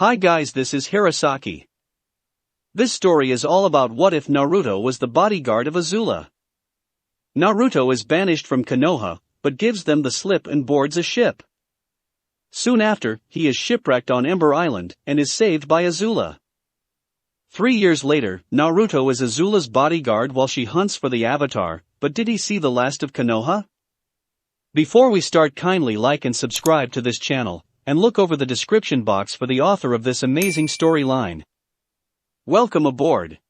Hi guys, this is Hirosaki. This story is all about what if Naruto was the bodyguard of Azula. Naruto is banished from Konoha, but gives them the slip and boards a ship. Soon after, he is shipwrecked on Ember Island, and is saved by Azula. 3 years later, Naruto is Azula's bodyguard while she hunts for the Avatar, but did he see the last of Konoha? Before we start, kindly like and subscribe to this channel, and look over the description box for the author of this amazing storyline. Welcome aboard.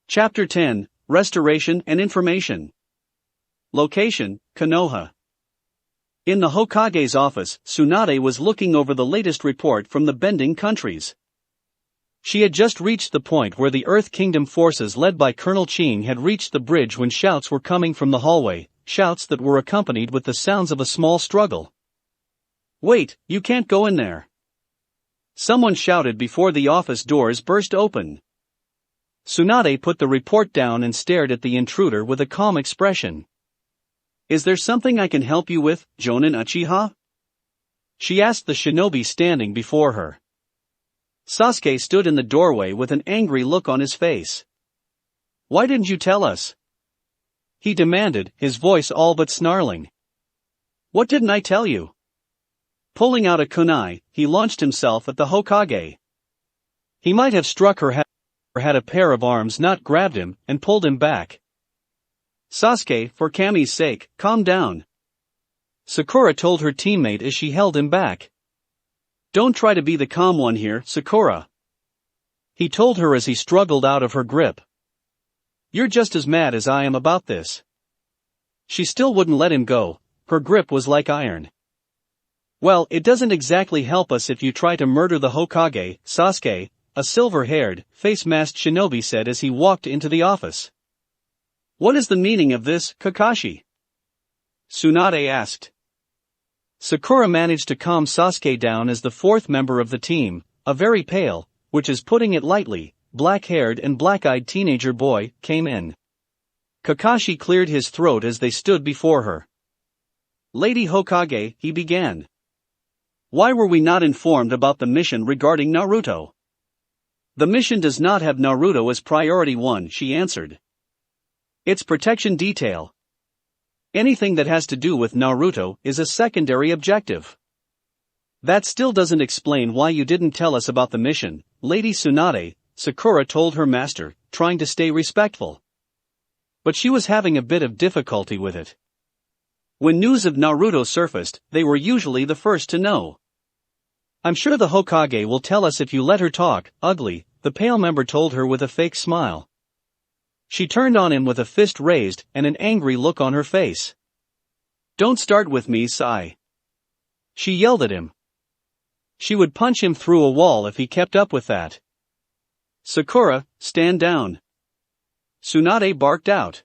Chapter 10, Restoration and Information. Location, Konoha. In the Hokage's office, Tsunade was looking over the latest report from the bending countries. She had just reached the point where the Earth Kingdom forces led by Colonel Ching had reached the bridge when shouts were coming from the hallway, shouts that were accompanied with the sounds of a small struggle. "Wait, you can't go in there!" Someone shouted before the office doors burst open. Tsunade put the report down and stared at the intruder with a calm expression. "Is there something I can help you with, Jonin Uchiha?" she asked the shinobi standing before her. Sasuke stood in the doorway with an angry look on his face. "Why didn't you tell us?" he demanded, his voice all but snarling. "What didn't I tell you?" Pulling out a kunai, he launched himself at the Hokage. He might have struck her had a pair of arms not grabbed him and pulled him back. "Sasuke, for Kami's sake, calm down," Sakura told her teammate as she held him back. "Don't try to be the calm one here, Sakura," he told her as he struggled out of her grip. "You're just as mad as I am about this." She still wouldn't let him go, her grip was like iron. "Well, it doesn't exactly help us if you try to murder the Hokage, Sasuke," a silver-haired, face-masked shinobi said as he walked into the office. "What is the meaning of this, Kakashi?" Tsunade asked. Sakura managed to calm Sasuke down as the fourth member of the team, a very pale, which is putting it lightly, black-haired and black-eyed teenager boy, came in. Kakashi cleared his throat as they stood before her. "Lady Hokage," he began. "Why were we not informed about the mission regarding Naruto?" "The mission does not have Naruto as priority 1, she answered. "It's protection detail. Anything that has to do with Naruto is a secondary objective." "That still doesn't explain why you didn't tell us about the mission, Lady Tsunade," Sakura told her master, trying to stay respectful. But she was having a bit of difficulty with it. When news of Naruto surfaced, they were usually the first to know. "I'm sure the Hokage will tell us if you let her talk, ugly," the pale member told her with a fake smile. She turned on him with a fist raised and an angry look on her face. "Don't start with me, Sai," she yelled at him. She would punch him through a wall if he kept up with that. "Sakura, stand down," Tsunade barked out.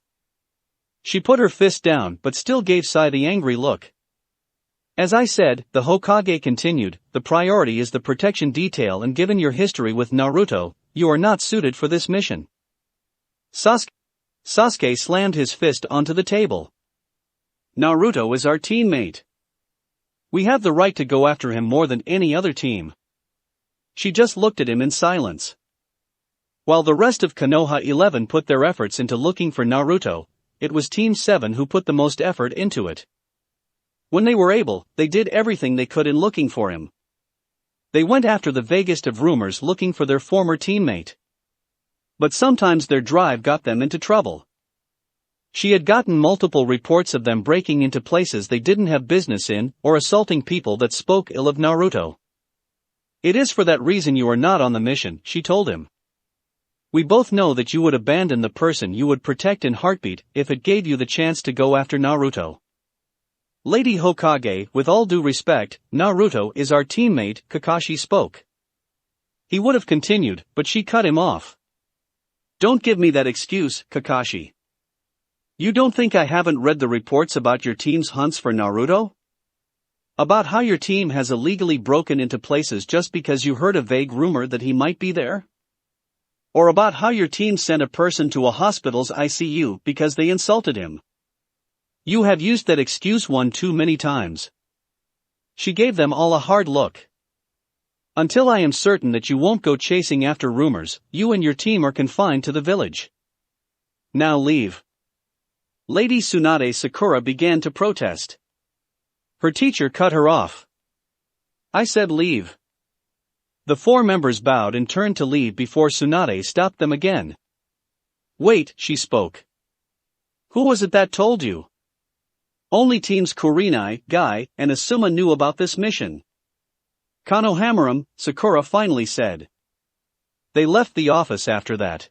She put her fist down but still gave Sai the angry look. "As I said," the Hokage continued, "the priority is the protection detail, and given your history with Naruto, you are not suited for this mission." Sasuke slammed his fist onto the table. "Naruto is our teammate. We have the right to go after him more than any other team." She just looked at him in silence. While the rest of Konoha 11 put their efforts into looking for Naruto, it was Team 7 who put the most effort into it. When they were able, they did everything they could in looking for him. They went after the vaguest of rumors looking for their former teammate. But sometimes their drive got them into trouble. She had gotten multiple reports of them breaking into places they didn't have business in, or assaulting people that spoke ill of Naruto. "It is for that reason you are not on the mission," she told him. "We both know that you would abandon the person you would protect in heartbeat if it gave you the chance to go after Naruto." "Lady Hokage, with all due respect, Naruto is our teammate," Kakashi spoke. He would have continued, but she cut him off. "Don't give me that excuse, Kakashi. You don't think I haven't read the reports about your team's hunts for Naruto? About how your team has illegally broken into places just because you heard a vague rumor that he might be there? Or about how your team sent a person to a hospital's ICU because they insulted him? You have used that excuse one too many times." She gave them all a hard look. Until I am certain that you won't go chasing after rumors, you and your team are confined to the village. Now leave. Lady Tsunade Sakura began to protest. Her teacher cut her off. I said leave. The 4 members bowed and turned to leave before Tsunade stopped them again. Wait, she spoke. Who was it that told you? Only teams Kurenai, Guy, and Asuma knew about this mission. Konohamaram, Sakura finally said. They left the office after that.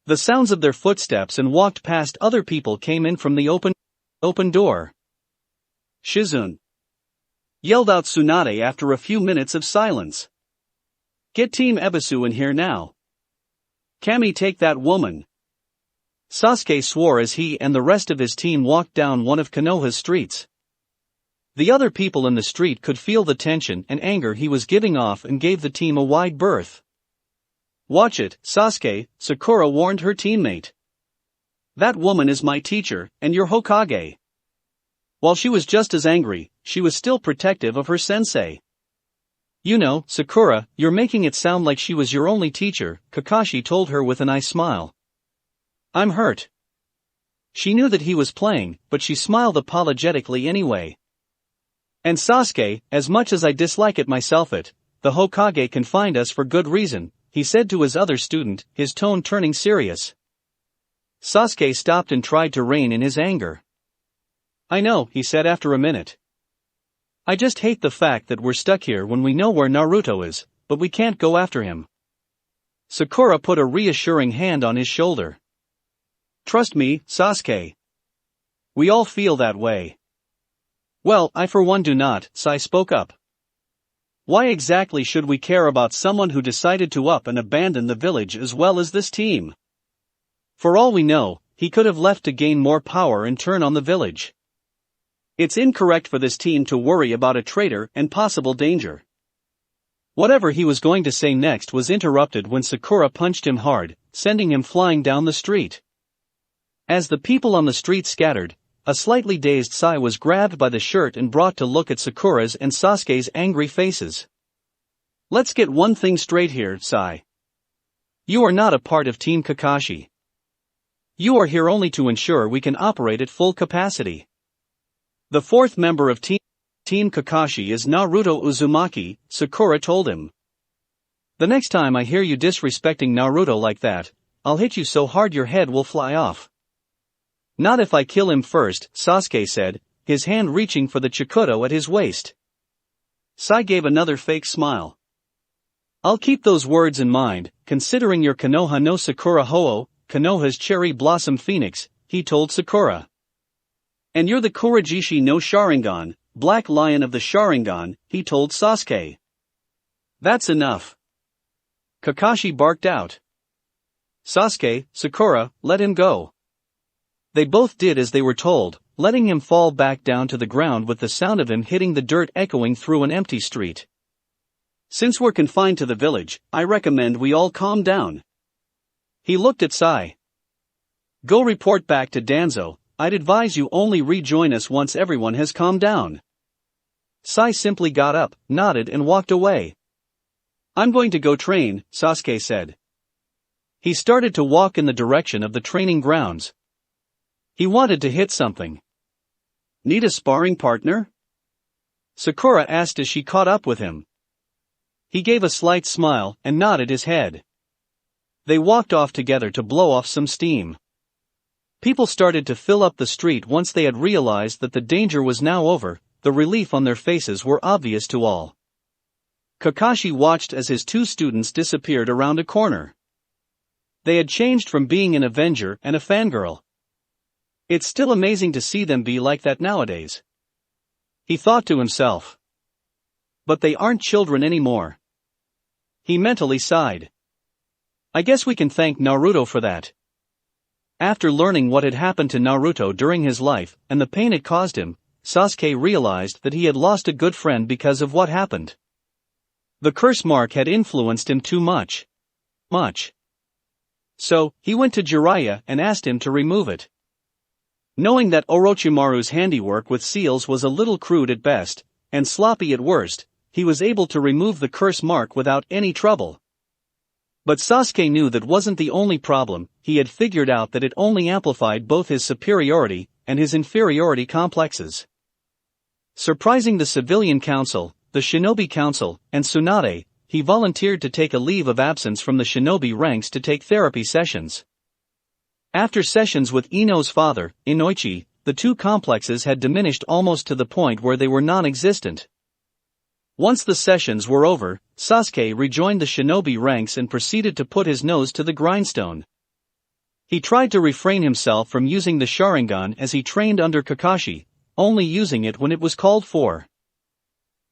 The sounds of their footsteps and walked past other people came in from the open door. Shizune! Yelled out Tsunade after a few minutes of silence. Get Team Ebisu in here now. Kami, take that woman. Sasuke swore as he and the rest of his team walked down one of Konoha's streets. The other people in the street could feel the tension and anger he was giving off and gave the team a wide berth. Watch it, Sasuke, Sakura warned her teammate. That woman is my teacher, and your Hokage. While she was just as angry, she was still protective of her sensei. You know, Sakura, you're making it sound like she was your only teacher, Kakashi told her with a nice smile. I'm hurt. She knew that he was playing, but she smiled apologetically anyway. And Sasuke, as much as I dislike it myself, the Hokage confined us for good reason, he said to his other student, his tone turning serious. Sasuke stopped and tried to rein in his anger. I know, he said after a minute. I just hate the fact that we're stuck here when we know where Naruto is, but we can't go after him. Sakura put a reassuring hand on his shoulder. Trust me, Sasuke. We all feel that way. Well, I for one do not, Sai spoke up. Why exactly should we care about someone who decided to up and abandon the village as well as this team? For all we know, he could have left to gain more power and turn on the village. It's incorrect for this team to worry about a traitor and possible danger. Whatever he was going to say next was interrupted when Sakura punched him hard, sending him flying down the street. As the people on the street scattered, a slightly dazed Sai was grabbed by the shirt and brought to look at Sakura's and Sasuke's angry faces. Let's get one thing straight here, Sai. You are not a part of Team Kakashi. You are here only to ensure we can operate at full capacity. The 4th member of Team Kakashi is Naruto Uzumaki, Sakura told him. The next time I hear you disrespecting Naruto like that, I'll hit you so hard your head will fly off. Not if I kill him first, Sasuke said, his hand reaching for the Chikuto at his waist. Sai gave another fake smile. I'll keep those words in mind, considering your Konoha no Sakura Ho-Oh, Konoha's cherry blossom phoenix, he told Sakura. And you're the Kurojishi no Sharingan, Black Lion of the Sharingan, he told Sasuke. That's enough. Kakashi barked out. Sasuke, Sakura, let him go. They both did as they were told, letting him fall back down to the ground with the sound of him hitting the dirt echoing through an empty street. Since we're confined to the village, I recommend we all calm down. He looked at Sai. Go report back to Danzo. I'd advise you only rejoin us once everyone has calmed down. Sai simply got up, nodded and walked away. I'm going to go train, Sasuke said. He started to walk in the direction of the training grounds. He wanted to hit something. Need a sparring partner? Sakura asked as she caught up with him. He gave a slight smile and nodded his head. They walked off together to blow off some steam. People started to fill up the street once they had realized that the danger was now over. The relief on their faces were obvious to all. Kakashi watched as his 2 students disappeared around a corner. They had changed from being an Avenger and a fangirl. It's still amazing to see them be like that nowadays. He thought to himself. But they aren't children anymore. He mentally sighed. I guess we can thank Naruto for that. After learning what had happened to Naruto during his life and the pain it caused him, Sasuke realized that he had lost a good friend because of what happened. The curse mark had influenced him too much. So, he went to Jiraiya and asked him to remove it. Knowing that Orochimaru's handiwork with seals was a little crude at best, and sloppy at worst, he was able to remove the curse mark without any trouble. But Sasuke knew that wasn't the only problem. He had figured out that it only amplified both his superiority and his inferiority complexes. Surprising the civilian council, the shinobi council, and Tsunade, he volunteered to take a leave of absence from the shinobi ranks to take therapy sessions. After sessions with Ino's father, Inoichi, the two complexes had diminished almost to the point where they were non-existent. Once the sessions were over, Sasuke rejoined the shinobi ranks and proceeded to put his nose to the grindstone. He tried to refrain himself from using the Sharingan as he trained under Kakashi, only using it when it was called for.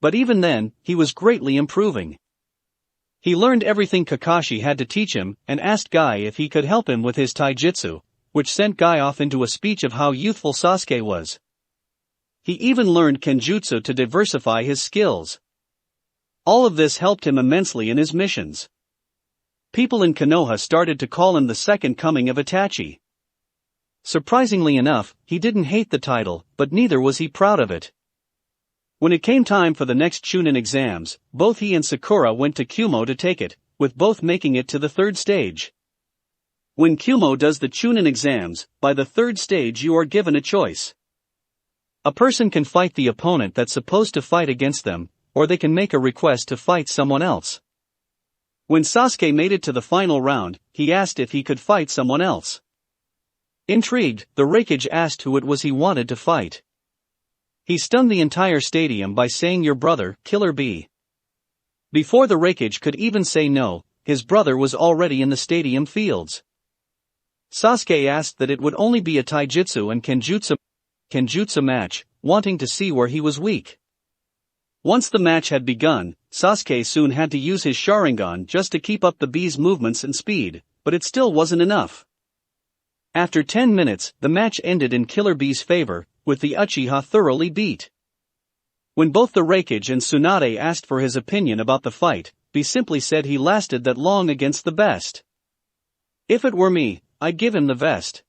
But even then, he was greatly improving. He learned everything Kakashi had to teach him and asked Guy if he could help him with his taijutsu, which sent Guy off into a speech of how youthful Sasuke was. He even learned kenjutsu to diversify his skills. All of this helped him immensely in his missions. People in Konoha started to call him the second coming of Itachi. Surprisingly enough, he didn't hate the title, but neither was he proud of it. When it came time for the next Chunin exams, both he and Sakura went to Kumo to take it, with both making it to the third stage. When Kumo does the Chunin exams, by the third stage you are given a choice. A person can fight the opponent that's supposed to fight against them, or they can make a request to fight someone else. When Sasuke made it to the final round, he asked if he could fight someone else. Intrigued, the Raikage asked who it was he wanted to fight. He stunned the entire stadium by saying your brother, Killer Bee. Before the Raikage could even say no, his brother was already in the stadium fields. Sasuke asked that it would only be a taijutsu and kenjutsu match, wanting to see where he was weak. Once the match had begun, Sasuke soon had to use his Sharingan just to keep up the Bee's movements and speed, but it still wasn't enough. After 10 minutes, the match ended in Killer Bee's favor, with the Uchiha thoroughly beat. When both the Raikage and Tsunade asked for his opinion about the fight, Bee simply said he lasted that long against the best. If it were me, I'd give him the vest.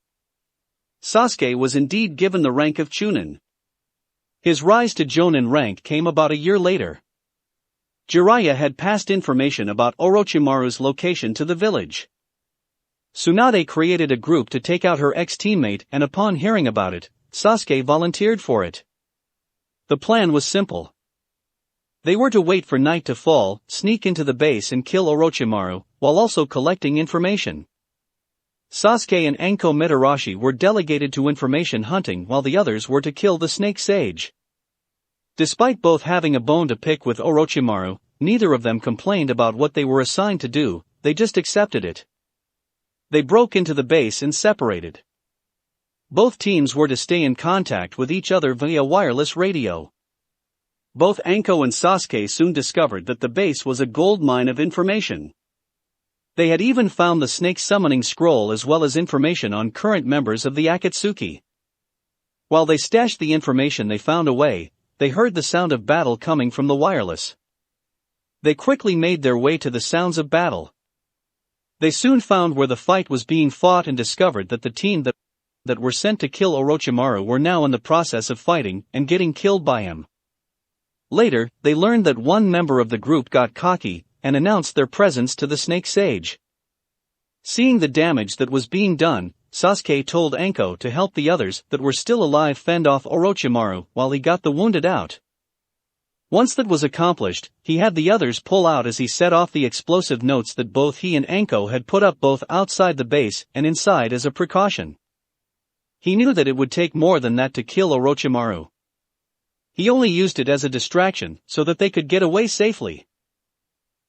Sasuke was indeed given the rank of Chunin. His rise to Jonin rank came about a year later. Jiraiya had passed information about Orochimaru's location to the village. Tsunade created a group to take out her ex-teammate, and upon hearing about it, Sasuke volunteered for it. The plan was simple. They were to wait for night to fall, sneak into the base and kill Orochimaru, while also collecting information. Sasuke and Anko Mitarashi were delegated to information hunting while the others were to kill the Snake Sage. Despite both having a bone to pick with Orochimaru, neither of them complained about what they were assigned to do, they just accepted it. They broke into the base and separated. Both teams were to stay in contact with each other via wireless radio. Both Anko and Sasuke soon discovered that the base was a goldmine of information. They had even found the snake summoning scroll as well as information on current members of the Akatsuki. While they stashed the information they found away, they heard the sound of battle coming from the wireless. They quickly made their way to the sounds of battle. They soon found where the fight was being fought and discovered that the team that were sent to kill Orochimaru were now in the process of fighting and getting killed by him. Later, they learned that one member of the group got cocky and announced their presence to the Snake Sage. Seeing the damage that was being done, Sasuke told Anko to help the others that were still alive fend off Orochimaru while he got the wounded out. Once that was accomplished, he had the others pull out as he set off the explosive notes that both he and Anko had put up both outside the base and inside as a precaution. He knew that it would take more than that to kill Orochimaru. He only used it as a distraction so that they could get away safely.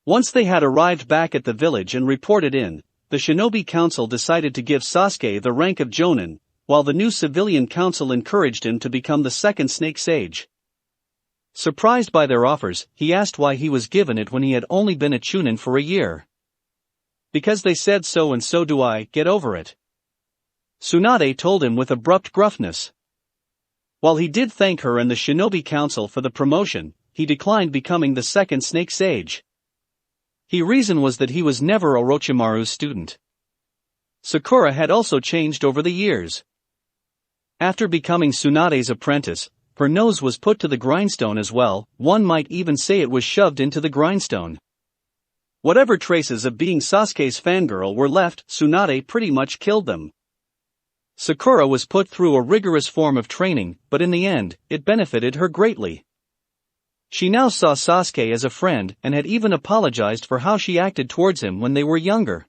Once they had arrived back at the village and reported in, the Shinobi Council decided to give Sasuke the rank of Jonin, while the new civilian council encouraged him to become the second Snake Sage. Surprised by their offers, he asked why he was given it when he had only been a Chunin for a year. Because they said so and so do I, get over it. Tsunade told him with abrupt gruffness. While he did thank her and the Shinobi Council for the promotion, he declined becoming the second Snake Sage. His reason was that he was never Orochimaru's student. Sakura had also changed over the years. After becoming Tsunade's apprentice, Her nose was put to the grindstone as well, one might even say it was shoved into the grindstone. Whatever traces of being Sasuke's fangirl were left, Tsunade pretty much killed them. Sakura was put through a rigorous form of training, but in the end, it benefited her greatly. She now saw Sasuke as a friend and had even apologized for how she acted towards him when they were younger.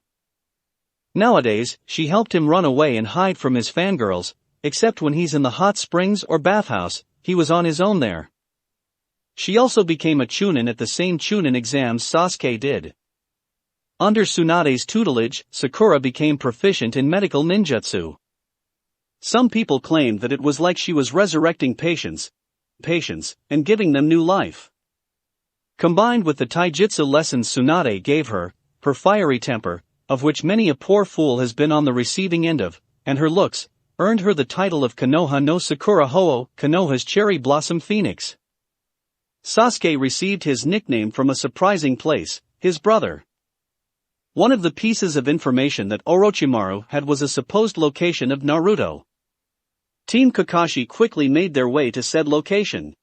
Nowadays, she helped him run away and hide from his fangirls, except when he's in the hot springs or bathhouse, he was on his own there. She also became a Chunin at the same Chunin exams Sasuke did. Under Tsunade's tutelage, Sakura became proficient in medical ninjutsu. Some people claimed that it was like she was resurrecting patients, and giving them new life. Combined with the taijutsu lessons Tsunade gave her, her fiery temper, of which many a poor fool has been on the receiving end of, and her looks, earned her the title of Konoha no Sakura Ho-Oh, Konoha's cherry blossom phoenix. Sasuke received his nickname from a surprising place, his brother. One of the pieces of information that Orochimaru had was a supposed location of Naruto. Team Kakashi quickly made their way to said location.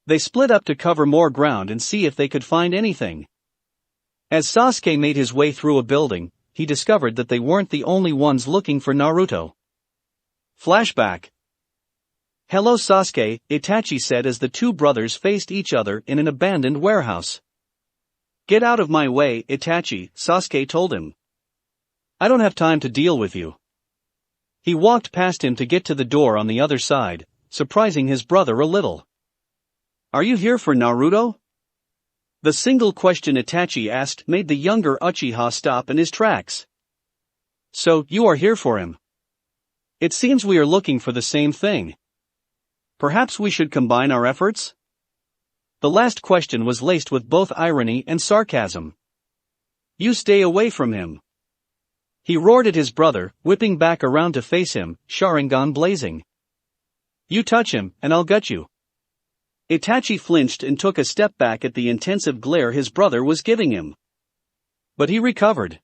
They split up to cover more ground and see if they could find anything. As Sasuke made his way through a building, he discovered that they weren't the only ones looking for Naruto. Flashback. "Hello Sasuke," Itachi said as the two brothers faced each other in an abandoned warehouse. "Get out of my way, Itachi," Sasuke told him. "I don't have time to deal with you." He walked past him to get to the door on the other side, surprising his brother a little. "Are you here for Naruto?" The single question Itachi asked made the younger Uchiha stop in his tracks. "So, you are here for him? It seems we are looking for the same thing. Perhaps we should combine our efforts?" The last question was laced with both irony and sarcasm. "You stay away from him," he roared at his brother, whipping back around to face him, Sharingan blazing. "You touch him, and I'll gut you." Itachi flinched and took a step back at the intensive glare his brother was giving him. But he recovered.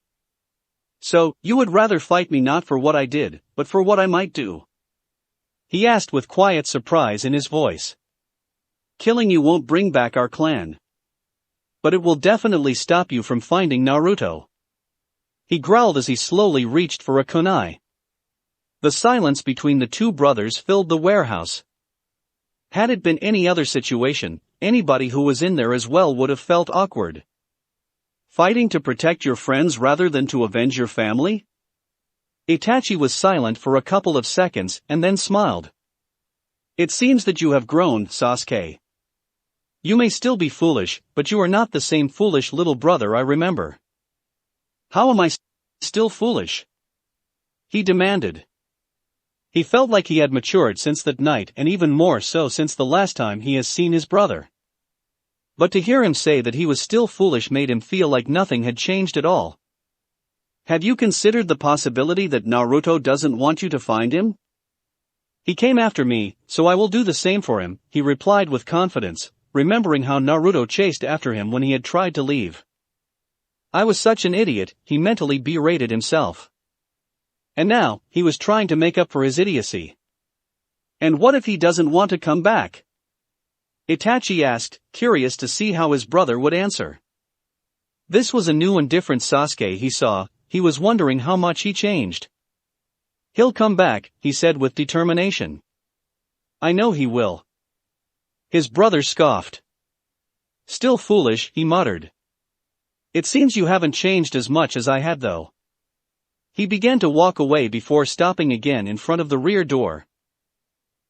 "So, you would rather fight me not for what I did, but for what I might do?" he asked with quiet surprise in his voice. "Killing you won't bring back our clan. But it will definitely stop you from finding Naruto," he growled as he slowly reached for a kunai. The silence between the two brothers filled the warehouse. Had it been any other situation, anybody who was in there as well would have felt awkward. Fighting to protect your friends rather than to avenge your family? Itachi was silent for a couple of seconds and then smiled. "It seems that you have grown, Sasuke. You may still be foolish, but you are not the same foolish little brother I remember." "How am I still foolish?" he demanded. He felt like he had matured since that night and even more so since the last time he has seen his brother. But to hear him say that he was still foolish made him feel like nothing had changed at all. "Have you considered the possibility that Naruto doesn't want you to find him?" "He came after me, so I will do the same for him," he replied with confidence, remembering how Naruto chased after him when he had tried to leave. "I was such an idiot," he mentally berated himself. And now, he was trying to make up for his idiocy. "And what if he doesn't want to come back?" Itachi asked, curious to see how his brother would answer. This was a new and different Sasuke he saw. He was wondering how much he changed. "He'll come back," he said with determination. "I know he will." His brother scoffed. "Still foolish," he muttered. "It seems you haven't changed as much as I had though." He began to walk away before stopping again in front of the rear door.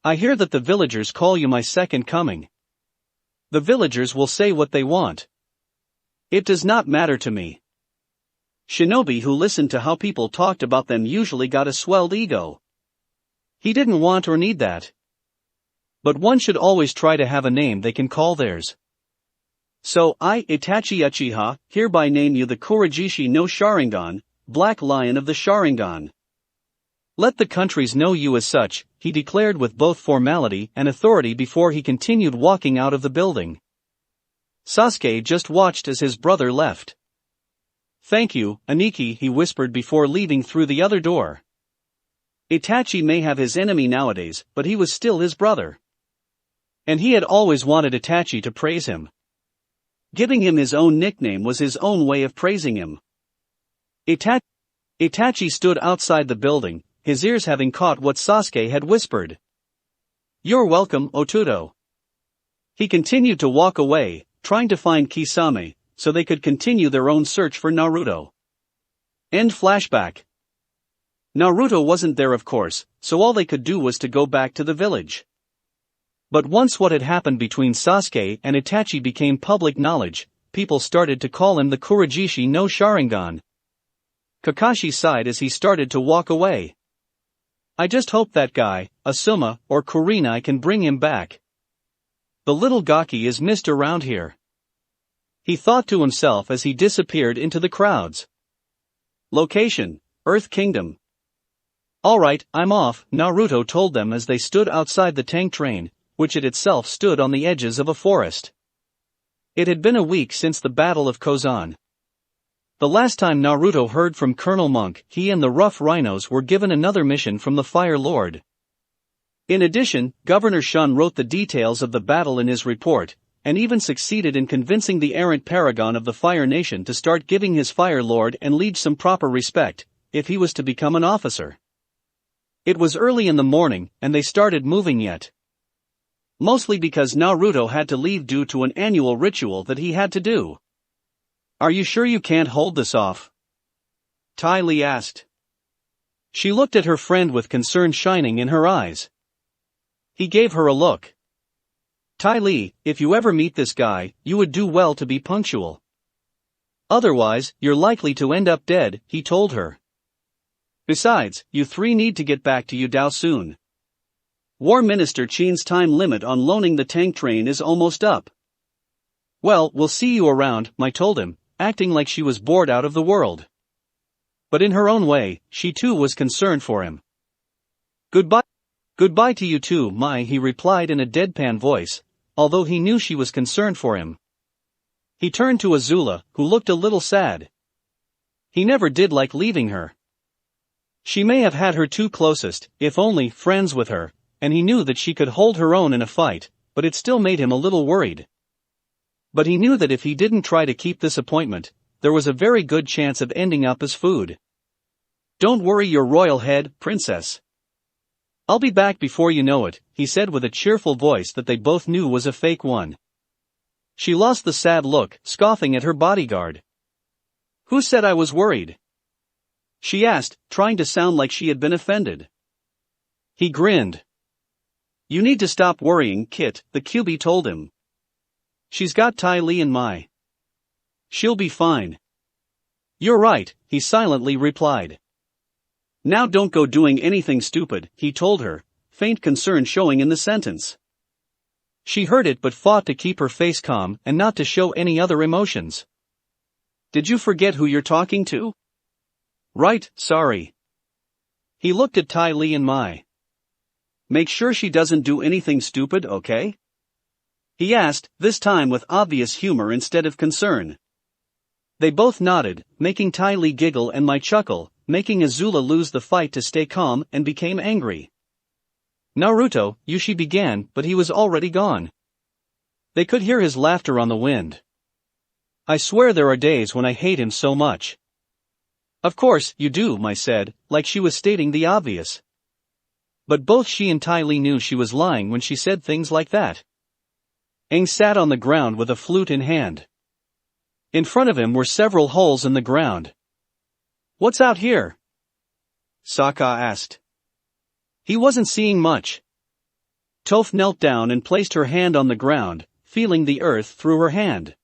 "I hear that the villagers call you my second coming. The villagers will say what they want. It does not matter to me." Shinobi who listened to how people talked about them usually got a swelled ego. He didn't want or need that. But one should always try to have a name they can call theirs. "So I, Itachi Uchiha, hereby name you the Kurojishi no Sharingan, Black Lion of the Sharingan. Let the countries know you as such," he declared with both formality and authority before he continued walking out of the building. Sasuke just watched as his brother left. "Thank you, Aniki," he whispered before leaving through the other door. Itachi may have his enemy nowadays, but he was still his brother. And he had always wanted Itachi to praise him. Giving him his own nickname was his own way of praising him. Itachi stood outside the building, his ears having caught what Sasuke had whispered. "You're welcome, Otuto." He continued to walk away, trying to find Kisame, so they could continue their own search for Naruto. End flashback. Naruto wasn't there of course, so all they could do was to go back to the village. But once what had happened between Sasuke and Itachi became public knowledge, people started to call him the Kurojishi no Sharingan. Kakashi sighed as he started to walk away. "I just hope that guy, Asuma, or Kurenai can bring him back. The little gaki is missed around here," he thought to himself as he disappeared into the crowds. Location: Earth Kingdom. "Alright, I'm off," Naruto told them as they stood outside the tank train, which it itself stood on the edges of a forest. It had been a week since the Battle of Kozan. The last time Naruto heard from Colonel Monk, he and the Rough Rhinos were given another mission from the Fire Lord. In addition, Governor Shun wrote the details of the battle in his report, and even succeeded in convincing the errant paragon of the Fire Nation to start giving his Fire Lord and Liege some proper respect, if he was to become an officer. It was early in the morning, and they started moving yet. Mostly because Naruto had to leave due to an annual ritual that he had to do. "Are you sure you can't hold this off?" Ty Lee asked. She looked at her friend with concern shining in her eyes. He gave her a look. "Ty Lee, if you ever meet this guy, you would do well to be punctual. Otherwise, you're likely to end up dead," he told her. "Besides, you three need to get back to Yudao soon. War Minister Chin's time limit on loaning the tank train is almost up." "Well, we'll see you around," Mai told him, acting like she was bored out of the world. But in her own way, she too was concerned for him. Goodbye to you too, Mai, he replied in a deadpan voice, although he knew she was concerned for him. He turned to Azula, who looked a little sad. He never did like leaving her. She may have had her two closest, if only, friends with her, and he knew that she could hold her own in a fight, but it still made him a little worried. But he knew that if he didn't try to keep this appointment, there was a very good chance of ending up as food. "Don't worry your royal head, princess. I'll be back before you know it," he said with a cheerful voice that they both knew was a fake one. She lost the sad look, scoffing at her bodyguard. "Who said I was worried?" she asked, trying to sound like she had been offended. He grinned. "You need to stop worrying, Kit," the QB told him. "She's got Ty Lee and Mai. She'll be fine." "You're right," he silently replied. "Now don't go doing anything stupid," he told her, faint concern showing in the sentence. She heard it but fought to keep her face calm and not to show any other emotions. "Did you forget who you're talking to?" "Right, sorry." He looked at Ty Lee and Mai. "Make sure she doesn't do anything stupid, okay?" he asked, this time with obvious humor instead of concern. They both nodded, making Ty Lee giggle and Mai chuckle, making Azula lose the fight to stay calm and became angry. "Naruto, she began, but he was already gone." They could hear his laughter on the wind. "I swear there are days when I hate him so much." "Of course, you do," Mai said, like she was stating the obvious. But both she and Ty Lee knew she was lying when she said things like that. Aang sat on the ground with a flute in hand. In front of him were several holes in the ground. "What's out here?" Sokka asked. He wasn't seeing much. Toph knelt down and placed her hand on the ground, feeling the earth through her hand.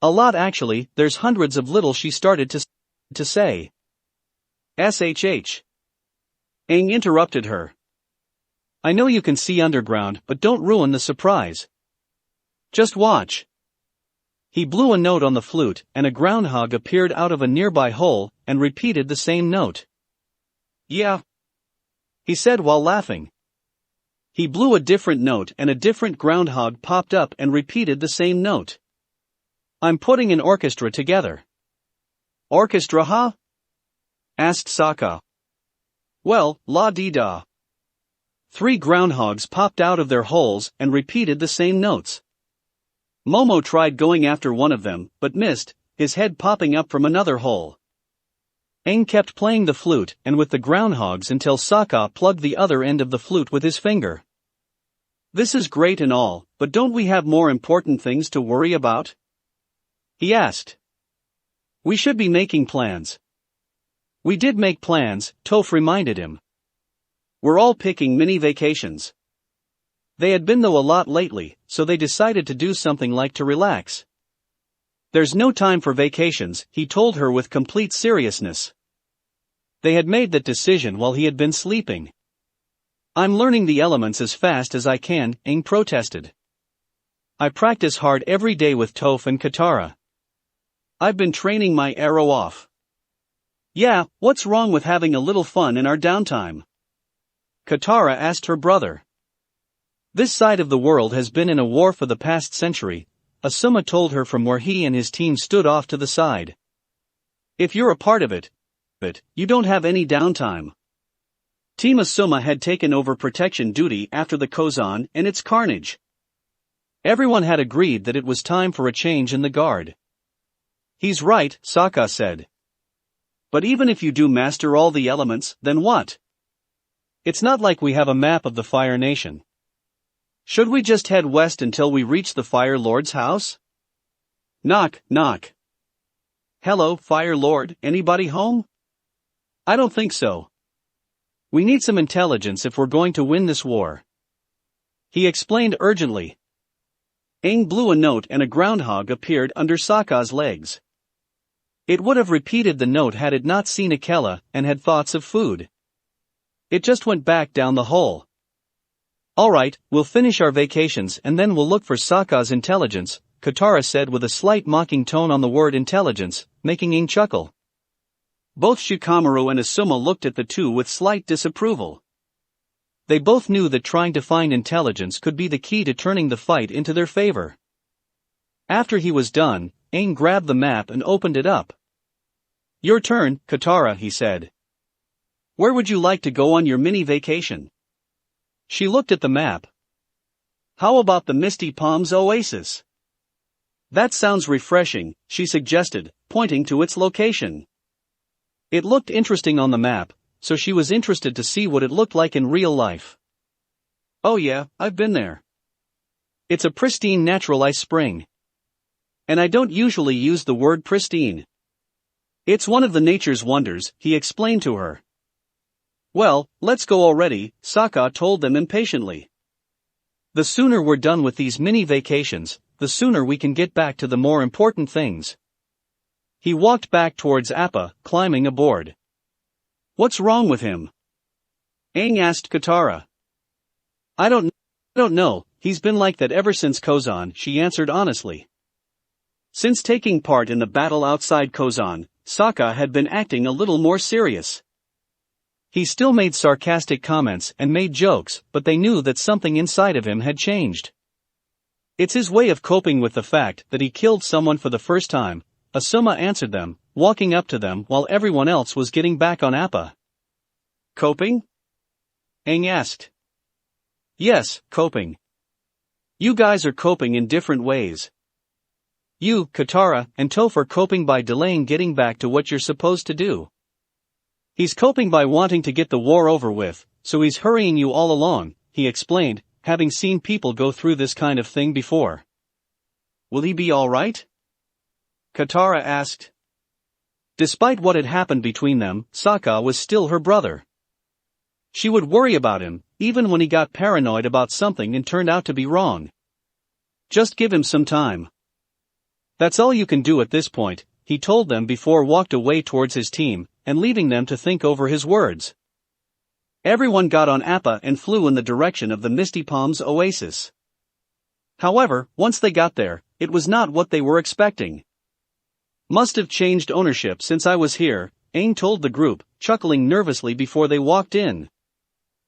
"A lot actually, there's hundreds of little," she started to say. "SHH. Aang interrupted her. "I know you can see underground, but don't ruin the surprise. Just watch." He blew a note on the flute, and a groundhog appeared out of a nearby hole, and repeated the same note. "Yeah," he said while laughing. He blew a different note and a different groundhog popped up and repeated the same note. "I'm putting an orchestra together." "Orchestra, huh?" asked Sokka. "Well, la-dee-da. 3 groundhogs popped out of their holes and repeated the same notes. Momo tried going after one of them, but missed, his head popping up from another hole. Aang kept playing the flute and with the groundhogs until Sokka plugged the other end of the flute with his finger. "This is great and all, but don't we have more important things to worry about?" he asked. "We should be making plans." "We did make plans," Toph reminded him. "We're all picking mini vacations." They had been though a lot lately, so they decided to do something like to relax. "There's no time for vacations," he told her with complete seriousness. They had made that decision while he had been sleeping. "I'm learning the elements as fast as I can," Aang protested. "I practice hard every day with Toph and Katara. I've been training my arrow off." "Yeah, what's wrong with having a little fun in our downtime?" Katara asked her brother. "This side of the world has been in a war for the past century," Asuma told her from where he and his team stood off to the side. "If you're a part of it, you don't have any downtime." Team Asuma had taken over protection duty after the Kozan and its carnage. Everyone had agreed that it was time for a change in the guard. "He's right," Sokka said. "But even if you do master all the elements, then what? It's not like we have a map of the Fire Nation. Should we just head west until we reach the Fire Lord's house?" Knock, knock. "Hello, Fire Lord, anybody home?" "I don't think so. We need some intelligence if we're going to win this war," he explained urgently. Aang blew a note and a groundhog appeared under Sokka's legs. It would have repeated the note had it not seen Akela and had thoughts of food. It just went back down the hole. "Alright, we'll finish our vacations and then we'll look for Sokka's intelligence," Katara said with a slight mocking tone on the word intelligence, making Aang chuckle. Both Shikamaru and Asuma looked at the two with slight disapproval. They both knew that trying to find intelligence could be the key to turning the fight into their favor. After he was done, Aang grabbed the map and opened it up. "Your turn, Katara," he said. "Where would you like to go on your mini vacation?" She looked at the map. "How about the Misty Palms Oasis?" "That sounds refreshing," she suggested, pointing to its location. It looked interesting on the map, so she was interested to see what it looked like in real life. "Oh yeah, I've been there. It's a pristine natural ice spring. And I don't usually use the word pristine. It's one of the nature's wonders," he explained to her. "Well, let's go already," Sokka told them impatiently. "The sooner we're done with these mini vacations, the sooner we can get back to the more important things." He walked back towards Appa, climbing aboard. "What's wrong with him?" Aang asked Katara. I don't know, he's been like that ever since Kozan," she answered honestly. Since taking part in the battle outside Kozan, Sokka had been acting a little more serious. He still made sarcastic comments and made jokes, but they knew that something inside of him had changed. It's his way of coping with the fact that he killed someone for the first time, Asuma answered them, walking up to them while everyone else was getting back on Appa. "Coping?" Aang asked. "Yes, coping. You guys are coping in different ways. You, Katara, and Toph are coping by delaying getting back to what you're supposed to do. He's coping by wanting to get the war over with, so he's hurrying you all along," he explained, having seen people go through this kind of thing before. "Will he be alright?" Katara asked. Despite what had happened between them, Sokka was still her brother. She would worry about him, even when he got paranoid about something and turned out to be wrong. Just give him some time. That's all you can do at this point, he told them before walked away towards his team, and leaving them to think over his words. Everyone got on Appa and flew in the direction of the Misty Palms Oasis. However, once they got there, it was not what they were expecting. "Must have changed ownership since I was here," Aang told the group, chuckling nervously before they walked in.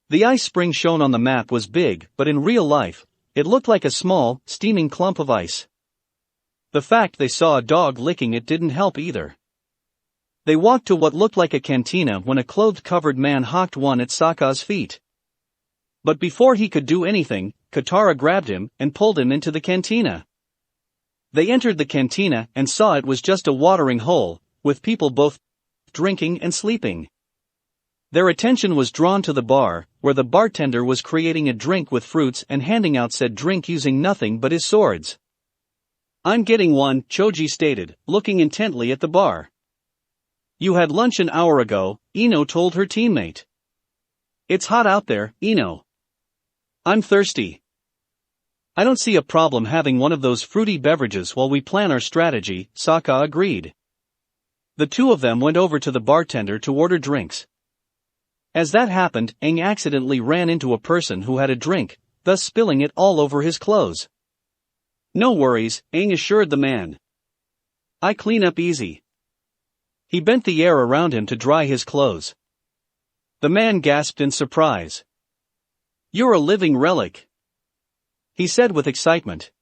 The ice spring shown on the map was big, but in real life, it looked like a small, steaming clump of ice. The fact they saw a dog licking it didn't help either. They walked to what looked like a cantina when a clothed-covered man hawked one at Sokka's feet. But before he could do anything, Katara grabbed him and pulled him into the cantina. They entered the cantina and saw it was just a watering hole, with people both drinking and sleeping. Their attention was drawn to the bar, where the bartender was creating a drink with fruits and handing out said drink using nothing but his swords. "I'm getting one," Choji stated, looking intently at the bar. "You had lunch an hour ago," Ino told her teammate. "It's hot out there, Ino. I'm thirsty." "I don't see a problem having one of those fruity beverages while we plan our strategy," Sokka agreed. The two of them went over to the bartender to order drinks. As that happened, Aang accidentally ran into a person who had a drink, thus spilling it all over his clothes. "No worries," Aang assured the man. "I clean up easy." He bent the air around him to dry his clothes. The man gasped in surprise. "You're a living relic," he said with excitement.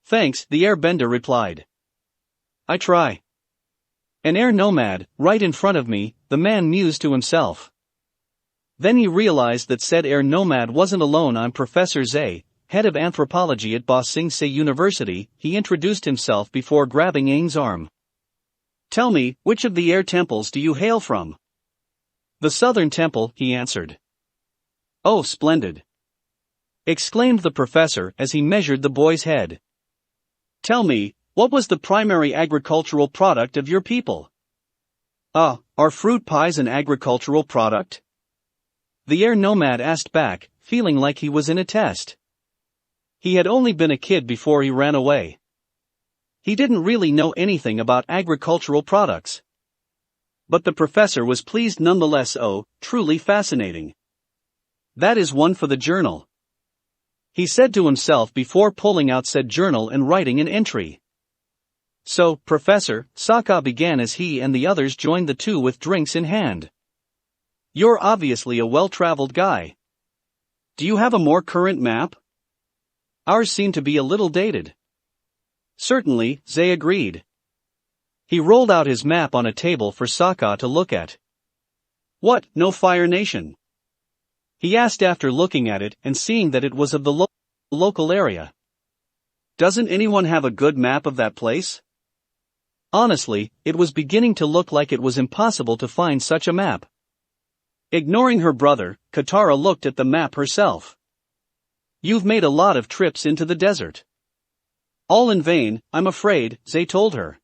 "Thanks," the airbender replied. "I try." "An air nomad, right in front of me," the man mused to himself. Then he realized that said air nomad wasn't alone. "I'm Professor Zay, head of anthropology at Ba Sing Se University," he introduced himself before grabbing Aang's arm. "Tell me, which of the air temples do you hail from?" "The Southern Temple," he answered. "Oh, splendid!" exclaimed the professor as he measured the boy's head. "Tell me, what was the primary agricultural product of your people?" Are fruit pies an agricultural product?" the air nomad asked back, feeling like he was in a test. He had only been a kid before he ran away. He didn't really know anything about agricultural products. But the professor was pleased nonetheless. "Oh, truly fascinating. That is one for the journal," he said to himself before pulling out said journal and writing an entry. "So, Professor," Sokka began as he and the others joined the two with drinks in hand. "You're obviously a well-traveled guy. Do you have a more current map? Ours seem to be a little dated." "Certainly," Zay agreed. He rolled out his map on a table for Sokka to look at. "What, no Fire Nation?" he asked after looking at it and seeing that it was of the local area. "Doesn't anyone have a good map of that place?" Honestly, it was beginning to look like it was impossible to find such a map. Ignoring her brother, Katara looked at the map herself. "You've made a lot of trips into the desert." "All in vain, I'm afraid," Zay told her.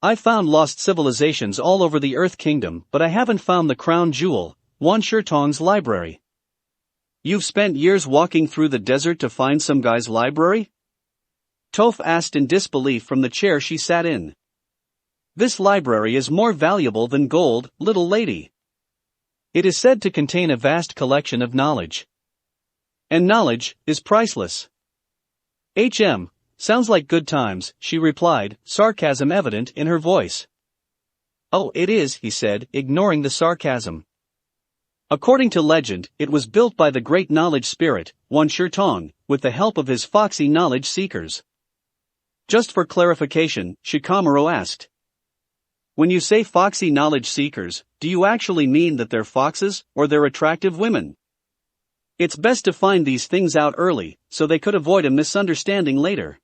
"I've found lost civilizations all over the Earth Kingdom, but I haven't found the crown jewel, Wan Tong's library." "You've spent years walking through the desert to find some guy's library?" Toph asked in disbelief from the chair she sat in. "This library is more valuable than gold, little lady. It is said to contain a vast collection of knowledge. And knowledge is priceless." Sounds like good times," she replied, sarcasm evident in her voice. "Oh, it is," he said, ignoring the sarcasm. "According to legend, it was built by the great knowledge spirit, Wan Tong, with the help of his foxy knowledge seekers." Just for clarification, Shikamaru asked. "When you say foxy knowledge seekers, do you actually mean that they're foxes, or they're attractive women? It's best to find these things out early, so they could avoid a misunderstanding later."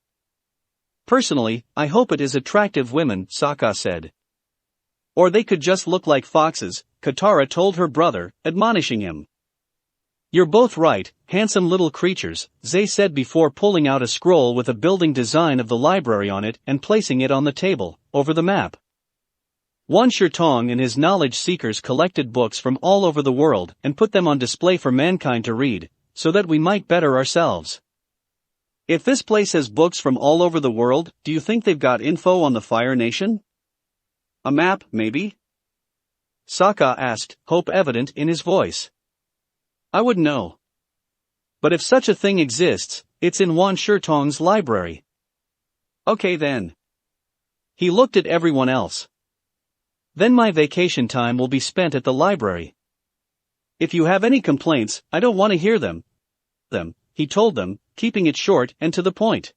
"Personally, I hope it is attractive women," Sokka said. "Or they could just look like foxes," Katara told her brother, admonishing him. "You're both right, handsome little creatures," Zay said before pulling out a scroll with a building design of the library on it and placing it on the table, over the map. Wan Tong and his knowledge seekers collected books from all over the world and put them on display for mankind to read, so that we might better ourselves. If this place has books from all over the world, do you think they've got info on the Fire Nation? A map, maybe?" Sokka asked, hope evident in his voice. "I wouldn't know. But if such a thing exists, it's in Wan Tong's library." "Okay then." He looked at everyone else. "Then my vacation time will be spent at the library. If you have any complaints, I don't want to hear them," he told them, keeping it short and to the point.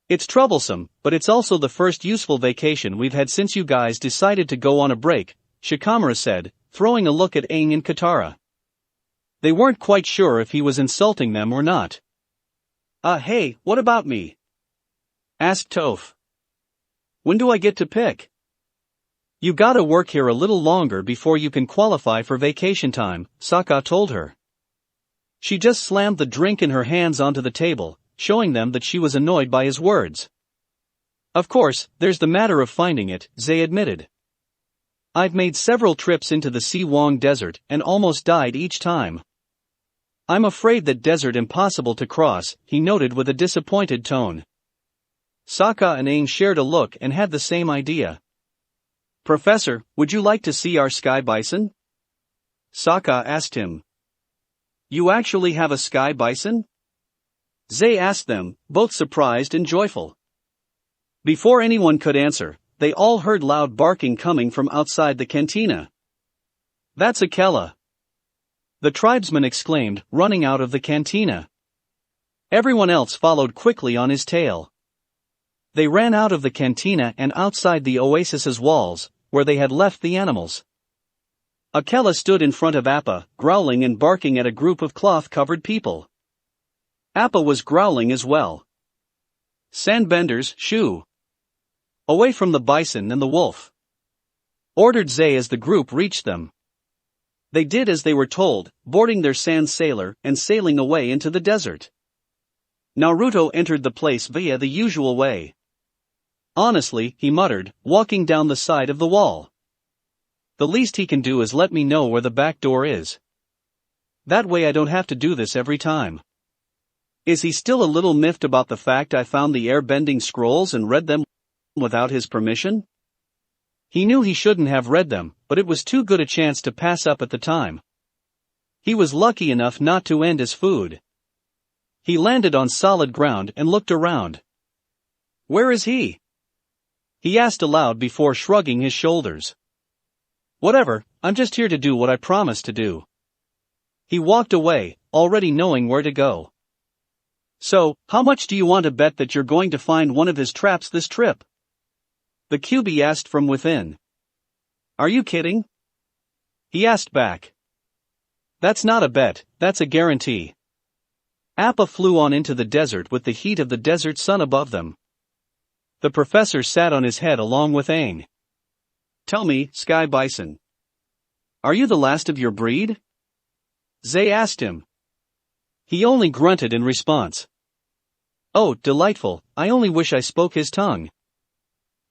"It's troublesome, but it's also the first useful vacation we've had since you guys decided to go on a break," Shikamaru said, throwing a look at Aang and Katara. They weren't quite sure if he was insulting them or not. Hey, what about me?" asked Toph. "When do I get to pick?" "You gotta work here a little longer before you can qualify for vacation time," Sokka told her. She just slammed the drink in her hands onto the table, showing them that she was annoyed by his words. "Of course, there's the matter of finding it," Zay admitted. "I've made several trips into the Siwang Desert and almost died each time. I'm afraid that desert impossible to cross," he noted with a disappointed tone. Sokka and Aang shared a look and had the same idea. "Professor, would you like to see our sky bison?" Sokka asked him. "You actually have a sky bison?" Zay asked them, both surprised and joyful. Before anyone could answer, they all heard loud barking coming from outside the cantina. "That's Akela!" the tribesman exclaimed, running out of the cantina. Everyone else followed quickly on his tail. They ran out of the cantina and outside the oasis's walls, where they had left the animals. Akela stood in front of Appa, growling and barking at a group of cloth-covered people. Appa was growling as well. "Sandbenders, shoo! Away from the bison and the wolf!" ordered Zay as the group reached them. They did as they were told, boarding their sand sailor and sailing away into the desert. Naruto entered the place via the usual way. "Honestly," he muttered, walking down the side of the wall. "The least he can do is let me know where the back door is. That way I don't have to do this every time." Is he still a little miffed about the fact I found the air-bending scrolls and read them without his permission? He knew he shouldn't have read them, but it was too good a chance to pass up at the time. He was lucky enough not to end his food. He landed on solid ground and looked around. "Where is he?" he asked aloud before shrugging his shoulders. "Whatever, I'm just here to do what I promised to do." He walked away, already knowing where to go. "So, how much do you want to bet that you're going to find one of his traps this trip?" the QB asked from within. "Are you kidding?" he asked back. "That's not a bet, that's a guarantee." Appa flew on into the desert with the heat of the desert sun above them. The professor sat on his head along with Aang. "Tell me, Sky Bison, are you the last of your breed?" Zay asked him. He only grunted in response. "Oh, delightful, I only wish I spoke his tongue.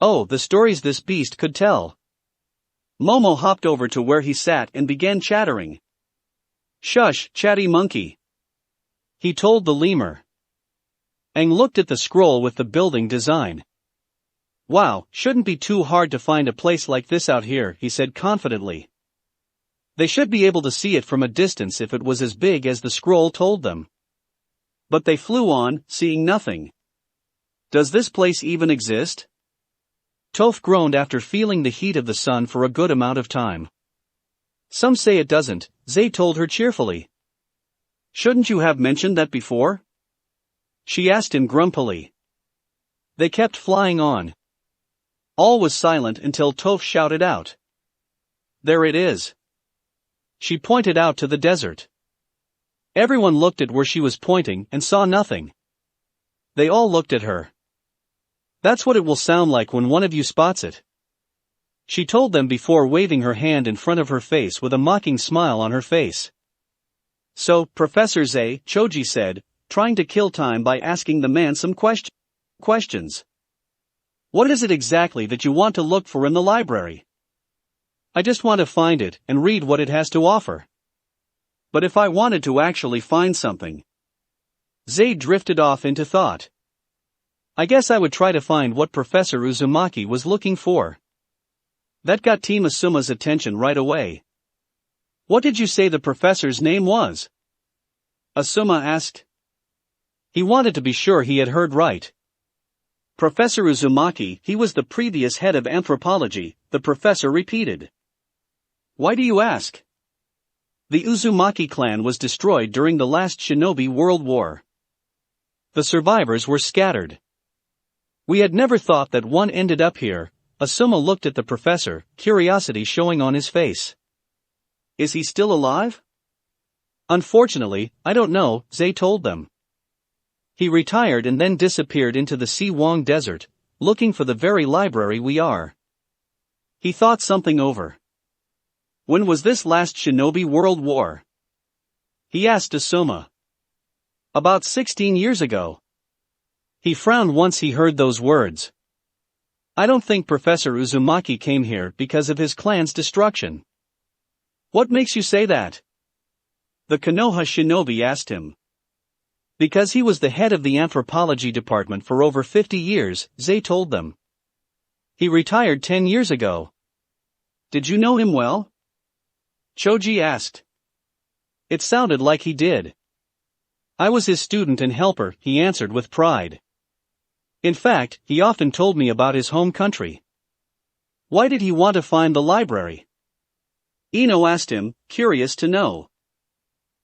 Oh, the stories this beast could tell." Momo hopped over to where he sat and began chattering. "Shush, chatty monkey," he told the lemur. Aang looked at the scroll with the building design. "Wow, shouldn't be too hard to find a place like this out here," he said confidently. They should be able to see it from a distance if it was as big as the scroll told them. But they flew on, seeing nothing. "Does this place even exist?" Toph groaned after feeling the heat of the sun for a good amount of time. "Some say it doesn't," Zay told her cheerfully. "Shouldn't you have mentioned that before?" she asked him grumpily. They kept flying on. All was silent until Toph shouted out. "There it is." She pointed out to the desert. Everyone looked at where she was pointing and saw nothing. They all looked at her. "That's what it will sound like when one of you spots it," she told them before waving her hand in front of her face with a mocking smile on her face. "So, Professor Zay," Choji said, trying to kill time by asking the man some questions. "What is it exactly that you want to look for in the library?" "I just want to find it and read what it has to offer." "But if I wanted to actually find something?" Zay drifted off into thought. "I guess I would try to find what Professor Uzumaki was looking for." That got Team Asuma's attention right away. "What did you say the professor's name was?" Asuma asked. He wanted to be sure he had heard right. "Professor Uzumaki, he was the previous head of anthropology," the professor repeated. "Why do you ask?" "The Uzumaki clan was destroyed during the last Shinobi World War. The survivors were scattered. We had never thought that one ended up here." Asuma looked at the professor, curiosity showing on his face. "Is he still alive?" Unfortunately, I don't know, Zay told them. He retired and then disappeared into the Siwang Desert, looking for the very library we are. He thought something over. When was this last Shinobi World War? He asked Asuma. About 16 years ago. He frowned once he heard those words. I don't think Professor Uzumaki came here because of his clan's destruction. What makes you say that? The Konoha shinobi asked him. Because he was the head of the anthropology department for over 50 years, Zay told them. He retired 10 years ago. Did you know him well? Choji asked. It sounded like he did. I was his student and helper, he answered with pride. In fact, he often told me about his home country. Why did he want to find the library? Ino asked him, curious to know.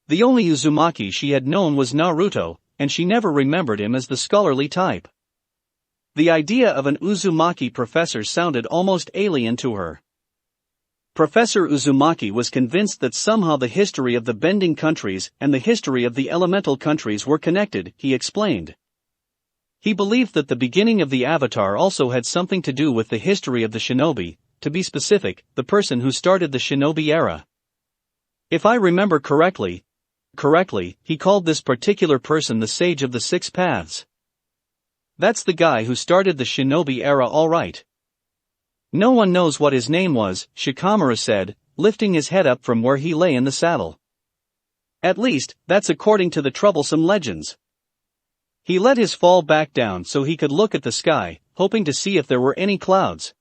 The only Uzumaki she had known was Naruto, and she never remembered him as the scholarly type. The idea of an Uzumaki professor sounded almost alien to her. Professor Uzumaki was convinced that somehow the history of the bending countries and the history of the elemental countries were connected, he explained. He believed that the beginning of the Avatar also had something to do with the history of the shinobi, to be specific, the person who started the shinobi era. If I remember correctly, he called this particular person the Sage of the Six Paths. That's the guy who started the shinobi era, all right. No one knows what his name was, Shikamaru said, lifting his head up from where he lay in the saddle. At least, that's according to the troublesome legends. He let his fall back down so he could look at the sky, hoping to see if there were any clouds.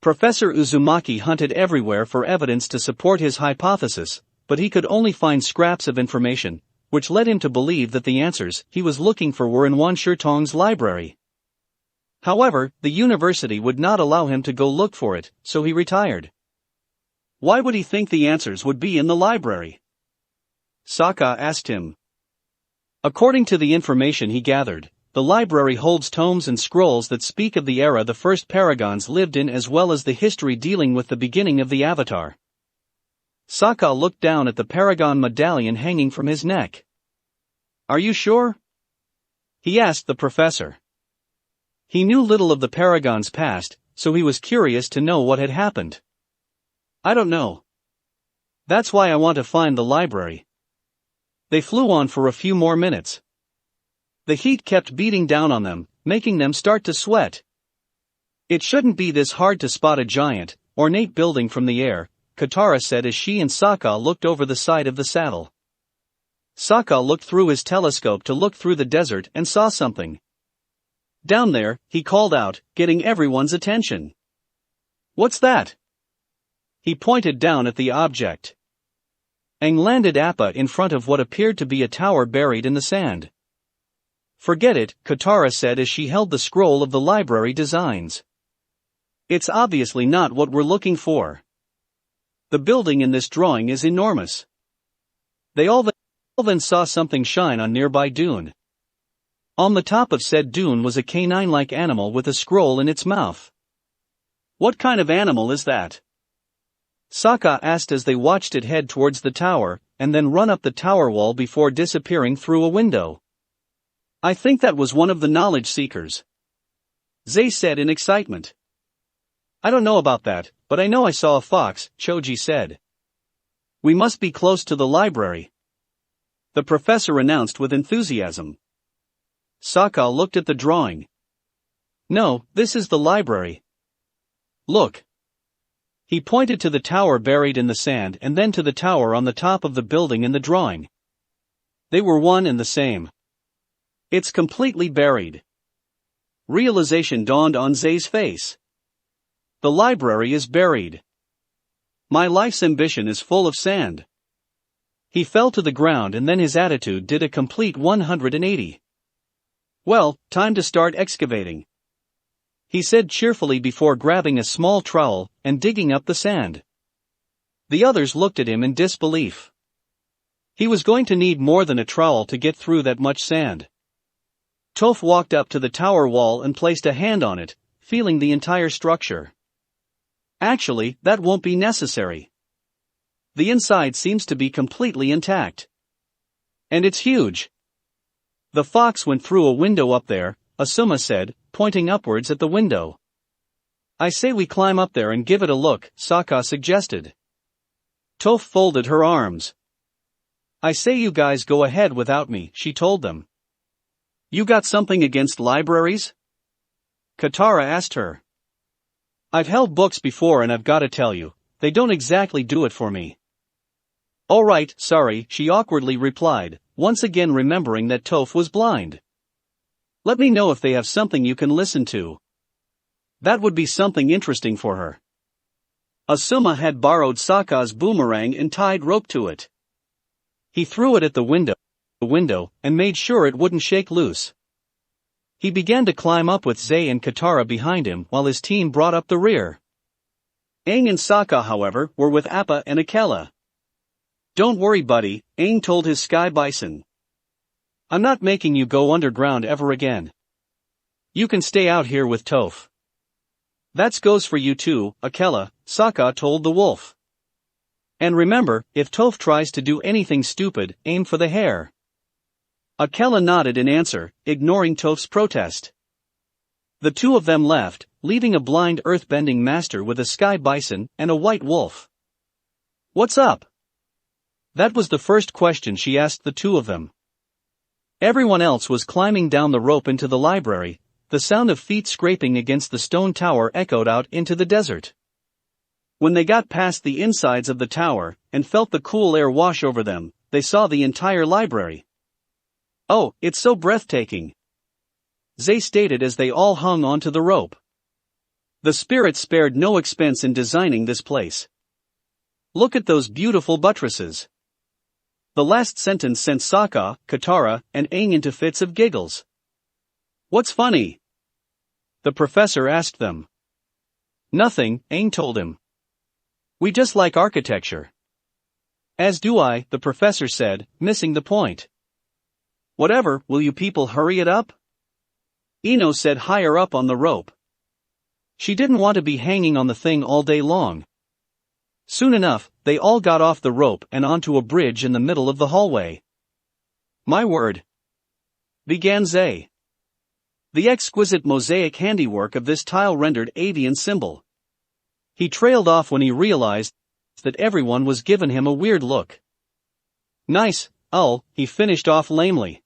Professor Uzumaki hunted everywhere for evidence to support his hypothesis, but he could only find scraps of information, which led him to believe that the answers he was looking for were in Wan Shitong's library. However, the university would not allow him to go look for it, so he retired. Why would he think the answers would be in the library? Sokka asked him. According to the information he gathered, the library holds tomes and scrolls that speak of the era the first paragons lived in as well as the history dealing with the beginning of the Avatar. Sokka looked down at the paragon medallion hanging from his neck. Are you sure? He asked the professor. He knew little of the paragon's past, so he was curious to know what had happened. I don't know. That's why I want to find the library. They flew on for a few more minutes. The heat kept beating down on them, making them start to sweat. It shouldn't be this hard to spot a giant, ornate building from the air, Katara said as she and Sokka looked over the side of the saddle. Sokka looked through his telescope to look through the desert and saw something. Down there, he called out, getting everyone's attention. What's that? He pointed down at the object. Aang landed Appa in front of what appeared to be a tower buried in the sand. Forget it, Katara said as she held the scroll of the library designs. It's obviously not what we're looking for. The building in this drawing is enormous. They all then saw something shine on nearby dune. On the top of said dune was a canine-like animal with a scroll in its mouth. What kind of animal is that? Sokka asked as they watched it head towards the tower, and then run up the tower wall before disappearing through a window. I think that was one of the knowledge seekers. Zay said in excitement. I don't know about that, but I know I saw a fox, Choji said. We must be close to the library. The professor announced with enthusiasm. Sokka looked at the drawing. No, this is the library. Look. He pointed to the tower buried in the sand and then to the tower on the top of the building in the drawing. They were one and the same. It's completely buried. Realization dawned on Zay's face. The library is buried. My life's ambition is full of sand. He fell to the ground and then his attitude did a complete 180. Well, time to start excavating. He said cheerfully before grabbing a small trowel and digging up the sand. The others looked at him in disbelief. He was going to need more than a trowel to get through that much sand. Toph walked up to the tower wall and placed a hand on it, feeling the entire structure. Actually, that won't be necessary. The inside seems to be completely intact. And it's huge. The fox went through a window up there, Asuma said, pointing upwards at the window. I say we climb up there and give it a look, Sokka suggested. Toph folded her arms. I say you guys go ahead without me, she told them. You got something against libraries? Katara asked her. I've held books before and I've gotta tell you, they don't exactly do it for me. Alright, sorry, she awkwardly replied, once again remembering that Toph was blind. Let me know if they have something you can listen to. That would be something interesting for her. Asuma had borrowed Sokka's boomerang and tied rope to it. He threw it at the window, and made sure it wouldn't shake loose. He began to climb up with Zay and Katara behind him while his team brought up the rear. Aang and Sokka, however, were with Appa and Akela. Don't worry, buddy, Aang told his sky bison. I'm not making you go underground ever again. You can stay out here with Toph. That goes for you too, Akela, Sokka told the wolf. And remember, if Toph tries to do anything stupid, aim for the hair. Akela nodded in answer, ignoring Toph's protest. The two of them left, leaving a blind earthbending master with a sky bison and a white wolf. What's up? That was the first question she asked the two of them. Everyone else was climbing down the rope into the library. The sound of feet scraping against the stone tower echoed out into the desert. When they got past the insides of the tower, and felt the cool air wash over them, they saw the entire library. Oh, it's so breathtaking, Zay stated as they all hung onto the rope. The spirits spared no expense in designing this place. Look at those beautiful buttresses. The last sentence sent Sokka, Katara, and Aang into fits of giggles. What's funny? The professor asked them. Nothing, Aang told him. We just like architecture. As do I, the professor said, missing the point. Whatever, will you people hurry it up? Ino said higher up on the rope. She didn't want to be hanging on the thing all day long. Soon enough, they all got off the rope and onto a bridge in the middle of the hallway. My word, began Zay. The exquisite mosaic handiwork of this tile-rendered avian symbol. He trailed off when he realized that everyone was giving him a weird look. Nice, he finished off lamely.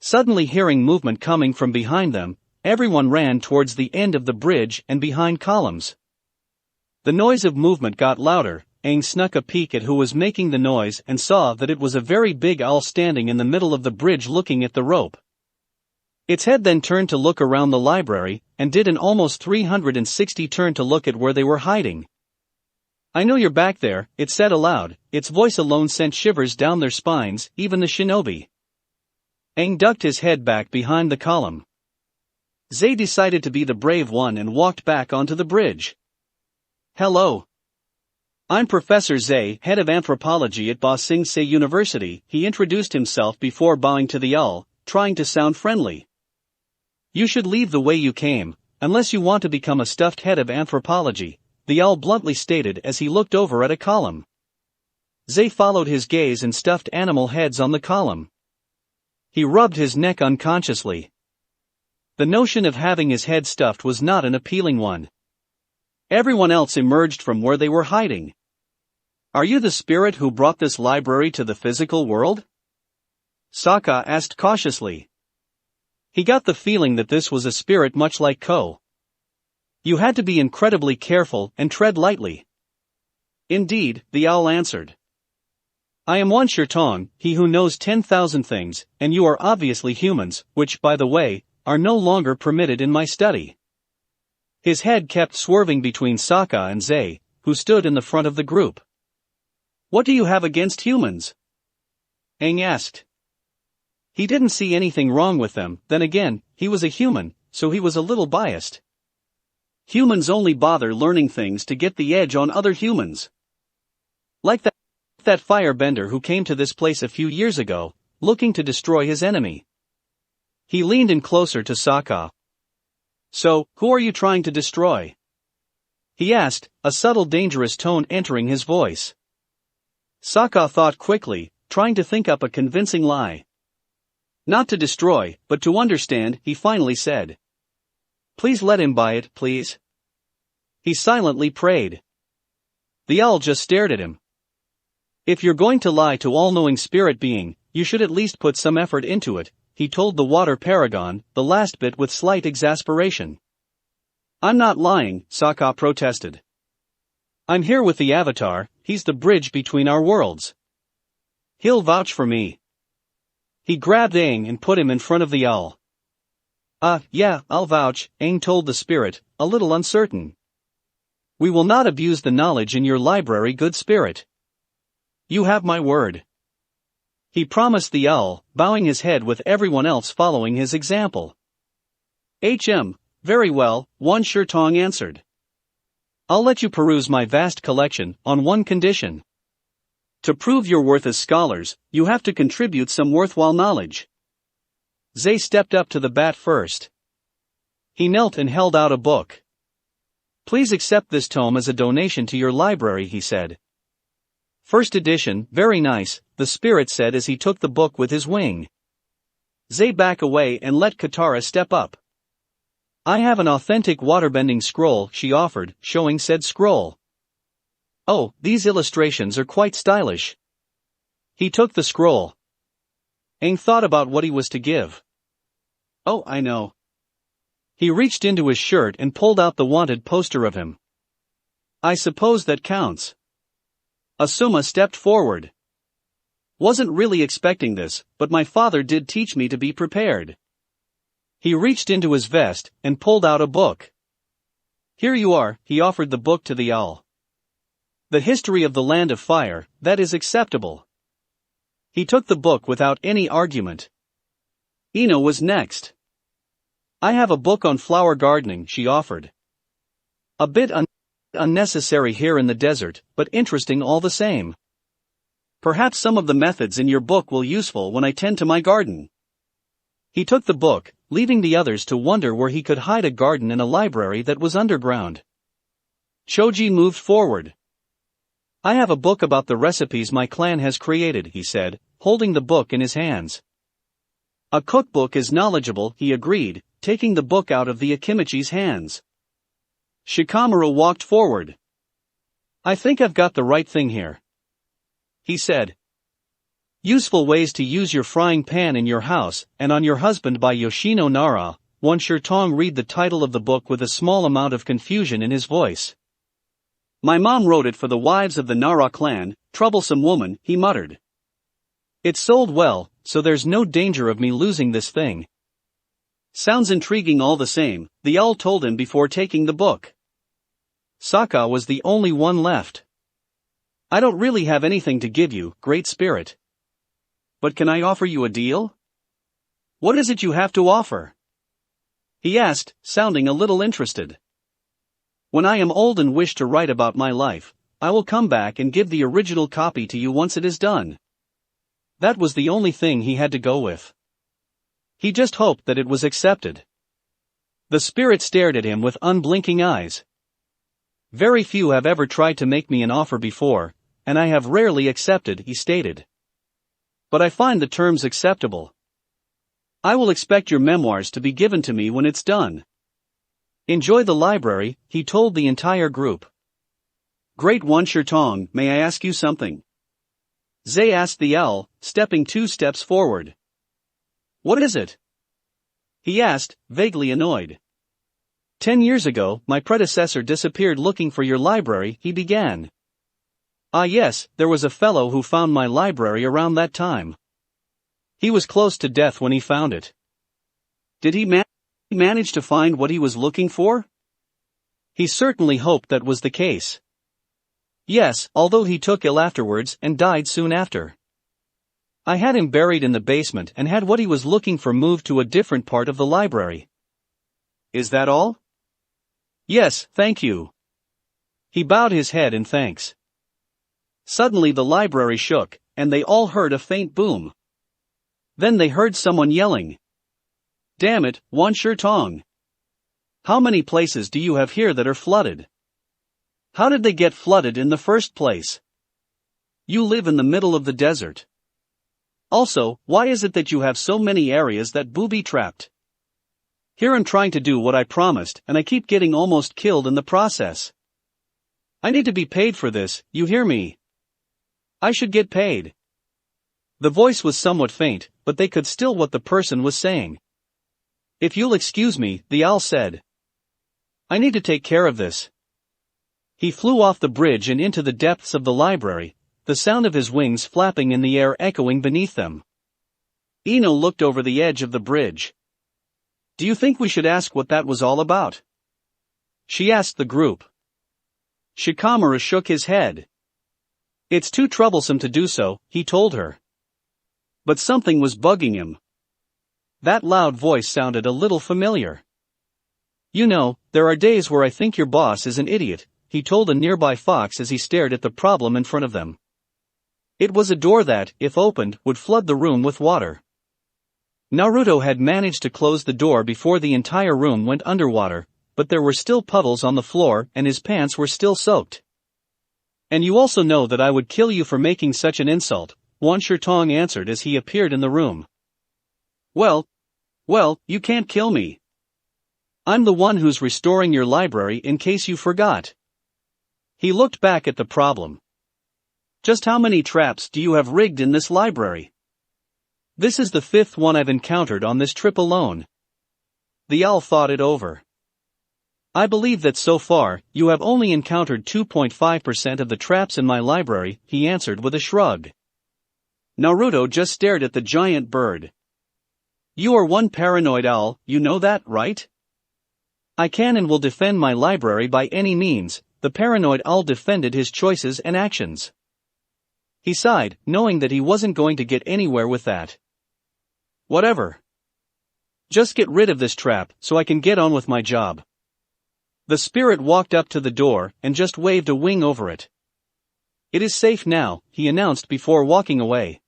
Suddenly hearing movement coming from behind them, everyone ran towards the end of the bridge and behind columns. The noise of movement got louder. Aang snuck a peek at who was making the noise and saw that it was a very big owl standing in the middle of the bridge looking at the rope. Its head then turned to look around the library, and did an almost 360 turn to look at where they were hiding. I know you're back there, it said aloud. Its voice alone sent shivers down their spines, even the shinobi. Aang ducked his head back behind the column. Zay decided to be the brave one and walked back onto the bridge. Hello. I'm Professor Zay, head of anthropology at Ba Sing Se University, he introduced himself before bowing to the owl, trying to sound friendly. You should leave the way you came, unless you want to become a stuffed head of anthropology, the owl bluntly stated as he looked over at a column. Zay followed his gaze and stuffed animal heads on the column. He rubbed his neck unconsciously. The notion of having his head stuffed was not an appealing one. Everyone else emerged from where they were hiding. Are you the spirit who brought this library to the physical world? Sokka asked cautiously. He got the feeling that this was a spirit much like Ko. You had to be incredibly careful and tread lightly. Indeed, the owl answered. I am one Tong, he who knows 10,000 things, and you are obviously humans, which, by the way, are no longer permitted in my study. His head kept swerving between Sokka and Zay, who stood in the front of the group. What do you have against humans? Aang asked. He didn't see anything wrong with them, then again, he was a human, so he was a little biased. Humans only bother learning things to get the edge on other humans. Like that firebender who came to this place a few years ago, looking to destroy his enemy. He leaned in closer to Sokka. So, who are you trying to destroy? He asked, a subtle dangerous tone entering his voice. Sokka thought quickly, trying to think up a convincing lie. Not to destroy, but to understand, he finally said. Please let him buy it, please. He silently prayed. The owl just stared at him. If you're going to lie to all-knowing spirit being, you should at least put some effort into it, he told the water paragon, the last bit with slight exasperation. I'm not lying, Sokka protested. I'm here with the Avatar, he's the bridge between our worlds. He'll vouch for me. He grabbed Aang and put him in front of the owl. Yeah, I'll vouch, Aang told the spirit, a little uncertain. We will not abuse the knowledge in your library, good spirit. You have my word. He promised the owl, bowing his head with everyone else following his example. Very well, Wan Shi Tong answered. I'll let you peruse my vast collection, on one condition. To prove your worth as scholars, you have to contribute some worthwhile knowledge. Zay stepped up to the bat first. He knelt and held out a book. Please accept this tome as a donation to your library, he said. First edition, very nice, the spirit said as he took the book with his wing. Zay back away and let Katara step up. I have an authentic waterbending scroll, she offered, showing said scroll. Oh, these illustrations are quite stylish. He took the scroll. Aang thought about what he was to give. Oh, I know. He reached into his shirt and pulled out the wanted poster of him. I suppose that counts. Asuma stepped forward. Wasn't really expecting this, but my father did teach me to be prepared. He reached into his vest and pulled out a book. Here you are, he offered the book to the owl. The History of the Land of Fire, that is acceptable. He took the book without any argument. Ino was next. I have a book on flower gardening, she offered. A bit unnecessary here in the desert, but interesting all the same. Perhaps some of the methods in your book will be useful when I tend to my garden. He took the book, leaving the others to wonder where he could hide a garden in a library that was underground. Choji moved forward. I have a book about the recipes my clan has created, he said, holding the book in his hands. A cookbook is knowledgeable, he agreed, taking the book out of the Akimichi's hands. Shikamaru walked forward. I think I've got the right thing here, he said. Useful ways to use your frying pan in your house, and on your husband by Yoshino Nara. Wan Shi Tong read the title of the book with a small amount of confusion in his voice. My mom wrote it for the wives of the Nara clan, troublesome woman, he muttered. It sold well, so there's no danger of me losing this thing. Sounds intriguing all the same, the owl told him before taking the book. Sokka was the only one left. I don't really have anything to give you, Great Spirit. But can I offer you a deal? What is it you have to offer? He asked, sounding a little interested. When I am old and wish to write about my life, I will come back and give the original copy to you once it is done. That was the only thing he had to go with. He just hoped that it was accepted. The spirit stared at him with unblinking eyes. Very few have ever tried to make me an offer before, and I have rarely accepted, he stated. But I find the terms acceptable. I will expect your memoirs to be given to me when it's done. Enjoy the library, he told the entire group. Great Wan Shi Tong, may I ask you something? Zay asked the owl, stepping 2 steps forward. What is it? He asked, vaguely annoyed. 10 years ago, my predecessor disappeared looking for your library, he began. Ah yes, there was a fellow who found my library around that time. He was close to death when he found it. Did he manage to find what he was looking for? He certainly hoped that was the case. Yes, although he took ill afterwards and died soon after. I had him buried in the basement and had what he was looking for moved to a different part of the library. Is that all? Yes, thank you. He bowed his head in thanks. Suddenly the library shook, and they all heard a faint boom. Then they heard someone yelling. Damn it, Wan Shi Tong. How many places do you have here that are flooded? How did they get flooded in the first place? You live in the middle of the desert. Also, why is it that you have so many areas that booby-trapped? Here I'm trying to do what I promised, and I keep getting almost killed in the process. I need to be paid for this, you hear me? I should get paid. The voice was somewhat faint, but they could still what the person was saying. If you'll excuse me, the owl said. I need to take care of this. He flew off the bridge and into the depths of the library, the sound of his wings flapping in the air echoing beneath them. Ino looked over the edge of the bridge. Do you think we should ask what that was all about? She asked the group. Shikamaru shook his head. It's too troublesome to do so, he told her. But something was bugging him. That loud voice sounded a little familiar. You know, there are days where I think your boss is an idiot, he told a nearby fox as he stared at the problem in front of them. It was a door that, if opened, would flood the room with water. Naruto had managed to close the door before the entire room went underwater, but there were still puddles on the floor and his pants were still soaked. And you also know that I would kill you for making such an insult, Tong answered as he appeared in the room. Well, you can't kill me. I'm the one who's restoring your library in case you forgot. He looked back at the problem. Just how many traps do you have rigged in this library? This is the 5th one I've encountered on this trip alone. The owl thought it over. I believe that so far, you have only encountered 2.5% of the traps in my library, he answered with a shrug. Naruto just stared at the giant bird. You are one paranoid owl, you know that, right? I can and will defend my library by any means, the paranoid owl defended his choices and actions. He sighed, knowing that he wasn't going to get anywhere with that. Whatever. Just get rid of this trap, so I can get on with my job. The spirit walked up to the door, and just waved a wing over it. It is safe now, he announced before walking away.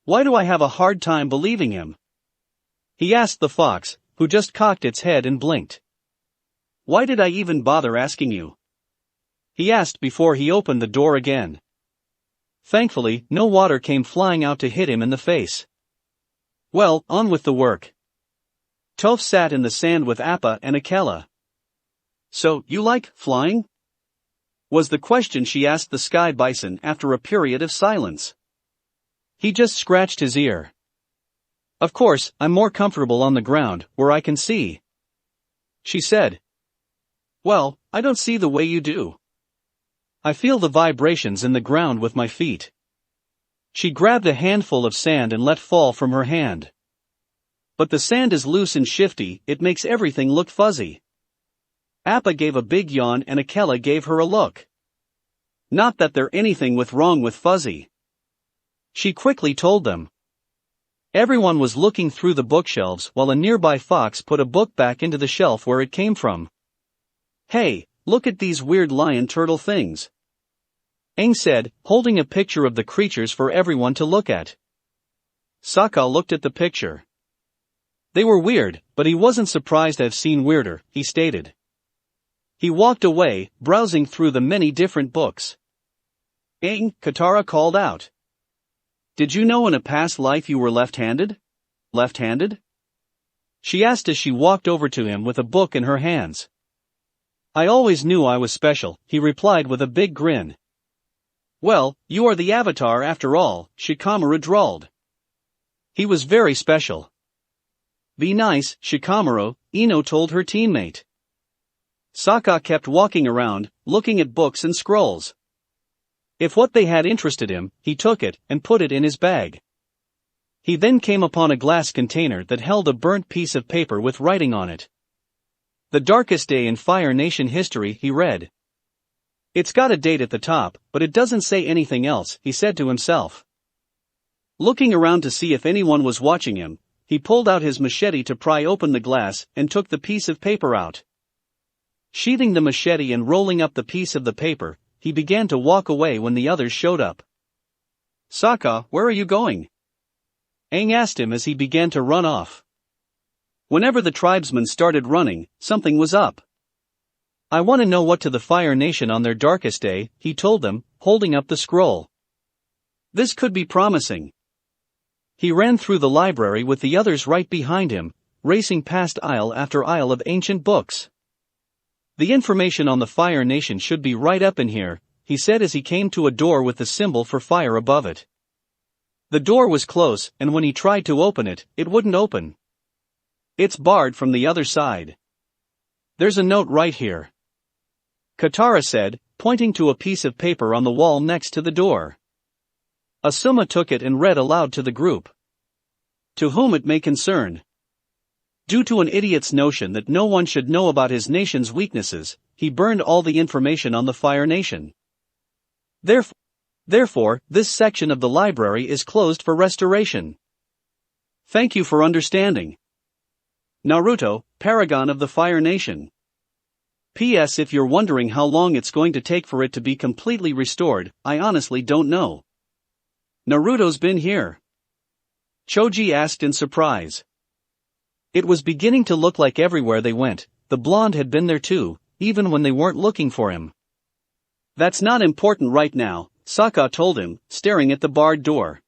Why do I have a hard time believing him? He asked the fox, who just cocked its head and blinked. Why did I even bother asking you? He asked before he opened the door again. Thankfully, no water came flying out to hit him in the face. Well, on with the work. Toph sat in the sand with Appa and Akela. So, you like flying? Was the question she asked the sky bison after a period of silence. He just scratched his ear. Of course, I'm more comfortable on the ground, where I can see. She said. Well, I don't see the way you do. I feel the vibrations in the ground with my feet. She grabbed a handful of sand and let fall from her hand. But the sand is loose and shifty, it makes everything look fuzzy. Appa gave a big yawn and Akela gave her a look. Not that there's anything wrong with fuzzy. She quickly told them. Everyone was looking through the bookshelves while a nearby fox put a book back into the shelf where it came from. Hey, look at these weird lion turtle things. Aang said, holding a picture of the creatures for everyone to look at. Sokka looked at the picture. They were weird, but he wasn't surprised I've seen weirder, he stated. He walked away, browsing through the many different books. Aang, Katara called out. Did you know in a past life you were left-handed? Left-handed? She asked as she walked over to him with a book in her hands. I always knew I was special, he replied with a big grin. Well, you are the Avatar after all, Shikamaru drawled. He was very special. Be nice, Shikamaru, Ino told her teammate. Sokka kept walking around, looking at books and scrolls. If what they had interested him, he took it and put it in his bag. He then came upon a glass container that held a burnt piece of paper with writing on it. The darkest day in Fire Nation history, he read. It's got a date at the top, but it doesn't say anything else, he said to himself. Looking around to see if anyone was watching him, he pulled out his machete to pry open the glass and took the piece of paper out. Sheathing the machete and rolling up the piece of the paper, he began to walk away when the others showed up. Sokka, where are you going? Aang asked him as he began to run off. Whenever the tribesmen started running, something was up. I want to know what to the Fire Nation on their darkest day, he told them, holding up the scroll. This could be promising. He ran through the library with the others right behind him, racing past aisle after aisle of ancient books. The information on the Fire Nation should be right up in here, he said as he came to a door with the symbol for fire above it. The door was close, and when he tried to open it, it wouldn't open. It's barred from the other side. There's a note right here, Katara said, pointing to a piece of paper on the wall next to the door. Asuma took it and read aloud to the group. To whom it may concern. Due to an idiot's notion that no one should know about his nation's weaknesses, he burned all the information on the Fire Nation. Therefore, this section of the library is closed for restoration. Thank you for understanding. Naruto, Paragon of the Fire Nation. P.S. If you're wondering how long it's going to take for it to be completely restored, I honestly don't know. Naruto's been here? Choji asked in surprise. It was beginning to look like everywhere they went, the blonde had been there too, even when they weren't looking for him. That's not important right now, Sakura told him, staring at the barred door.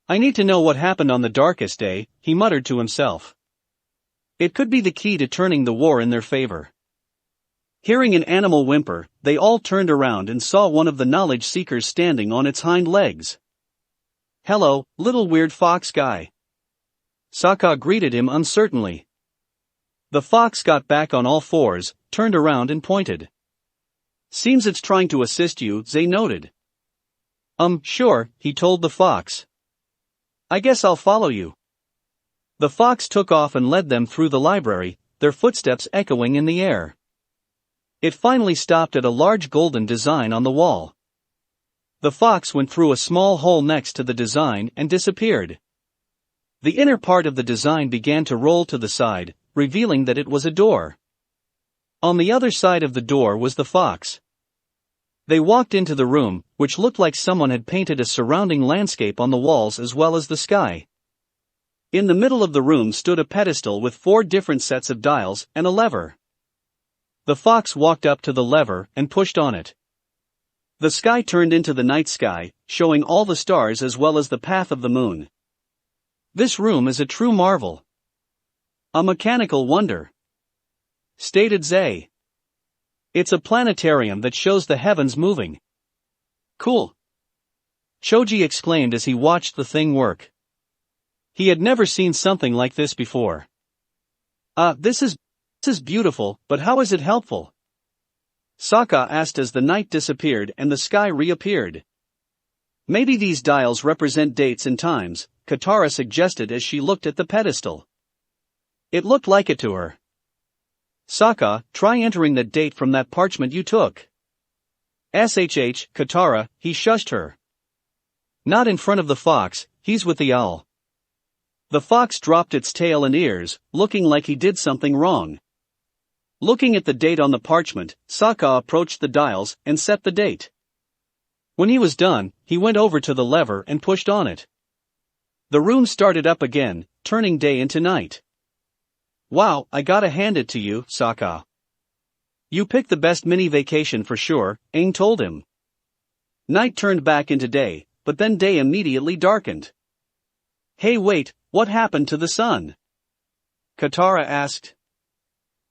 I need to know what happened on the darkest day, he muttered to himself. It could be the key to turning the war in their favor. Hearing an animal whimper, they all turned around and saw one of the knowledge seekers standing on its hind legs. Hello, little weird fox guy. Sakura greeted him uncertainly. The fox got back on all fours, turned around and pointed. Seems it's trying to assist you, Zay noted. Sure, he told the fox. I guess I'll follow you. The fox took off and led them through the library, their footsteps echoing in the air. It finally stopped at a large golden design on the wall. The fox went through a small hole next to the design and disappeared. The inner part of the design began to roll to the side, revealing that it was a door. On the other side of the door was the fox. They walked into the room, which looked like someone had painted a surrounding landscape on the walls as well as the sky. In the middle of the room stood a pedestal with 4 different sets of dials and a lever. The fox walked up to the lever and pushed on it. The sky turned into the night sky, showing all the stars as well as the path of the moon. This room is a true marvel. A mechanical wonder, stated Zay. It's a planetarium that shows the heavens moving. Cool. Choji exclaimed as he watched the thing work. He had never seen something like this before. This is beautiful, but how is it helpful? Sakura asked as the night disappeared and the sky reappeared. Maybe these dials represent dates and times, Katara suggested as she looked at the pedestal. It looked like it to her. Sakura, try entering that date from that parchment you took. SHH, Katara, he shushed her. Not in front of the fox, he's with the owl. The fox dropped its tail and ears, looking like he did something wrong. Looking at the date on the parchment, Sakura approached the dials and set the date. When he was done, he went over to the lever and pushed on it. The room started up again, turning day into night. Wow, I gotta hand it to you, Sakura. You picked the best mini vacation for sure, Aang told him. Night turned back into day, but then day immediately darkened. Hey wait, what happened to the sun? Katara asked.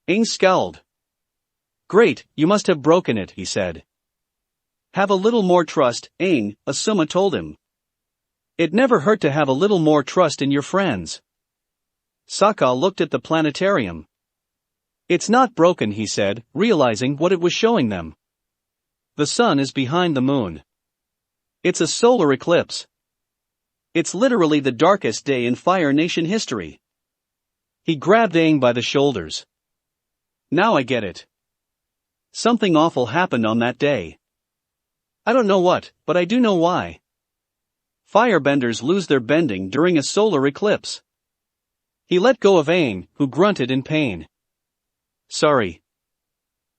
Aang scowled. Great, you must have broken it, he said. Have a little more trust, Aang, Asuma told him. It never hurt to have a little more trust in your friends. Sakura looked at the planetarium. It's not broken, he said, realizing what it was showing them. The sun is behind the moon. It's a solar eclipse. It's literally the darkest day in Fire Nation history. He grabbed Aang by the shoulders. Now I get it. Something awful happened on that day. I don't know what, but I do know why. Firebenders lose their bending during a solar eclipse. He let go of Aang, who grunted in pain. Sorry.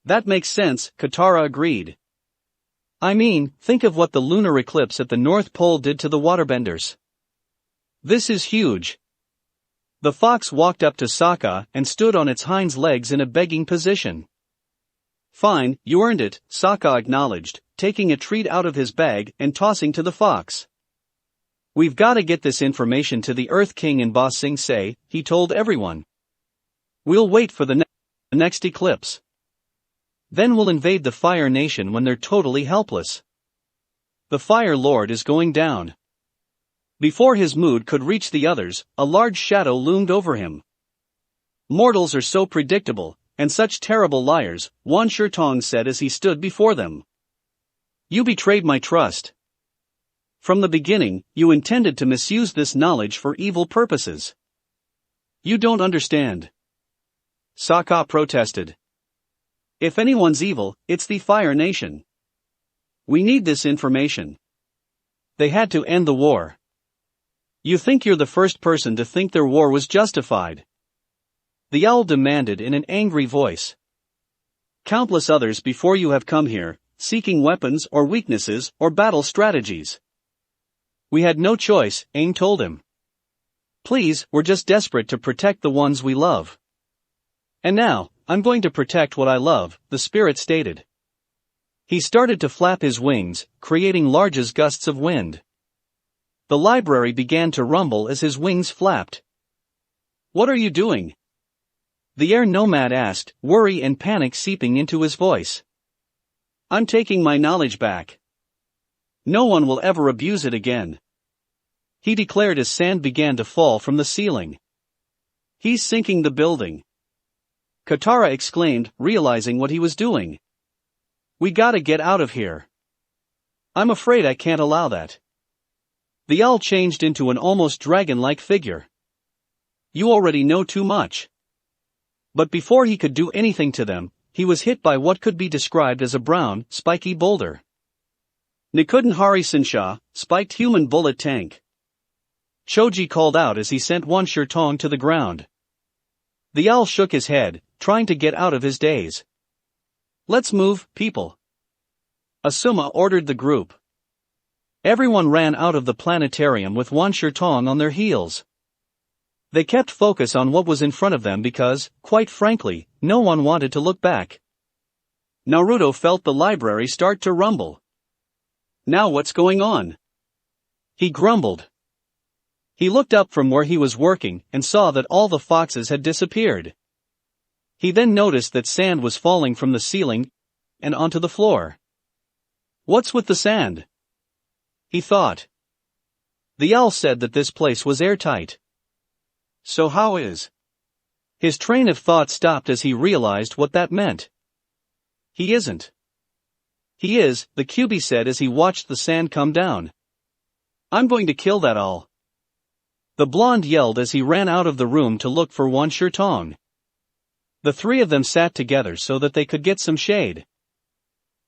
That makes sense, Katara agreed. I mean, think of what the lunar eclipse at the North Pole did to the waterbenders. This is huge. The fox walked up to Sakura and stood on its hind legs in a begging position. Fine, you earned it, Sakura acknowledged, taking a treat out of his bag and tossing to the fox. "We've gotta get this information to the Earth King and Boss Sing Se," he told everyone. "We'll wait for the next eclipse. Then we'll invade the Fire Nation when they're totally helpless. The Fire Lord is going down." Before his mood could reach the others, a large shadow loomed over him. "Mortals are so predictable, and such terrible liars," Wan Tong said as he stood before them. "You betrayed my trust. From the beginning, you intended to misuse this knowledge for evil purposes." "You don't understand," Sakura protested. "If anyone's evil, it's the Fire Nation. We need this information. They had to end the war. You think you're the first person to think their war was justified?" the owl demanded in an angry voice. "Countless others before you have come here, seeking weapons or weaknesses or battle strategies. We had no choice," Aang told him. "Please, we're just desperate to protect the ones we love." "And now, I'm going to protect what I love," the spirit stated. He started to flap his wings, creating large gusts of wind. The library began to rumble as his wings flapped. "What are you doing?" the air nomad asked, worry and panic seeping into his voice. "I'm taking my knowledge back. No one will ever abuse it again," he declared as sand began to fall from the ceiling. "He's sinking the building," Katara exclaimed, realizing what he was doing. "We gotta get out of here. I'm afraid I can't allow that." The owl changed into an almost dragon-like figure. "You already know too much." But before he could do anything to them, he was hit by what could be described as a brown, spiky boulder. "Nikuden Hari Sinsha, spiked human bullet tank," Choji called out as he sent Wan Tong to the ground. The owl shook his head, trying to get out of his daze. "Let's move, people," Asuma ordered the group. Everyone ran out of the planetarium with Wan Tong on their heels. They kept focus on what was in front of them because, quite frankly, no one wanted to look back. Naruto felt the library start to rumble. "Now what's going on?" he grumbled. He looked up from where he was working and saw that all the foxes had disappeared. He then noticed that sand was falling from the ceiling and onto the floor. "What's with the sand?" he thought. The owl said that this place was airtight. "So how is?" His train of thought stopped as he realized what that meant. "He isn't." "He is," the QB said as he watched the sand come down. "I'm going to kill that owl," the blonde yelled as he ran out of the room to look for Wan Tong. The three of them sat together so that they could get some shade.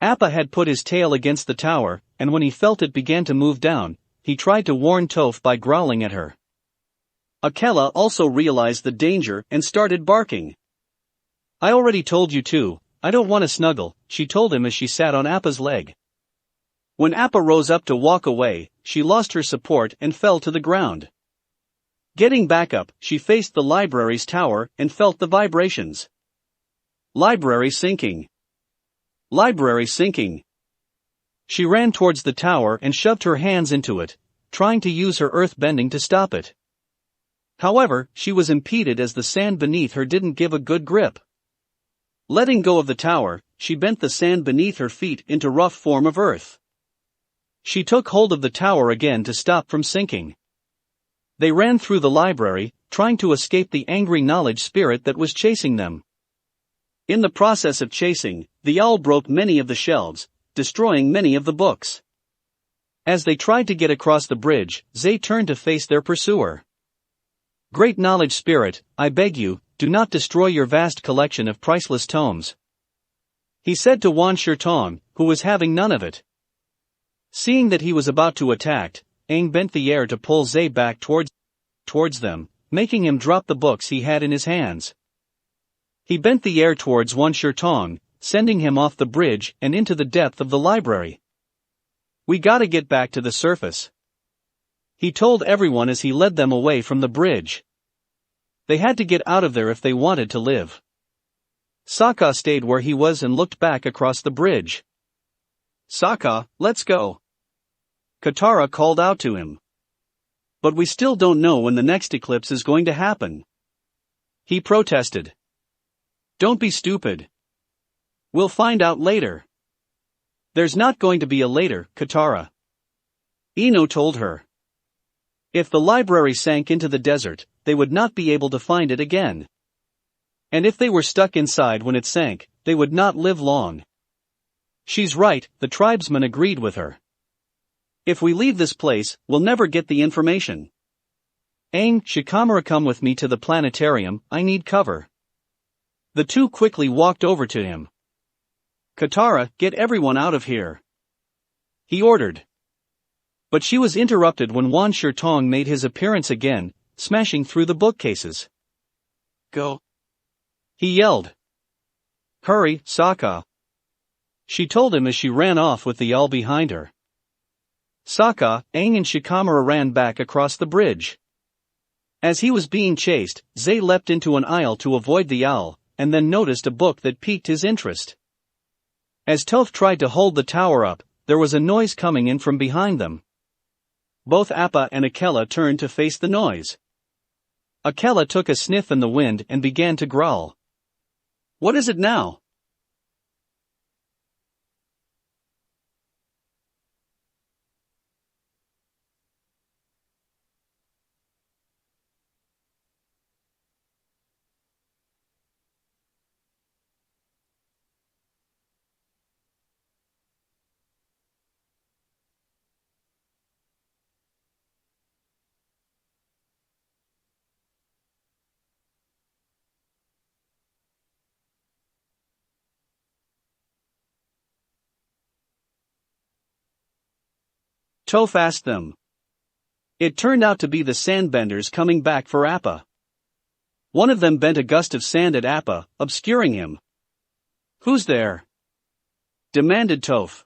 Appa had put his tail against the tower, and when he felt it began to move down, he tried to warn Toph by growling at her. Akela also realized the danger and started barking. "I already told you to, I don't want to snuggle," she told him as she sat on Appa's leg. When Appa rose up to walk away, she lost her support and fell to the ground. Getting back up, she faced the library's tower and felt the vibrations. Library sinking. Library sinking. She ran towards the tower and shoved her hands into it, trying to use her earth bending to stop it. However, she was impeded as the sand beneath her didn't give a good grip. Letting go of the tower, she bent the sand beneath her feet into rough form of earth. She took hold of the tower again to stop from sinking. They ran through the library, trying to escape the angry knowledge spirit that was chasing them. In the process of chasing, the owl broke many of the shelves, destroying many of the books. As they tried to get across the bridge, Zay turned to face their pursuer. "Great knowledge spirit, I beg you, do not destroy your vast collection of priceless tomes," he said to Wan Tong, who was having none of it. Seeing that he was about to attack, Aang bent the air to pull Zay back towards them, making him drop the books he had in his hands. He bent the air towards Wan Tong, sending him off the bridge and into the depth of the library. "We gotta get back to the surface," he told everyone as he led them away from the bridge. They had to get out of there if they wanted to live. Sokka stayed where he was and looked back across the bridge. Sokka, let's go. Katara called out to him. But we still don't know when the next eclipse is going to happen. He protested. Don't be stupid. We'll find out later. There's not going to be a later, Katara. Ino told her. If the library sank into the desert, they would not be able to find it again. And if they were stuck inside when it sank, they would not live long. She's right, the tribesmen agreed with her. If we leave this place, we'll never get the information. Aang, Shikamaru, come with me to the planetarium, I need cover. The two quickly walked over to him. Katara, get everyone out of here. He ordered. But she was interrupted when Tong made his appearance again, smashing through the bookcases. Go. He yelled. Hurry, Sokka. She told him as she ran off with the owl behind her. Sokka, Aang and Shikamaru ran back across the bridge. As he was being chased, Zay leapt into an aisle to avoid the owl, and then noticed a book that piqued his interest. As Toph tried to hold the tower up, there was a noise coming in from behind them. Both Appa and Akela turned to face the noise. Akela took a sniff in the wind and began to growl. What is it now? Toph asked them. It turned out to be the Sandbenders coming back for Appa. One of them bent a gust of sand at Appa, obscuring him. Who's there? Demanded Toph.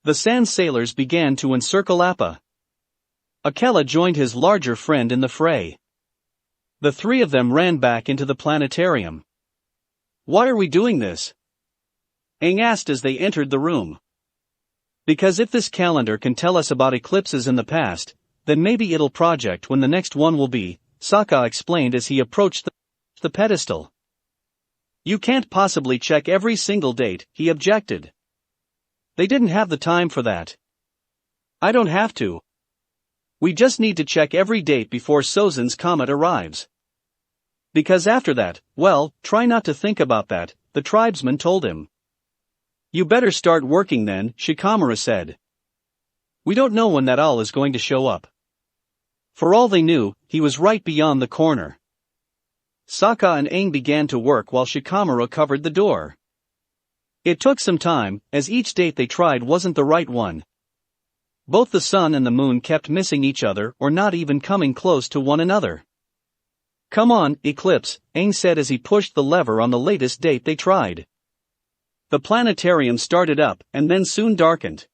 The sand sailors began to encircle Appa. Akela joined his larger friend in the fray. The three of them ran back into the planetarium. Why are we doing this? Aang asked as they entered the room. Because if this calendar can tell us about eclipses in the past, then maybe it'll project when the next one will be, Sokka explained as he approached the pedestal. You can't possibly check every single date, he objected. They didn't have the time for that. I don't have to. We just need to check every date before Sozin's comet arrives. Because after that, well, try not to think about that, the tribesman told him. You better start working then, Shikamaru said. We don't know when that owl is going to show up. For all they knew, he was right beyond the corner. Sokka and Aang began to work while Shikamaru covered the door. It took some time, as each date they tried wasn't the right one. Both the sun and the moon kept missing each other or not even coming close to one another. Come on, Eclipse, Aang said as he pushed the lever on the latest date they tried. The planetarium started up and then soon darkened.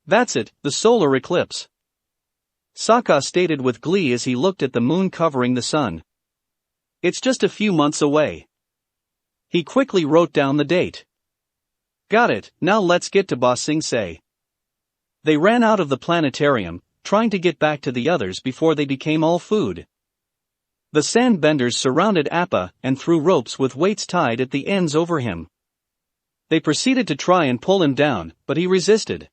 That's it, the solar eclipse. Sokka stated with glee as he looked at the moon covering the sun. It's just a few months away. He quickly wrote down the date. Got it, now let's get to Ba Sing Se. They ran out of the planetarium, trying to get back to the others before they became all food. The Sandbenders surrounded Appa and threw ropes with weights tied at the ends over him. They proceeded to try and pull him down, but he resisted.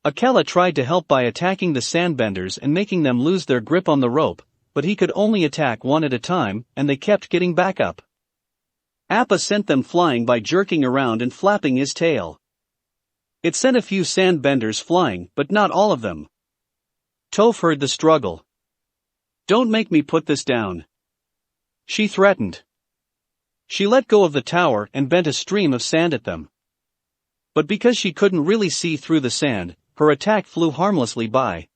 Akela tried to help by attacking the Sandbenders and making them lose their grip on the rope, but he could only attack one at a time, and they kept getting back up. Appa sent them flying by jerking around and flapping his tail. It sent a few Sandbenders flying, but not all of them. Toph heard the struggle. Don't make me put this down. She threatened. She let go of the tower and bent a stream of sand at them. But because she couldn't really see through the sand, her attack flew harmlessly by.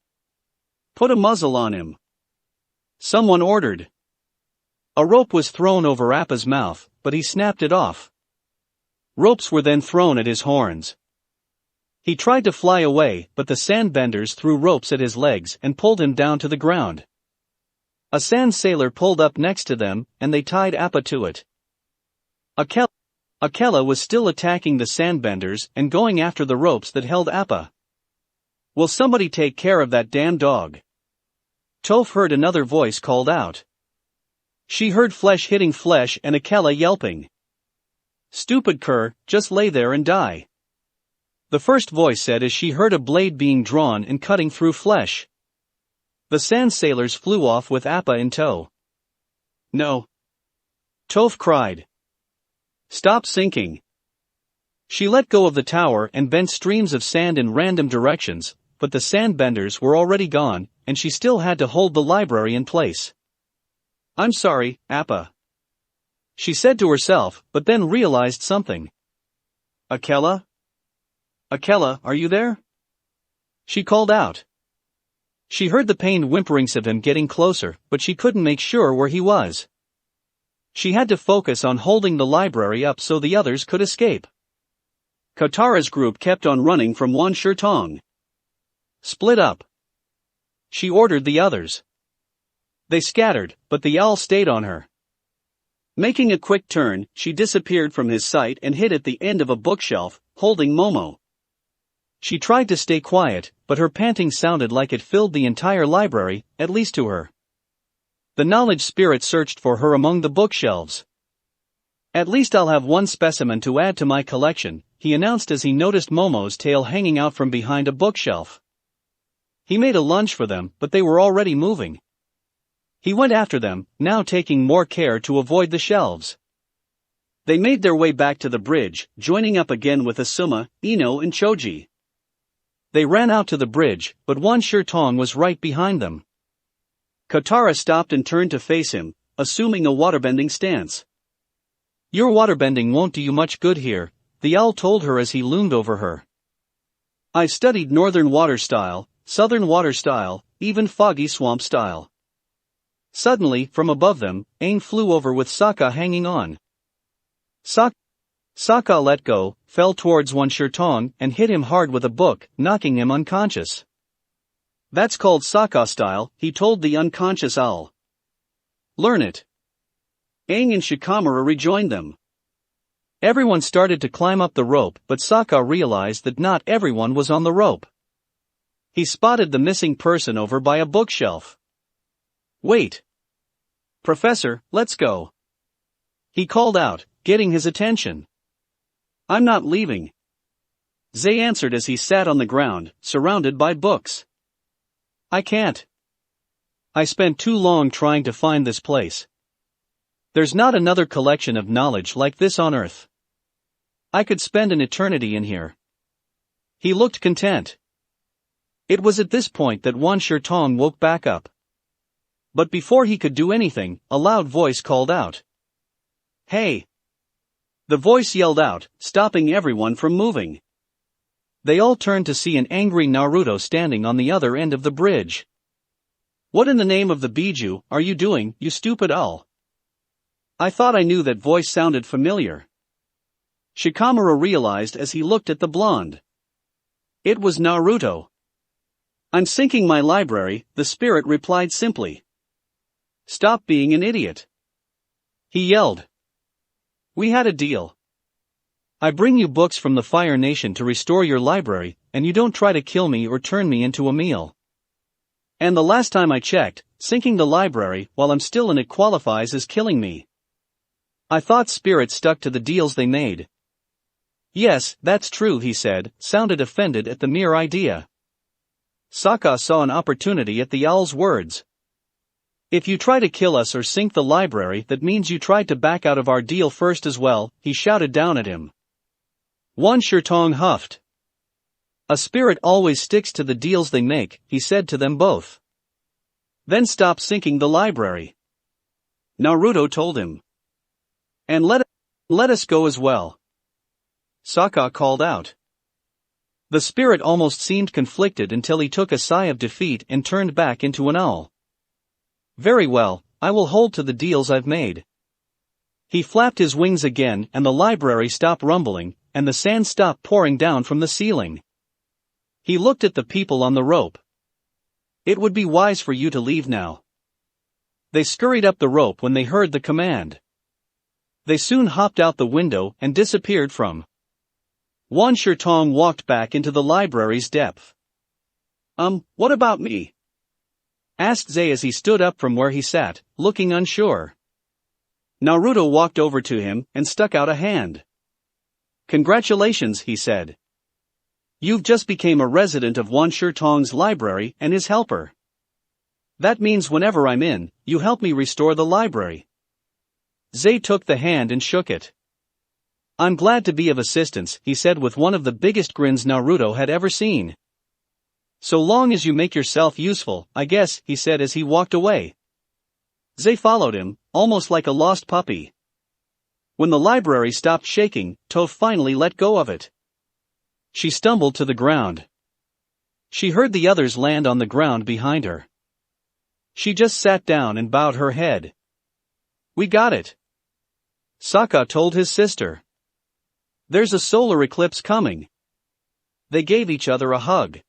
Put a muzzle on him. Someone ordered. A rope was thrown over Appa's mouth, but he snapped it off. Ropes were then thrown at his horns. He tried to fly away, but the Sandbenders threw ropes at his legs and pulled him down to the ground. A sand sailor pulled up next to them, and they tied Appa to it. Akela Akela was still attacking the Sandbenders and going after the ropes that held Appa. "Will somebody take care of that damn dog?" Toph heard another voice called out. She heard flesh hitting flesh and Akela yelping. "Stupid cur, just lay there and die." The first voice said as she heard a blade being drawn and cutting through flesh. The sand sailors flew off with Appa in tow. "No!" Toph cried. "Stop sinking." She let go of the tower and bent streams of sand in random directions, but the Sandbenders were already gone, and she still had to hold the library in place. "I'm sorry, Appa," she said to herself, but then realized something. "Akela? Akela, are you there?" she called out. She heard the pained whimperings of him getting closer, but she couldn't make sure where he was. She had to focus on holding the library up so the others could escape. Katara's group kept on running from Tong. "Split up," she ordered the others. They scattered, but the owl stayed on her. Making a quick turn, she disappeared from his sight and hid at the end of a bookshelf, holding Momo. She tried to stay quiet, but her panting sounded like it filled the entire library, at least to her. The knowledge spirit searched for her among the bookshelves. "At least I'll have one specimen to add to my collection," he announced as he noticed Momo's tail hanging out from behind a bookshelf. He made a lunge for them, but they were already moving. He went after them, now taking more care to avoid the shelves. They made their way back to the bridge, joining up again with Asuma, Ino and Choji. They ran out to the bridge, but Tong was right behind them. Katara stopped and turned to face him, assuming a waterbending stance. "Your waterbending won't do you much good here," the owl told her as he loomed over her. "I've studied northern water style, southern water style, even foggy swamp style." Suddenly, from above them, Aang flew over with Sokka hanging on. Sokka let go, fell towards Tong, and hit him hard with a book, knocking him unconscious. "That's called Sokka style," he told the unconscious owl. "Learn it." Aang and Shikamaru rejoined them. Everyone started to climb up the rope, but Sokka realized that not everyone was on the rope. He spotted the missing person over by a bookshelf. "Wait. Professor, let's go," he called out, getting his attention. "I'm not leaving," Zay answered as he sat on the ground, surrounded by books. "I can't. I spent too long trying to find this place. There's not another collection of knowledge like this on Earth. I could spend an eternity in here." He looked content. It was at this point that Tong woke back up. But before he could do anything, a loud voice called out. "Hey!" The voice yelled out, stopping everyone from moving. They all turned to see an angry Naruto standing on the other end of the bridge. "What in the name of the Biju are you doing, you stupid owl? I thought I knew that voice sounded familiar." Shikamaru realized as he looked at the blonde. It was Naruto. "I'm sinking my library," the spirit replied simply. "Stop being an idiot," he yelled. "We had a deal. I bring you books from the Fire Nation to restore your library, and you don't try to kill me or turn me into a meal. And the last time I checked, sinking the library while I'm still in it qualifies as killing me. I thought spirits stuck to the deals they made." "Yes, that's true," he said, sounded offended at the mere idea. Sokka saw an opportunity at the owl's words. "If you try to kill us or sink the library, that means you tried to back out of our deal first as well," he shouted down at him. Tong huffed. "A spirit always sticks to the deals they make," he said to them both. "Then stop sinking the library," Naruto told him. "And let us go as well," Sokka called out. The spirit almost seemed conflicted until he took a sigh of defeat and turned back into an owl. "Very well, I will hold to the deals I've made." He flapped his wings again and the library stopped rumbling, and the sand stopped pouring down from the ceiling. He looked at the people on the rope. "It would be wise for you to leave now." They scurried up the rope when they heard the command. They soon hopped out the window and disappeared from. Tong walked back into the library's depth. What about me? Asked Zay as he stood up from where he sat, looking unsure. Naruto walked over to him and stuck out a hand. Congratulations, he said. You've just become a resident of Tong's library and his helper. That means whenever I'm in, you help me restore the library. Zay took the hand and shook it. I'm glad to be of assistance, he said with one of the biggest grins Naruto had ever seen. So long as you make yourself useful, I guess, he said as he walked away. Zay followed him, almost like a lost puppy. When the library stopped shaking, Toph finally let go of it. She stumbled to the ground. She heard the others land on the ground behind her. She just sat down and bowed her head. We got it. Sokka told his sister. There's a solar eclipse coming. They gave each other a hug.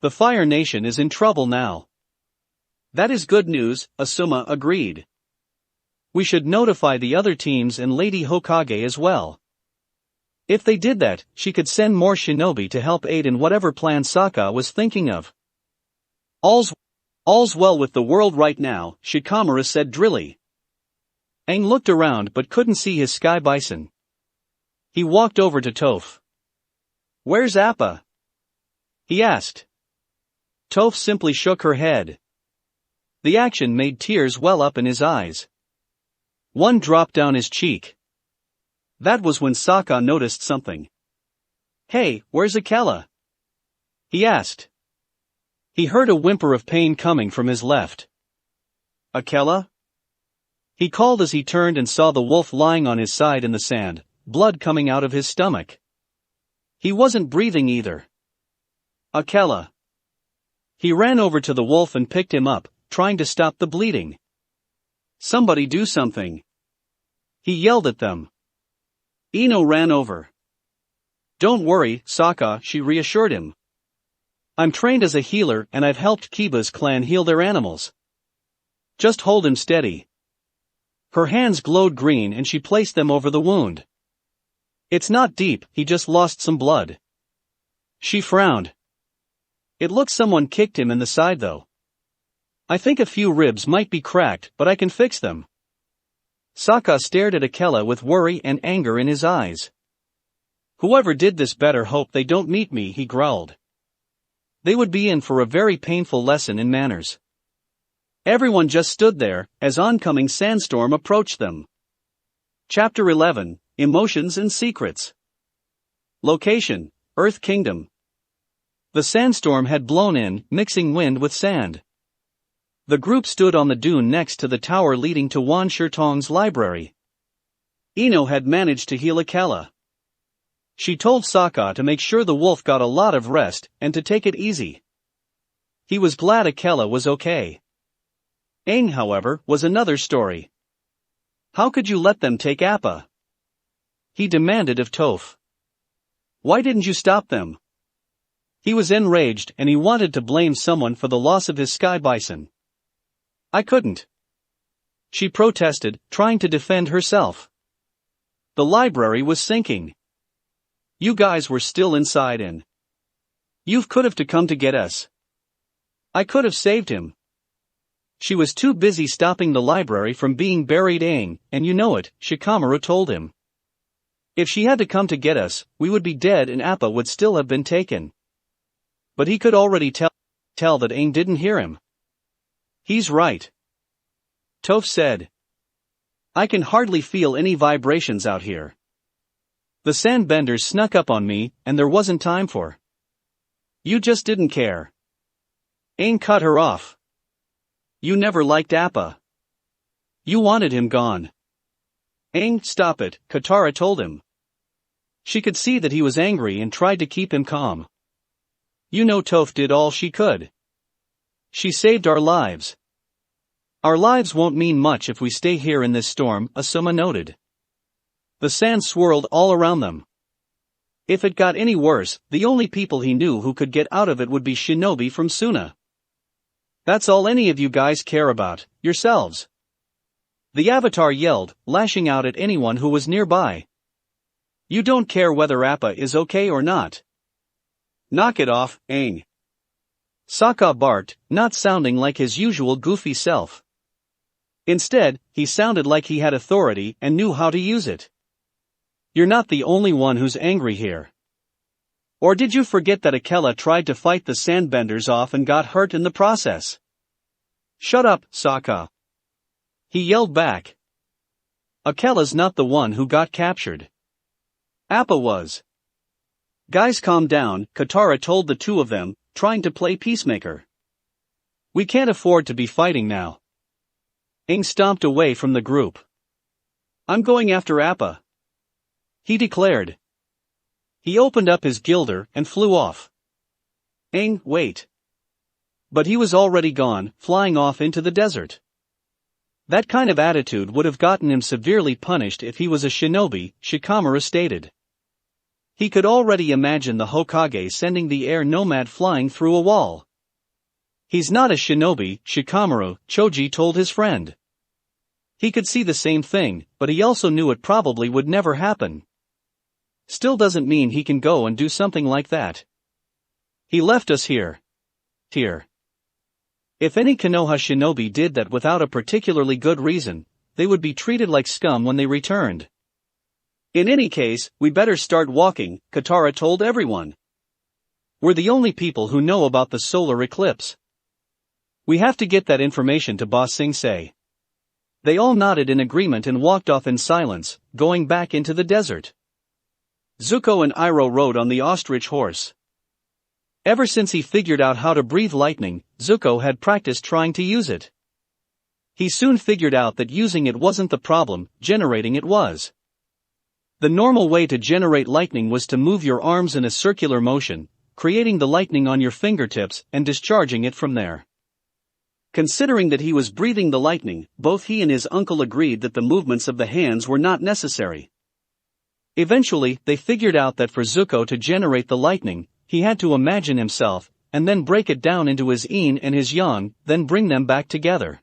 The Fire Nation is in trouble now. That is good news, Asuma agreed. We should notify the other teams and Lady Hokage as well. If they did that, she could send more shinobi to help aid in whatever plan Sokka was thinking of. All's well with the world right now, Shikamaru said drily. Aang looked around but couldn't see his sky bison. He walked over to Toph. Where's Appa? He asked. Toph simply shook her head. The action made tears well up in his eyes. One dropped down his cheek. That was when Sokka noticed something. Hey, where's Akela? He asked. He heard a whimper of pain coming from his left. Akela? He called as he turned and saw the wolf lying on his side in the sand, blood coming out of his stomach. He wasn't breathing either. Akela. He ran over to the wolf and picked him up, trying to stop the bleeding. Somebody do something. He yelled at them. Ino ran over. Don't worry, Sokka, she reassured him. I'm trained as a healer and I've helped Kiba's clan heal their animals. Just hold him steady. Her hands glowed green and she placed them over the wound. It's not deep, he just lost some blood. She frowned. It looks someone kicked him in the side though. I think a few ribs might be cracked, but I can fix them. Sokka stared at Akela with worry and anger in his eyes. Whoever did this better hope they don't meet me, he growled. They would be in for a very painful lesson in manners. Everyone just stood there, as oncoming sandstorm approached them. Chapter 11, Emotions and Secrets. Location, Earth Kingdom. The sandstorm had blown in, mixing wind with sand. The group stood on the dune next to the tower leading to Tong's library. Ino had managed to heal Akela. She told Sokka to make sure the wolf got a lot of rest and to take it easy. He was glad Akela was okay. Aang, however, was another story. How could you let them take Appa? He demanded of Toph. Why didn't you stop them? He was enraged and he wanted to blame someone for the loss of his sky bison. I couldn't. She protested, trying to defend herself. The library was sinking. You guys were still inside and you could have to come to get us. I could have saved him. She was too busy stopping the library from being buried, Aang, and you know it, Shikamaru told him. If she had to come to get us, we would be dead and Appa would still have been taken. But he could already tell that Aang didn't hear him. He's right. Toph said. I can hardly feel any vibrations out here. The Sandbenders snuck up on me, and there wasn't time for. You just didn't care. Aang cut her off. You never liked Appa. You wanted him gone. Aang, stop it, Katara told him. She could see that he was angry and tried to keep him calm. You know Toph did all she could. She saved our lives. Our lives won't mean much if we stay here in this storm, Asuma noted. The sand swirled all around them. If it got any worse, the only people he knew who could get out of it would be shinobi from Suna. That's all any of you guys care about, yourselves. The Avatar yelled, lashing out at anyone who was nearby. You don't care whether Appa is okay or not. Knock it off, Aang. Sokka barked, not sounding like his usual goofy self. Instead, he sounded like he had authority and knew how to use it. You're not the only one who's angry here. Or did you forget that Akela tried to fight the Sandbenders off and got hurt in the process? Shut up, Sokka. He yelled back. Akela's not the one who got captured. Appa was. Guys, calm down, Katara told the two of them, trying to play peacemaker. We can't afford to be fighting now. Aang stomped away from the group. I'm going after Appa, he declared. He opened up his gilder and flew off. Aang, wait. But he was already gone, flying off into the desert. That kind of attitude would have gotten him severely punished if he was a shinobi, Shikamaru stated. He could already imagine the Hokage sending the air nomad flying through a wall. He's not a shinobi, Shikamaru, Choji told his friend. He could see the same thing, but he also knew it probably would never happen. Still doesn't mean he can go and do something like that. He left us here. If any Konoha shinobi did that without a particularly good reason, they would be treated like scum when they returned. In any case, we better start walking, Katara told everyone. We're the only people who know about the solar eclipse. We have to get that information to Ba Sing Se. They all nodded in agreement and walked off in silence, going back into the desert. Zuko and Iroh rode on the ostrich horse. Ever since he figured out how to breathe lightning, Zuko had practiced trying to use it. He soon figured out that using it wasn't the problem, generating it was. The normal way to generate lightning was to move your arms in a circular motion, creating the lightning on your fingertips and discharging it from there. Considering that he was breathing the lightning, both he and his uncle agreed that the movements of the hands were not necessary. Eventually, they figured out that for Zuko to generate the lightning, he had to imagine himself, and then break it down into his yin and his yang, then bring them back together.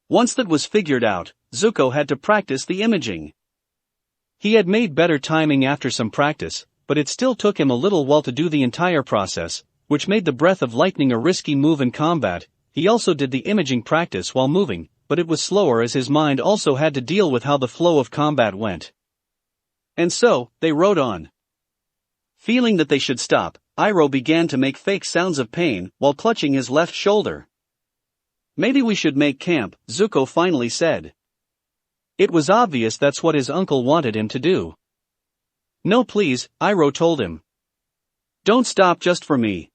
Once that was figured out, Zuko had to practice the imaging. He had made better timing after some practice, but it still took him a little while to do the entire process, which made the breath of lightning a risky move in combat. He also did the imaging practice while moving, but it was slower as his mind also had to deal with how the flow of combat went. And so, they rode on. Feeling that they should stop, Iroh began to make fake sounds of pain while clutching his left shoulder. Maybe we should make camp, Zuko finally said. It was obvious that's what his uncle wanted him to do. No please, Iroh told him. Don't stop just for me.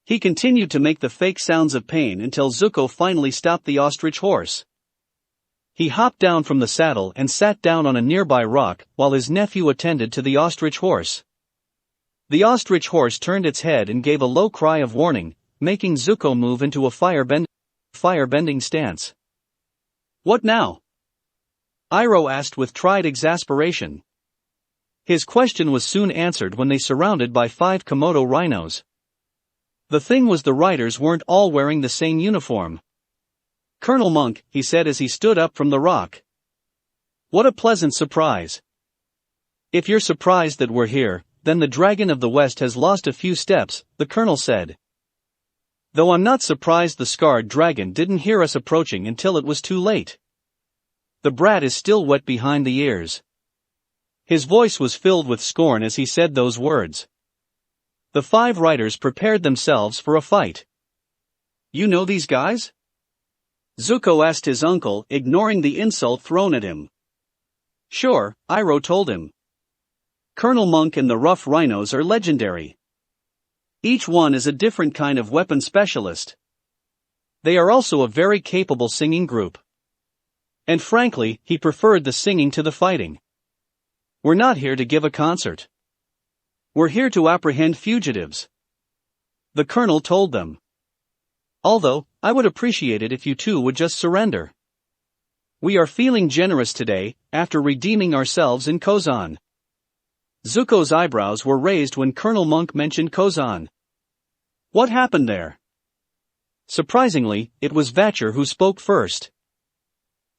He continued to make the fake sounds of pain until Zuko finally stopped the ostrich horse. He hopped down from the saddle and sat down on a nearby rock while his nephew attended to the ostrich horse. The ostrich horse turned its head and gave a low cry of warning, making Zuko move into a fire-bending stance. What now? Iroh asked with tried exasperation. His question was soon answered when they surrounded by 5 Komodo rhinos. The thing was the riders weren't all wearing the same uniform. Colonel Monk, he said as he stood up from the rock. What a pleasant surprise. If you're surprised that we're here, then the Dragon of the West has lost a few steps, the colonel said. Though I'm not surprised the scarred dragon didn't hear us approaching until it was too late. The brat is still wet behind the ears. His voice was filled with scorn as he said those words. The 5 riders prepared themselves for a fight. You know these guys? Zuko asked his uncle, ignoring the insult thrown at him. Sure, Iroh told him. Colonel Monk and the rough rhinos are legendary. Each one is a different kind of weapon specialist. They are also a very capable singing group. And frankly, he preferred the singing to the fighting. We're not here to give a concert. We're here to apprehend fugitives. The colonel told them. Although, I would appreciate it if you two would just surrender. We are feeling generous today, after redeeming ourselves in Kozan. Zuko's eyebrows were raised when Colonel Monk mentioned Kozan. What happened there? Surprisingly, it was Vatcher who spoke first.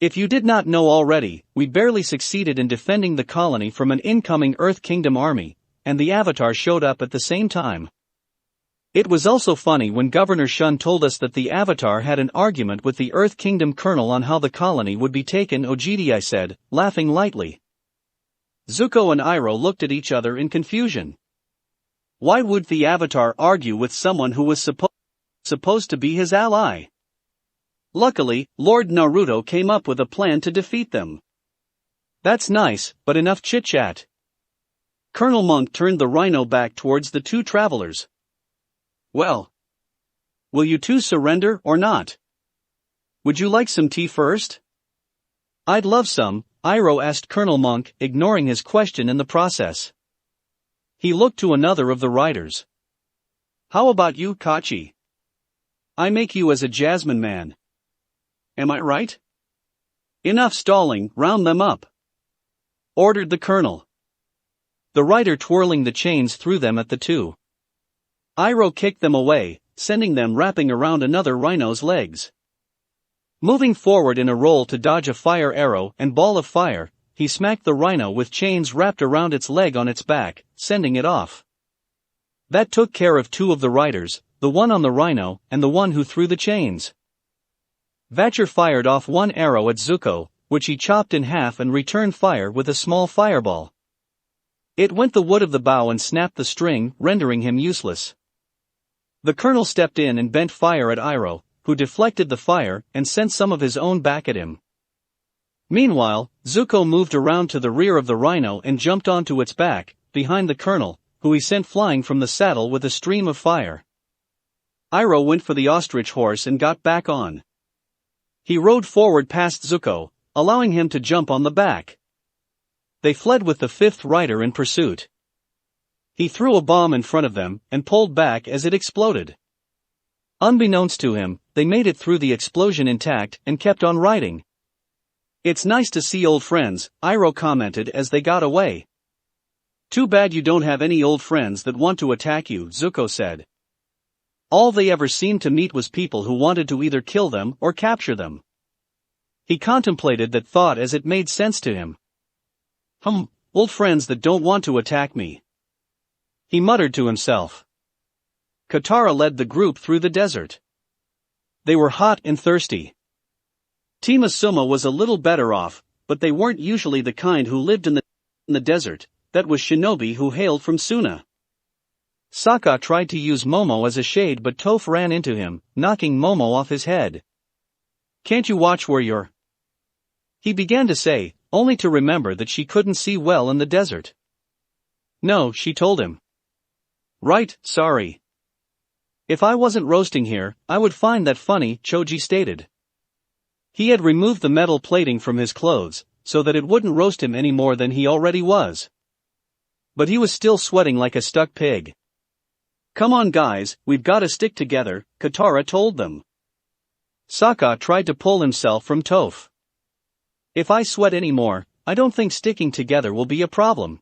If you did not know already, we barely succeeded in defending the colony from an incoming Earth Kingdom army, and the Avatar showed up at the same time. It was also funny when Governor Shun told us that the Avatar had an argument with the Earth Kingdom colonel on how the colony would be taken. Ojidi, I said, laughing lightly. Zuko and Iroh looked at each other in confusion. Why would the Avatar argue with someone who was supposed to be his ally? Luckily, Lord Naruto came up with a plan to defeat them. That's nice, but enough chit-chat. Colonel Monk turned the rhino back towards the two travelers. Well, will you two surrender or not? Would you like some tea first? I'd love some, Iroh asked Colonel Monk, ignoring his question in the process. He looked to another of the riders. How about you, Kachi? I make you as a Jasmine man. Am I right? Enough stalling, round them up, ordered the colonel. The rider twirling the chains threw them at the two. Iroh kicked them away, sending them wrapping around another rhino's legs. Moving forward in a roll to dodge a fire arrow and ball of fire, he smacked the rhino with chains wrapped around its leg on its back, sending it off. That took care of two of the riders, the one on the rhino and the one who threw the chains. Vatcher fired off one arrow at Zuko, which he chopped in half and returned fire with a small fireball. It went the wood of the bow and snapped the string, rendering him useless. The colonel stepped in and bent fire at Iroh, who deflected the fire and sent some of his own back at him. Meanwhile, Zuko moved around to the rear of the rhino and jumped onto its back, behind the colonel, who he sent flying from the saddle with a stream of fire. Iroh went for the ostrich horse and got back on. He rode forward past Zuko, allowing him to jump on the back. They fled with the fifth rider in pursuit. He threw a bomb in front of them and pulled back as it exploded. Unbeknownst to him, they made it through the explosion intact and kept on riding. It's nice to see old friends, Iroh commented as they got away. Too bad you don't have any old friends that want to attack you, Zuko said. All they ever seemed to meet was people who wanted to either kill them or capture them. He contemplated that thought as it made sense to him. Old friends that don't want to attack me, he muttered to himself. Katara led the group through the desert. They were hot and thirsty. Team Asuma was a little better off, but they weren't usually the kind who lived in the desert. That was Shinobi who hailed from Suna. Sokka tried to use Momo as a shade but Toph ran into him, knocking Momo off his head. Can't you watch where you're? He began to say, only to remember that she couldn't see well in the desert. No, she told him. Right, sorry. If I wasn't roasting here, I would find that funny, Choji stated. He had removed the metal plating from his clothes, so that it wouldn't roast him any more than he already was. But he was still sweating like a stuck pig. Come on guys, we've gotta stick together, Katara told them. Sokka tried to pull himself from Toph. If I sweat any more, I don't think sticking together will be a problem.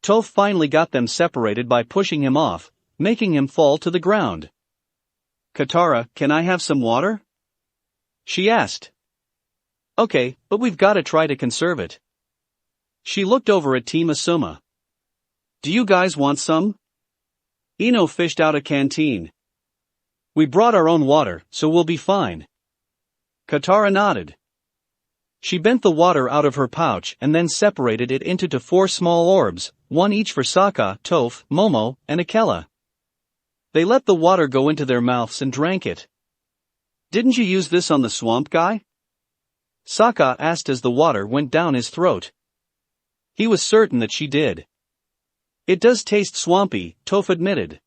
Toph finally got them separated by pushing him off, making him fall to the ground. Katara, can I have some water? She asked. Okay, but we've gotta try to conserve it. She looked over at Team Asuma. Do you guys want some? Ino fished out a canteen. We brought our own water, so we'll be fine. Katara nodded. She bent the water out of her pouch and then separated it into 4 small orbs, one each for Sokka, Toph, Momo, and Akela. They let the water go into their mouths and drank it. Didn't you use this on the swamp guy? Sokka asked as the water went down his throat. He was certain that she did. It does taste swampy, Toph admitted.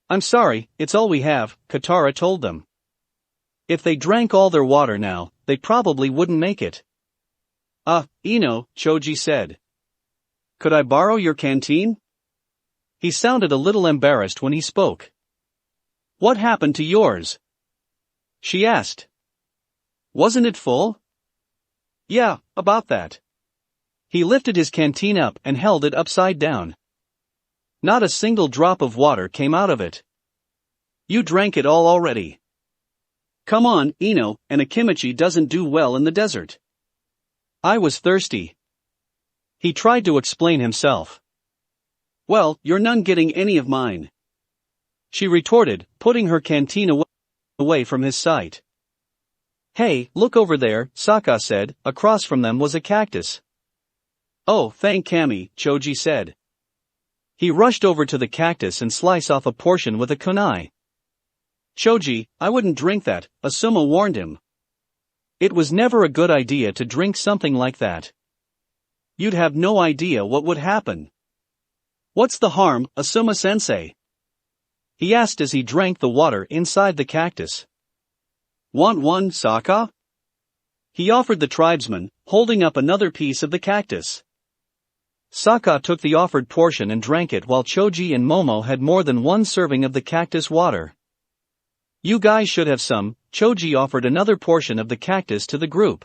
I'm sorry, it's all we have, Katara told them. If they drank all their water now, they probably wouldn't make it. Ino, Choji said. Could I borrow your canteen? He sounded a little embarrassed when he spoke. What happened to yours? She asked. Wasn't it full? Yeah, about that. He lifted his canteen up and held it upside down. Not a single drop of water came out of it. You drank it all already. Come on, Ino, and Akimichi doesn't do well in the desert. I was thirsty. He tried to explain himself. Well, you're none getting any of mine, she retorted, putting her canteen away from his sight. Hey, look over there, Sokka said. Across from them was a cactus. Oh, thank Kami, Choji said. He rushed over to the cactus and sliced off a portion with a kunai. Choji, I wouldn't drink that, Asuma warned him. It was never a good idea to drink something like that. You'd have no idea what would happen. What's the harm, Asuma-sensei? He asked as he drank the water inside the cactus. Want one, Sokka? He offered the tribesman, holding up another piece of the cactus. Sokka took the offered portion and drank it while Choji and Momo had more than one serving of the cactus water. You guys should have some, Choji offered another portion of the cactus to the group.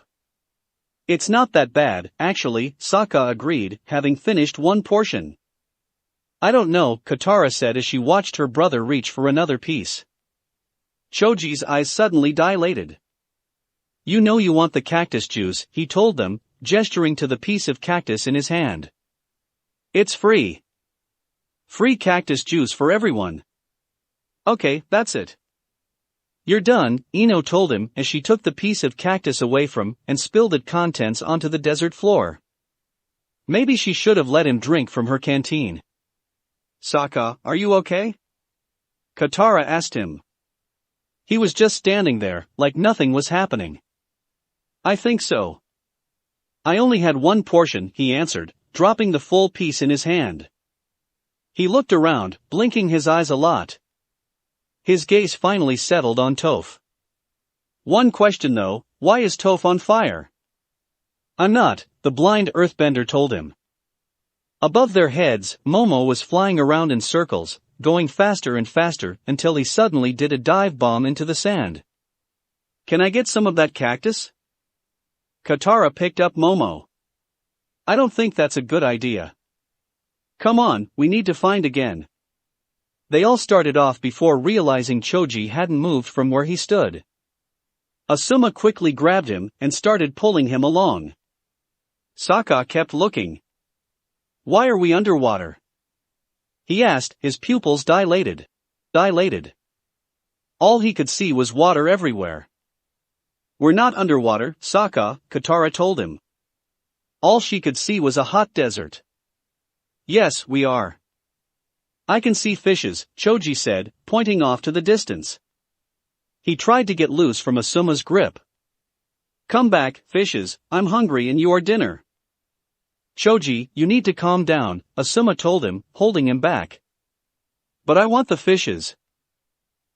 It's not that bad, actually, Sokka agreed, having finished one portion. I don't know, Katara said as she watched her brother reach for another piece. Choji's eyes suddenly dilated. You know you want the cactus juice, he told them, gesturing to the piece of cactus in his hand. It's free. Free cactus juice for everyone. Okay, that's it. You're done, Ino told him as she took the piece of cactus away from and spilled its contents onto the desert floor. Maybe she should have let him drink from her canteen. Sokka, are you okay? Katara asked him. He was just standing there, like nothing was happening. I think so. I only had one portion, he answered, dropping the full piece in his hand. He looked around, blinking his eyes a lot. His gaze finally settled on Toph. One question though, why is Toph on fire? I'm not, the blind earthbender told him. Above their heads, Momo was flying around in circles, going faster and faster until he suddenly did a dive bomb into the sand. Can I get some of that cactus? Katara picked up Momo. I don't think that's a good idea. Come on, we need to find again. They all started off before realizing Choji hadn't moved from where he stood. Asuma quickly grabbed him and started pulling him along. Sokka kept looking. Why are we underwater? He asked, his pupils dilated. All he could see was water everywhere. We're not underwater, Sokka, Katara told him. All she could see was a hot desert. Yes, we are. I can see fishes, Choji said, pointing off to the distance. He tried to get loose from Asuma's grip. Come back, fishes, I'm hungry and your dinner. Choji, you need to calm down, Asuma told him, holding him back. But I want the fishes.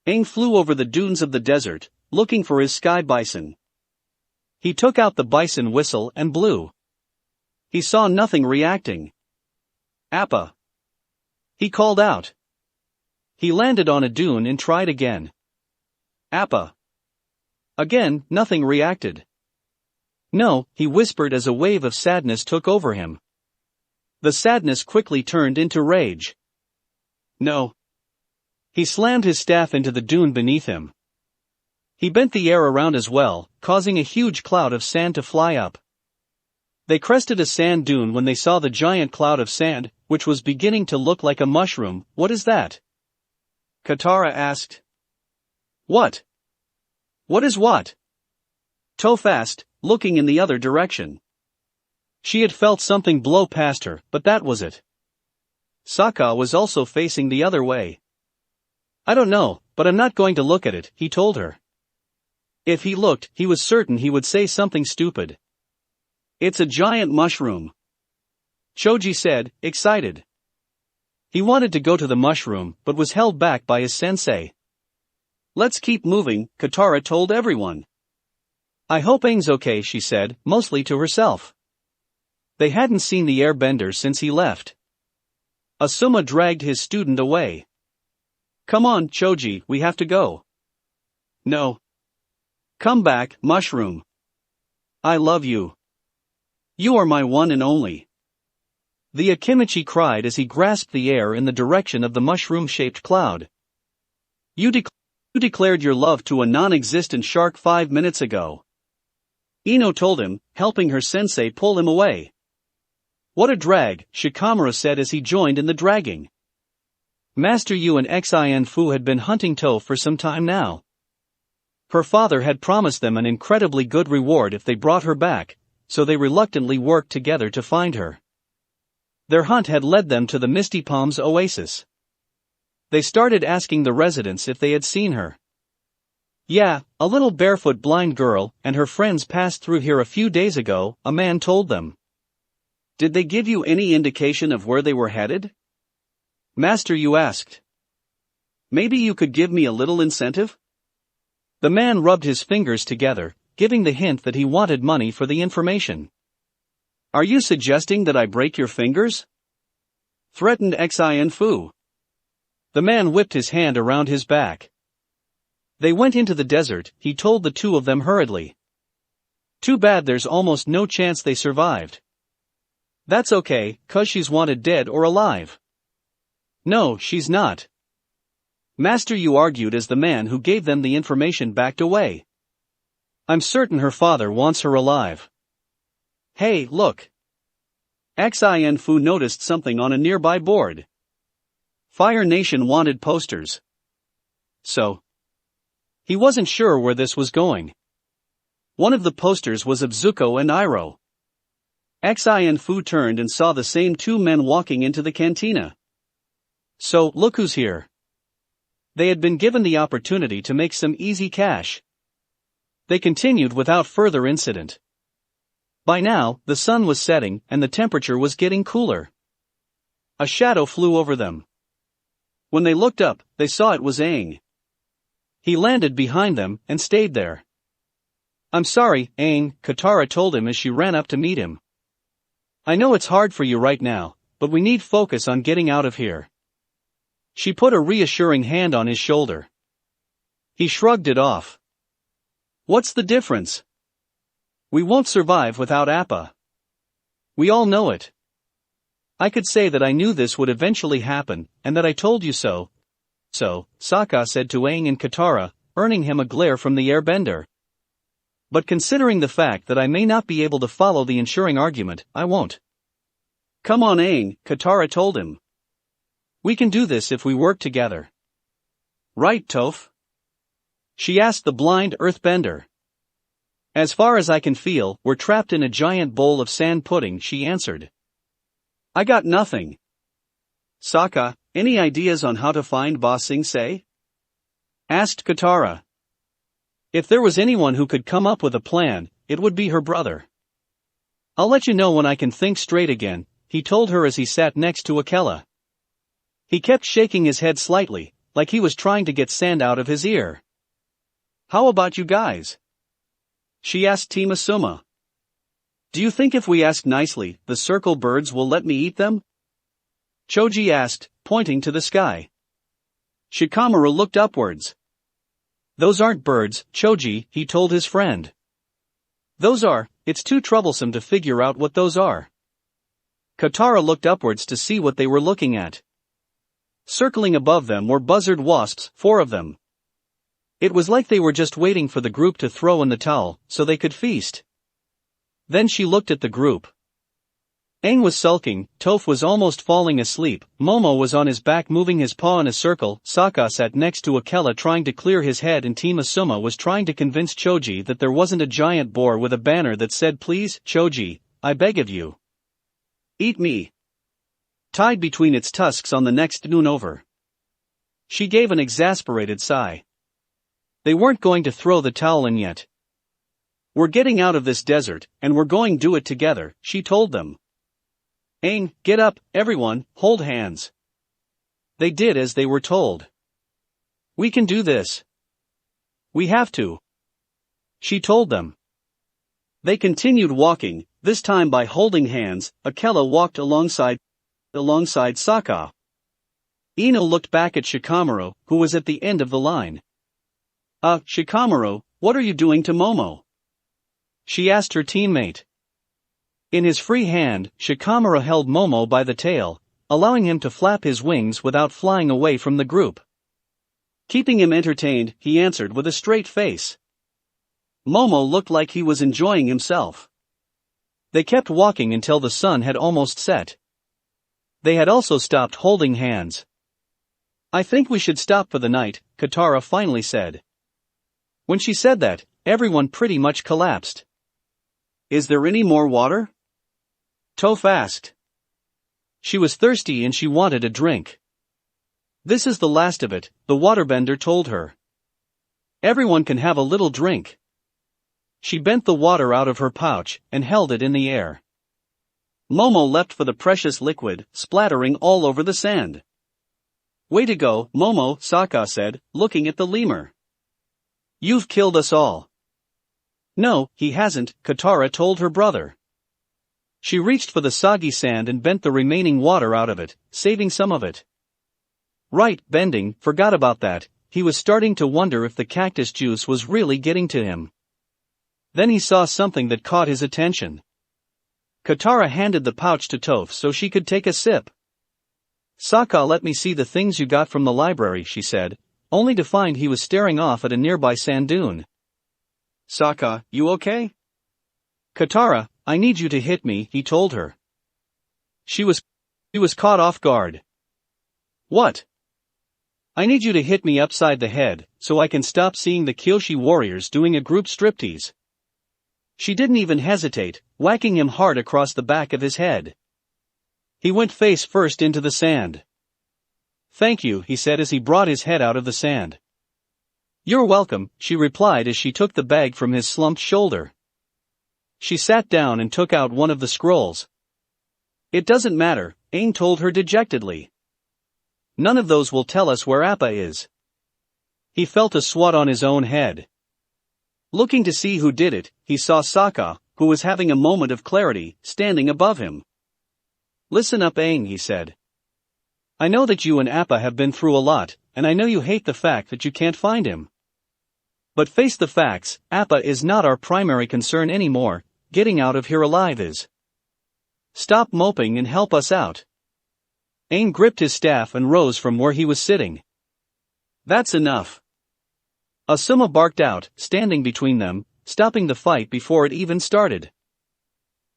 Aang flew over the dunes of the desert, looking for his sky bison. He took out the bison whistle and blew. He saw nothing reacting. Appa. He called out. He landed on a dune and tried again. Appa. Again, nothing reacted. No, he whispered as a wave of sadness took over him. The sadness quickly turned into rage. No. He slammed his staff into the dune beneath him. He bent the air around as well, causing a huge cloud of sand to fly up. They crested a sand dune when they saw the giant cloud of sand, which was beginning to look like a mushroom. What is that? Katara asked. What? What is what? Toph asked, looking in the other direction. She had felt something blow past her, but that was it. Sokka was also facing the other way. I don't know, but I'm not going to look at it, he told her. If he looked, he was certain he would say something stupid. It's a giant mushroom. Choji said, excited. He wanted to go to the mushroom, but was held back by his sensei. Let's keep moving, Katara told everyone. I hope Aang's okay, she said, mostly to herself. They hadn't seen the airbender since he left. Asuma dragged his student away. Come on, Choji, we have to go. No. Come back, mushroom. I love you. You are my one and only. The Akimichi cried as he grasped the air in the direction of the mushroom-shaped cloud. You You declared your love to a non-existent shark 5 minutes ago. Ino told him, helping her sensei pull him away. What a drag, Shikamaru said as he joined in the dragging. Master Yu and Xianfu had been hunting To for some time now. Her father had promised them an incredibly good reward if they brought her back, so they reluctantly worked together to find her. Their hunt had led them to the Misty Palms oasis. They started asking the residents if they had seen her. Yeah, a little barefoot blind girl and her friends passed through here a few days ago, a man told them. Did they give you any indication of where they were headed? Master Yu asked. Maybe you could give me a little incentive? The man rubbed his fingers together, giving the hint that he wanted money for the information. Are you suggesting that I break your fingers? Threatened Xianfu. The man whipped his hand around his back. They went into the desert, he told the two of them hurriedly. Too bad there's almost no chance they survived. That's okay, 'cause she's wanted dead or alive. No, she's not. Master Yu argued as the man who gave them the information backed away. I'm certain her father wants her alive. Hey, look. Xianfu noticed something on a nearby board. Fire Nation wanted posters. So, he wasn't sure where this was going. One of the posters was of Zuko and Iroh. Xianfu turned and saw the same two men walking into the cantina. So, look who's here. They had been given the opportunity to make some easy cash. They continued without further incident. By now, the sun was setting and the temperature was getting cooler. A shadow flew over them. When they looked up, they saw it was Aang. He landed behind them and stayed there. I'm sorry, Aang, Katara told him as she ran up to meet him. I know it's hard for you right now, but we need focus on getting out of here. She put a reassuring hand on his shoulder. He shrugged it off. What's the difference? We won't survive without Appa. We all know it. I could say that I knew this would eventually happen, and that I told you so. So, Sokka said to Aang and Katara, earning him a glare from the airbender. But considering the fact that I may not be able to follow the ensuring argument, I won't. Come on Aang, Katara told him. We can do this if we work together. Right, Toph? She asked the blind earthbender. As far as I can feel, we're trapped in a giant bowl of sand pudding, she answered. I got nothing. Sokka, any ideas on how to find Ba Sing Se? Asked Katara. If there was anyone who could come up with a plan, it would be her brother. I'll let you know when I can think straight again, he told her as he sat next to Akela. He kept shaking his head slightly, like he was trying to get sand out of his ear. How about you guys? She asked Team Asuma. Do you think if we ask nicely, the circle birds will let me eat them? Choji asked, pointing to the sky. Shikamaru looked upwards. Those aren't birds, Choji, he told his friend. Those are, it's too troublesome to figure out what those are. Katara looked upwards to see what they were looking at. Circling above them were buzzard wasps, 4 of them. It was like they were just waiting for the group to throw in the towel, so they could feast. Then she looked at the group. Aang was sulking, Toph was almost falling asleep, Momo was on his back moving his paw in a circle, Sokka sat next to Akela trying to clear his head and Team Asuma was trying to convince Choji that there wasn't a giant boar with a banner that said please, Choji, I beg of you. Eat me. Tied between its tusks on the next noon over. She gave an exasperated sigh. They weren't going to throw the towel in yet. We're getting out of this desert, and we're going to do it together, she told them. Aang, get up, everyone, hold hands. They did as they were told. We can do this. We have to. She told them. They continued walking, this time by holding hands. Akela walked alongside Sokka. Ino looked back at Shikamaru, who was at the end of the line. Shikamaru, what are you doing to Momo? She asked her teammate. In his free hand, Shikamaru held Momo by the tail, allowing him to flap his wings without flying away from the group. Keeping him entertained, he answered with a straight face. Momo looked like he was enjoying himself. They kept walking until the sun had almost set. They had also stopped holding hands. "I think we should stop for the night," Katara finally said. When she said that, everyone pretty much collapsed. "Is there any more water?" Toph asked. She was thirsty and she wanted a drink. "This is the last of it," the waterbender told her. "Everyone can have a little drink." She bent the water out of her pouch and held it in the air. Momo leapt for the precious liquid, splattering all over the sand. "Way to go, Momo," Sokka said, looking at the lemur. "You've killed us all." "No, he hasn't," Katara told her brother. She reached for the soggy sand and bent the remaining water out of it, saving some of it. Right, bending, forgot about that. He was starting to wonder if the cactus juice was really getting to him. Then he saw something that caught his attention. Katara handed the pouch to Toph so she could take a sip. "Sokka, let me see the things you got from the library," she said, only to find he was staring off at a nearby sand dune. "Sokka, you okay?" "Katara, I need you to hit me," he told her. She was caught off guard. "What?" "I need you to hit me upside the head, so I can stop seeing the Kyoshi warriors doing a group striptease." She didn't even hesitate, whacking him hard across the back of his head. He went face first into the sand. "Thank you," he said as he brought his head out of the sand. "You're welcome," she replied as she took the bag from his slumped shoulder. She sat down and took out one of the scrolls. "It doesn't matter," Aang told her dejectedly. "None of those will tell us where Appa is." He felt a swat on his own head. Looking to see who did it, he saw Sokka, who was having a moment of clarity, standing above him. "Listen up, Aang," he said. "I know that you and Appa have been through a lot, and I know you hate the fact that you can't find him. But face the facts, Appa is not our primary concern anymore, getting out of here alive is. Stop moping and help us out." Aang gripped his staff and rose from where he was sitting. "That's enough." Asuma barked out, standing between them, stopping the fight before it even started.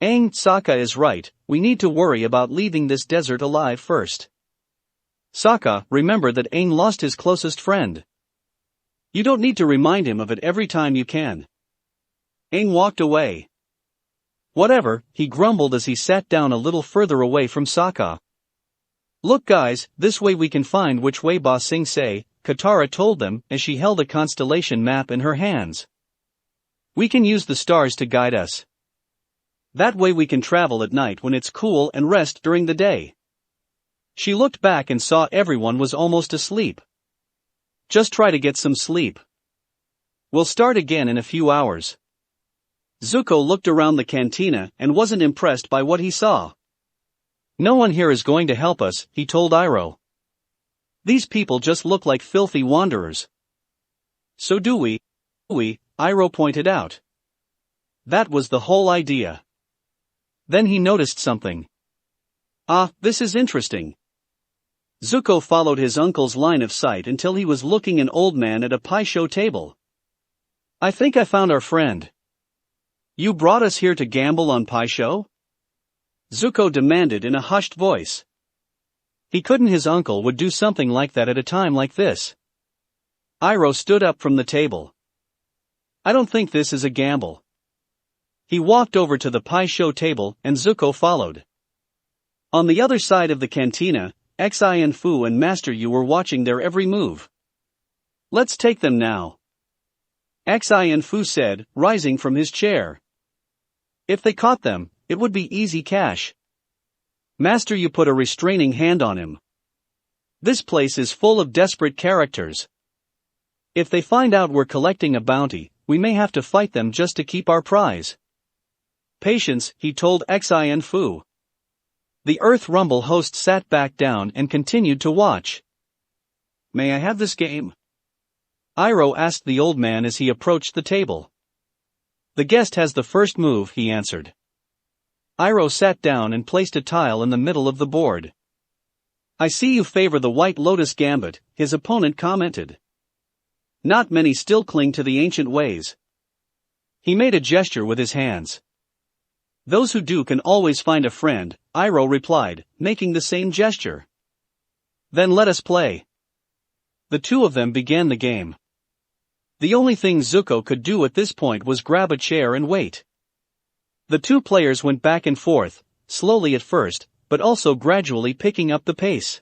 "Aang, Sokka is right, we need to worry about leaving this desert alive first." "Sokka, remember that Aang lost his closest friend. You don't need to remind him of it every time you can." Aang walked away. "Whatever," he grumbled as he sat down a little further away from Sokka. "Look guys, this way we can find which way Ba Sing Se," Katara told them as she held a constellation map in her hands. "We can use the stars to guide us. That way we can travel at night when it's cool and rest during the day." She looked back and saw everyone was almost asleep. "Just try to get some sleep. We'll start again in a few hours." Zuko looked around the cantina and wasn't impressed by what he saw. "No one here is going to help us," he told Iroh. "These people just look like filthy wanderers." "So do we, Iroh pointed out. That was the whole idea. Then he noticed something. "Ah, this is interesting." Zuko followed his uncle's line of sight until he was looking an old man at a pie show table. "I think I found our friend." "You brought us here to gamble on pie show?" Zuko demanded in a hushed voice. He couldn't his uncle would do something like that at a time like this. Iroh stood up from the table. "I don't think this is a gamble." He walked over to the pie show table and Zuko followed. On the other side of the cantina, Xi and Fu and Master Yu were watching their every move. "Let's take them now," Xi and Fu said, rising from his chair. If they caught them, it would be easy cash. Master Yu put a restraining hand on him. "This place is full of desperate characters. If they find out we're collecting a bounty, we may have to fight them just to keep our prize." "Patience," he told Xi and Fu. The Earth Rumble host sat back down and continued to watch. "May I have this game?" Iroh asked the old man as he approached the table. "The guest has the first move," he answered. Iroh sat down and placed a tile in the middle of the board. "I see you favor the White Lotus Gambit," his opponent commented. not many still cling to the ancient ways. He made a gesture with his hands. Those who do can always find a friend, Iroh replied, making the same gesture. Then let us play. The two of them began the game. The only thing Zuko could do at this point was grab a chair and wait. The two players went back and forth, slowly at first, but also gradually picking up the pace.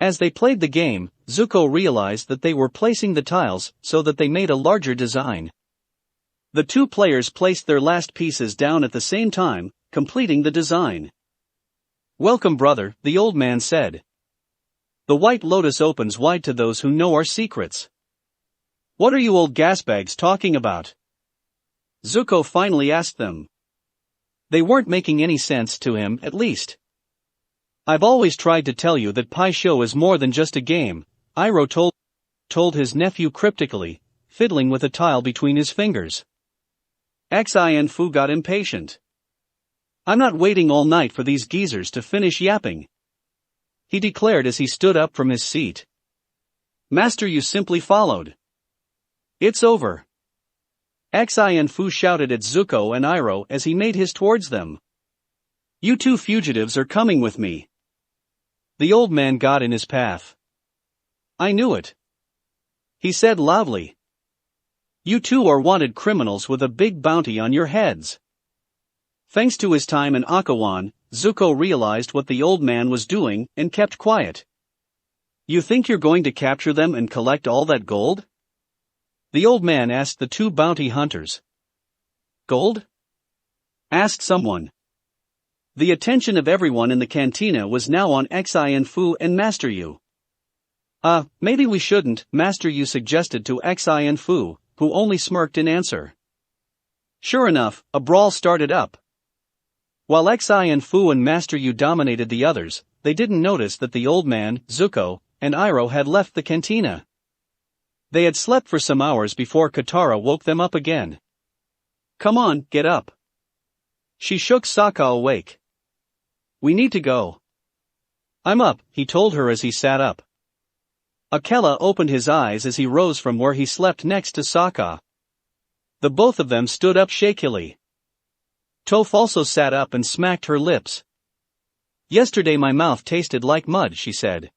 As they played the game, Zuko realized that they were placing the tiles so that they made a larger design. The two players placed their last pieces down at the same time, completing the design. "Welcome, brother," the old man said. "The white lotus opens wide to those who know our secrets." "What are you old gasbags talking about?" Zuko finally asked them. They weren't making any sense to him, at least. "I've always tried to tell you that Pai Sho is more than just a game," Iroh told his nephew cryptically, fiddling with a tile between his fingers. Xin got impatient. "I'm not waiting all night for these geezers to finish yapping," he declared as he stood up from his seat. "Master, you simply followed. It's over." Xin shouted at Zuko and Iroh as he made his towards them. "You two fugitives are coming with me." The old man got in his path. "I knew it," he said loudly. "You two are wanted criminals with a big bounty on your heads." Thanks to his time in Akawan, Zuko realized what the old man was doing and kept quiet. "You think you're going to capture them and collect all that gold?" the old man asked the two bounty hunters. "Gold?" asked someone. The attention of everyone in the cantina was now on Xin and Master Yu. Maybe we shouldn't," Master Yu suggested to Xin, who only smirked in answer. Sure enough, a brawl started up. While Xin and Master Yu dominated the others, they didn't notice that the old man, Zuko, and Iroh had left the cantina. They had slept for some hours before Katara woke them up again. "Come on, get up." She shook Sokka awake. "We need to go." "I'm up," he told her as he sat up. Akela opened his eyes as he rose from where he slept next to Sokka. The both of them stood up shakily. Toph also sat up and smacked her lips. "Yesterday my mouth tasted like mud," she said.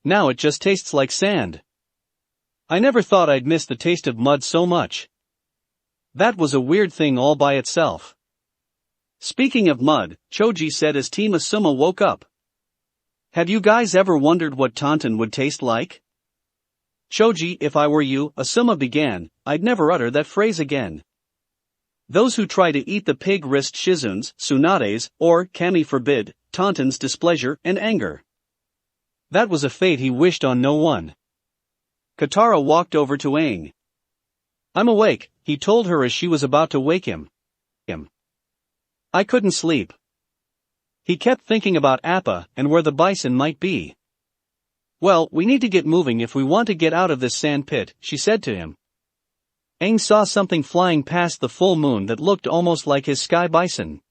"Now it just tastes like sand. I never thought I'd miss the taste of mud so much." That was a weird thing all by itself. Speaking of mud, Choji said as Team Asuma woke up. "Have you guys ever wondered what Tauntaun would taste like?" "Choji, if I were you," Asuma began, "I'd never utter that phrase again. Those who try to eat the pig risk Shizune's, Tsunade's, or Kami forbid, Tauntaun's displeasure and anger. That was a fate he wished on no one." Katara walked over to Aang. "I'm awake," he told her as she was about to wake him. "I couldn't sleep." He kept thinking about Appa and where the bison might be. "Well, we need to get moving if we want to get out of this sand pit," she said to him. Aang saw something flying past the full moon that looked almost like his sky bison.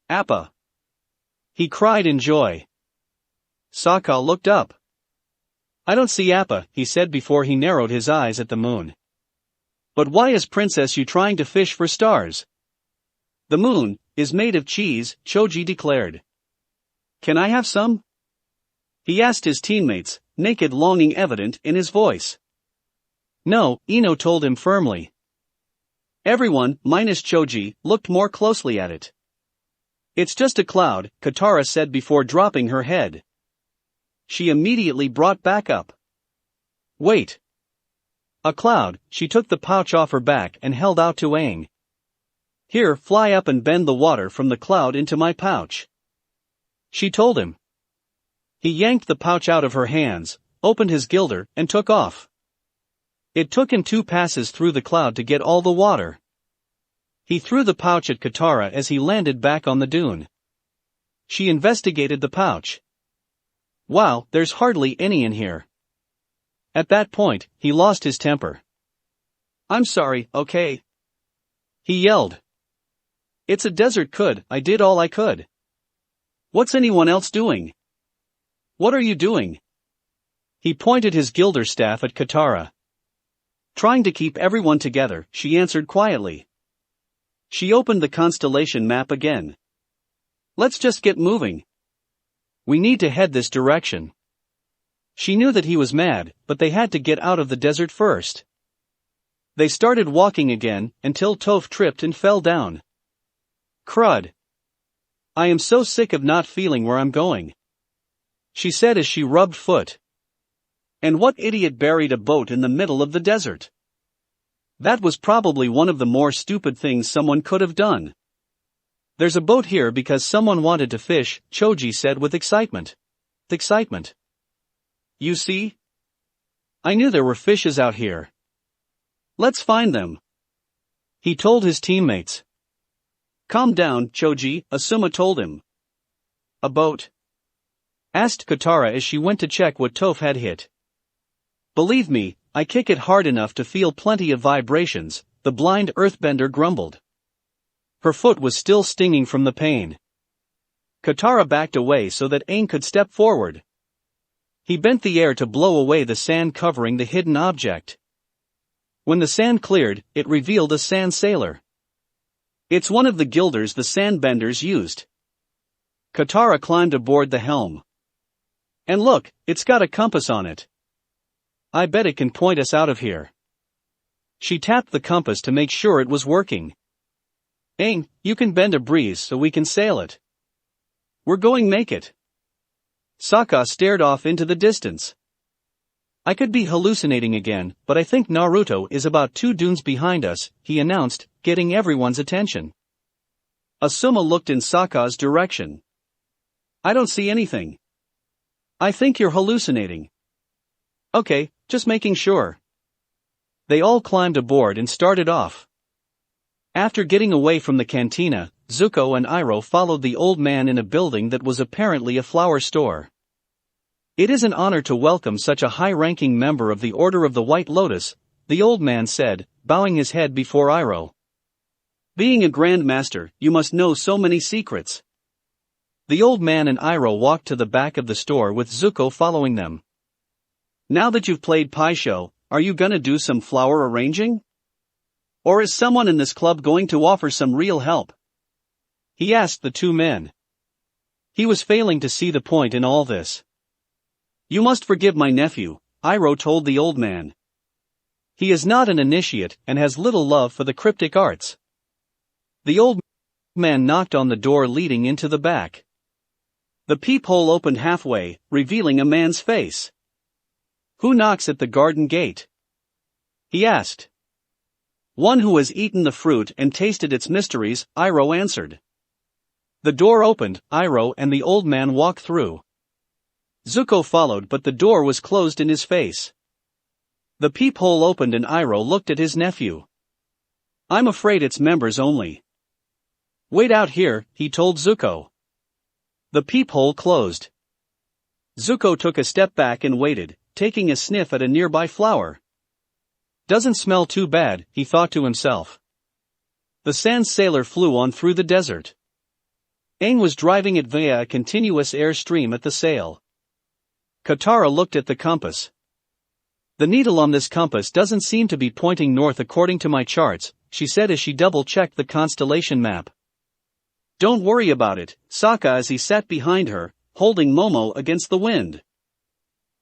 "Appa!" he cried in joy. Sokka looked up. "I don't see Appa," he said before he narrowed his eyes at the moon. "But why is Princess Yu trying to fish for stars?" "The moon is made of cheese," Choji declared. "Can I have some?" he asked his teammates, naked longing evident in his voice. "No," Ino told him firmly. Everyone, minus Choji, looked more closely at it. "It's just a cloud," Katara said before dropping her head. She immediately brought back up. "Wait. A cloud," she took the pouch off her back and held out to Aang. "Here, fly up and bend the water from the cloud into my pouch," she told him. He yanked the pouch out of her hands, opened his gilder, and took off. It took him 2 passes through the cloud to get all the water. He threw the pouch at Katara as he landed back on the dune. She investigated the pouch. "Wow, there's hardly any in here." At that point, he lost his temper. "I'm sorry, okay?" he yelled. "It's a desert could, I did all I could. What's anyone else doing?" "What are you doing?" He pointed his gilder staff at Katara. Trying to keep everyone together, she answered quietly. She opened the constellation map again. Let's just get moving. We need to head this direction. She knew that he was mad, but they had to get out of the desert first. They started walking again, until Toph tripped and fell down. Crud. I am so sick of not feeling where I'm going, she said as she rubbed foot. And what idiot buried a boat in the middle of the desert? That was probably one of the more stupid things someone could have done. There's a boat here because someone wanted to fish, Choji said with excitement. Excitement. You see? I knew there were fishes out here. Let's find them, he told his teammates. Calm down, Choji, Asuma told him. A boat? Asked Katara as she went to check what Toph had hit. Believe me, I kick it hard enough to feel plenty of vibrations, the blind earthbender grumbled. Her foot was still stinging from the pain. Katara backed away so that Aang could step forward. He bent the air to blow away the sand covering the hidden object. When the sand cleared, it revealed a sand sailor. It's one of the guilders the Sandbenders used. Katara climbed aboard the helm. And look, it's got a compass on it. I bet it can point us out of here. She tapped the compass to make sure it was working. Aang, you can bend a breeze so we can sail it. We're going make it. Sokka stared off into the distance. I could be hallucinating again, but I think Naruto is about 2 dunes behind us, he announced, getting everyone's attention. Asuma looked in Sokka's direction. I don't see anything. I think you're hallucinating. Okay, just making sure. They all climbed aboard and started off. After getting away from the cantina, Zuko and Iroh followed the old man in a building that was apparently a flower store. It is an honor to welcome such a high-ranking member of the Order of the White Lotus, the old man said, bowing his head before Iroh. Being a Grand Master, you must know so many secrets. The old man and Iroh walked to the back of the store with Zuko following them. Now that you've played Pai Sho, are you gonna do some flower arranging? Or is someone in this club going to offer some real help? He asked the 2 men. He was failing to see the point in all this. You must forgive my nephew, Iroh told the old man. He is not an initiate and has little love for the cryptic arts. The old man knocked on the door leading into the back. The peephole opened halfway, revealing a man's face. Who knocks at the garden gate? He asked. One who has eaten the fruit and tasted its mysteries, Iroh answered. The door opened, Iroh and the old man walked through. Zuko followed, but the door was closed in his face. The peephole opened and Iroh looked at his nephew. I'm afraid it's members only. Wait out here, he told Zuko. The peephole closed. Zuko took a step back and waited, taking a sniff at a nearby flower. Doesn't smell too bad, he thought to himself. The sand sailor flew on through the desert. Aang was driving it via a continuous airstream at the sail. Katara looked at the compass. The needle on this compass doesn't seem to be pointing north according to my charts, she said as she double-checked the constellation map. Don't worry about it, Sokka as he sat behind her, holding Momo against the wind.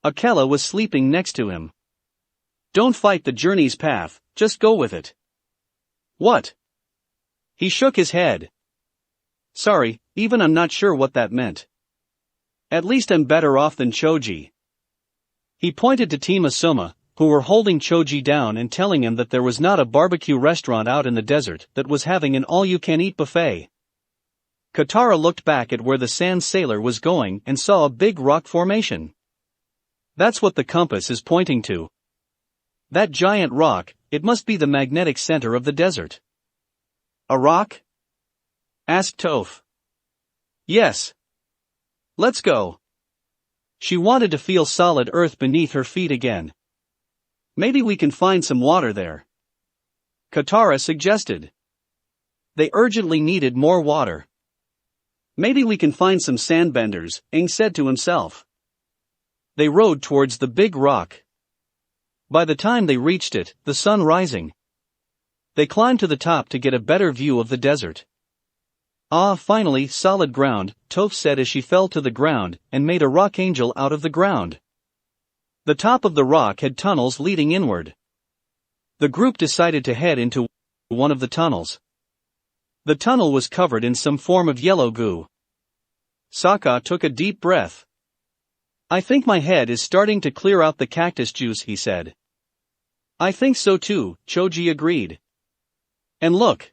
Akela was sleeping next to him. Don't fight the journey's path, just go with it. What? He shook his head. Sorry, even I'm not sure what that meant. At least I'm better off than Choji. He pointed to Team Asuma, who were holding Choji down and telling him that there was not a barbecue restaurant out in the desert that was having an all-you-can-eat buffet. Katara looked back at where the sand sailor was going and saw a big rock formation. That's what the compass is pointing to. That giant rock, it must be the magnetic center of the desert. A rock? Asked Toph. Yes. Let's go. She wanted to feel solid earth beneath her feet again. Maybe we can find some water there, Katara suggested. They urgently needed more water. Maybe we can find some sandbenders, Aang said to himself. They rode towards the big rock. By the time they reached it, the sun rising. They climbed to the top to get a better view of the desert. Ah, finally, solid ground, Toph said as she fell to the ground and made a rock angel out of the ground. The top of the rock had tunnels leading inward. The group decided to head into one of the tunnels. The tunnel was covered in some form of yellow goo. Sokka took a deep breath. I think my head is starting to clear out the cactus juice, he said. I think so too, Choji agreed. And look.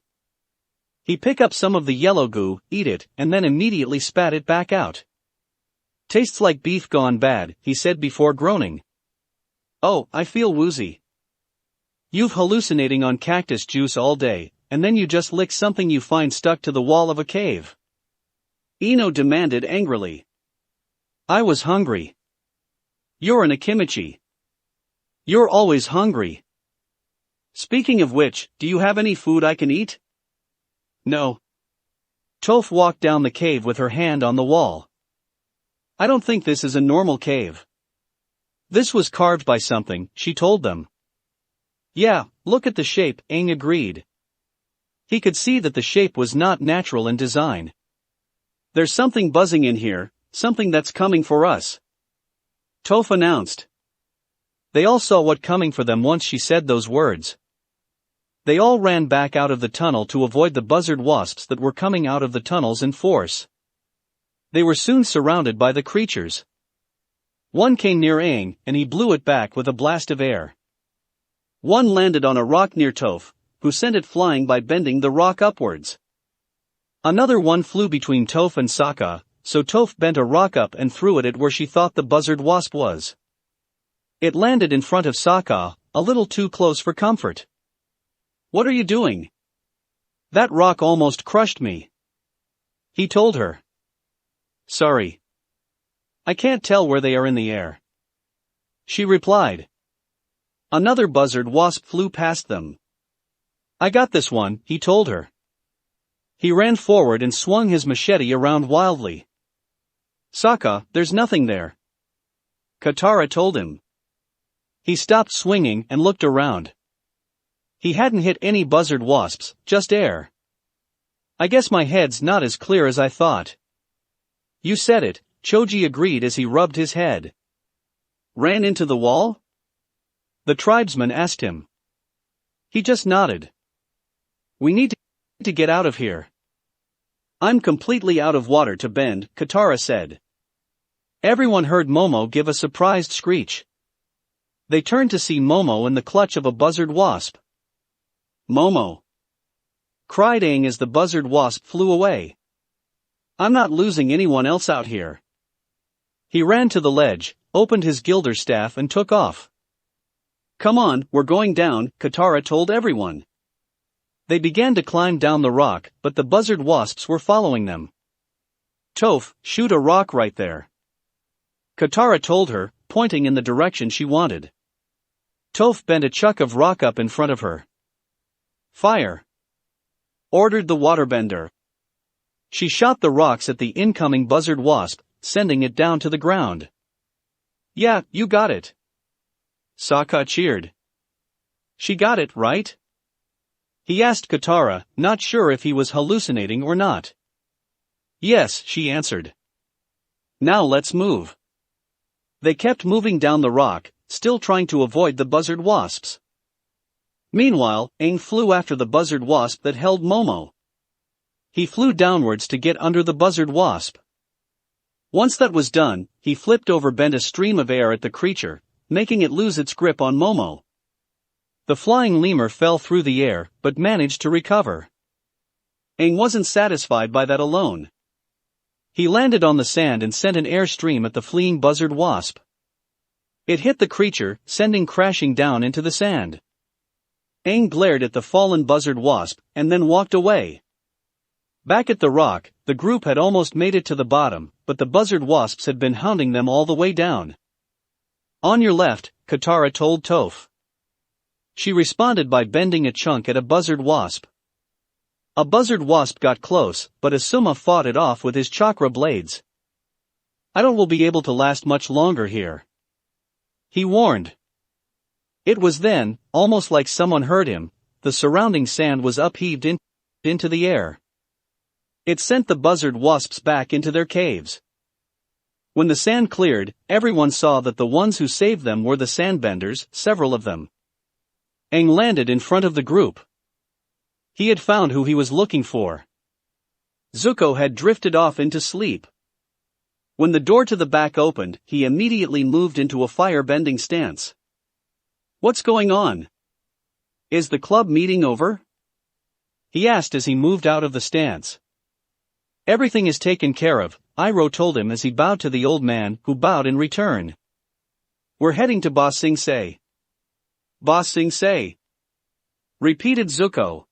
He picked up some of the yellow goo, eat it, and then immediately spat it back out. Tastes like beef gone bad, he said before groaning. Oh, I feel woozy. You've hallucinating on cactus juice all day, and then you just lick something you find stuck to the wall of a cave. Ino demanded angrily. I was hungry. You're an Akimichi. You're always hungry. Speaking of which, do you have any food I can eat? No. Toph walked down the cave with her hand on the wall. I don't think this is a normal cave. This was carved by something, she told them. Yeah, look at the shape, Aang agreed. He could see that the shape was not natural in design. There's something buzzing in here, something that's coming for us. Toph announced. They all saw what coming for them once she said those words. They all ran back out of the tunnel to avoid the buzzard wasps that were coming out of the tunnels in force. They were soon surrounded by the creatures. One came near Aang, and he blew it back with a blast of air. One landed on a rock near Toph, who sent it flying by bending the rock upwards. Another one flew between Toph and Sokka, so Toph bent a rock up and threw it at where she thought the buzzard wasp was. It landed in front of Sokka, a little too close for comfort. What are you doing? That rock almost crushed me. He told her. Sorry. I can't tell where they are in the air. She replied. Another buzzard wasp flew past them. I got this one, he told her. He ran forward and swung his machete around wildly. Sokka, there's nothing there. Katara told him. He stopped swinging and looked around. He hadn't hit any buzzard wasps, just air. I guess my head's not as clear as I thought. You said it, Choji agreed as he rubbed his head. Ran into the wall? The tribesman asked him. He just nodded. We need to get out of here. I'm completely out of water to bend, Katara said. Everyone heard Momo give a surprised screech. They turned to see Momo in the clutch of a buzzard wasp. Momo! Cried Aang as the buzzard wasp flew away. I'm not losing anyone else out here. He ran to the ledge, opened his gilder staff and took off. Come on, we're going down, Katara told everyone. They began to climb down the rock, but the buzzard wasps were following them. Toph, shoot a rock right there. Katara told her, pointing in the direction she wanted. Toph bent a chunk of rock up in front of her. Fire! Ordered the waterbender. She shot the rocks at the incoming buzzard wasp, sending it down to the ground. Yeah, you got it. Sokka cheered. She got it, right? He asked Katara, not sure if he was hallucinating or not. Yes, she answered. Now let's move. They kept moving down the rock, still trying to avoid the buzzard wasps. Meanwhile, Aang flew after the buzzard wasp that held Momo. He flew downwards to get under the buzzard wasp. Once that was done, he flipped over bent a stream of air at the creature, making it lose its grip on Momo. The flying lemur fell through the air, but managed to recover. Aang wasn't satisfied by that alone. He landed on the sand and sent an air stream at the fleeing buzzard wasp. It hit the creature, sending crashing down into the sand. Aang glared at the fallen buzzard wasp, and then walked away. Back at the rock, the group had almost made it to the bottom, but the buzzard wasps had been hounding them all the way down. On your left, Katara told Toph. She responded by bending a chunk at a buzzard wasp. A buzzard wasp got close, but Asuma fought it off with his chakra blades. I don't will be able to last much longer here. He warned. It was then, almost like someone heard him, the surrounding sand was upheaved into the air. It sent the buzzard wasps back into their caves. When the sand cleared, everyone saw that the ones who saved them were the Sandbenders, several of them. Aang landed in front of the group. He had found who he was looking for. Zuko had drifted off into sleep. When the door to the back opened, he immediately moved into a fire-bending stance. "What's going on? Is the club meeting over?" he asked as he moved out of the stance. "Everything is taken care of," Iroh told him as he bowed to the old man, who bowed in return. "We're heading to Ba Sing Se." "Ba Sing Se?" repeated Zuko.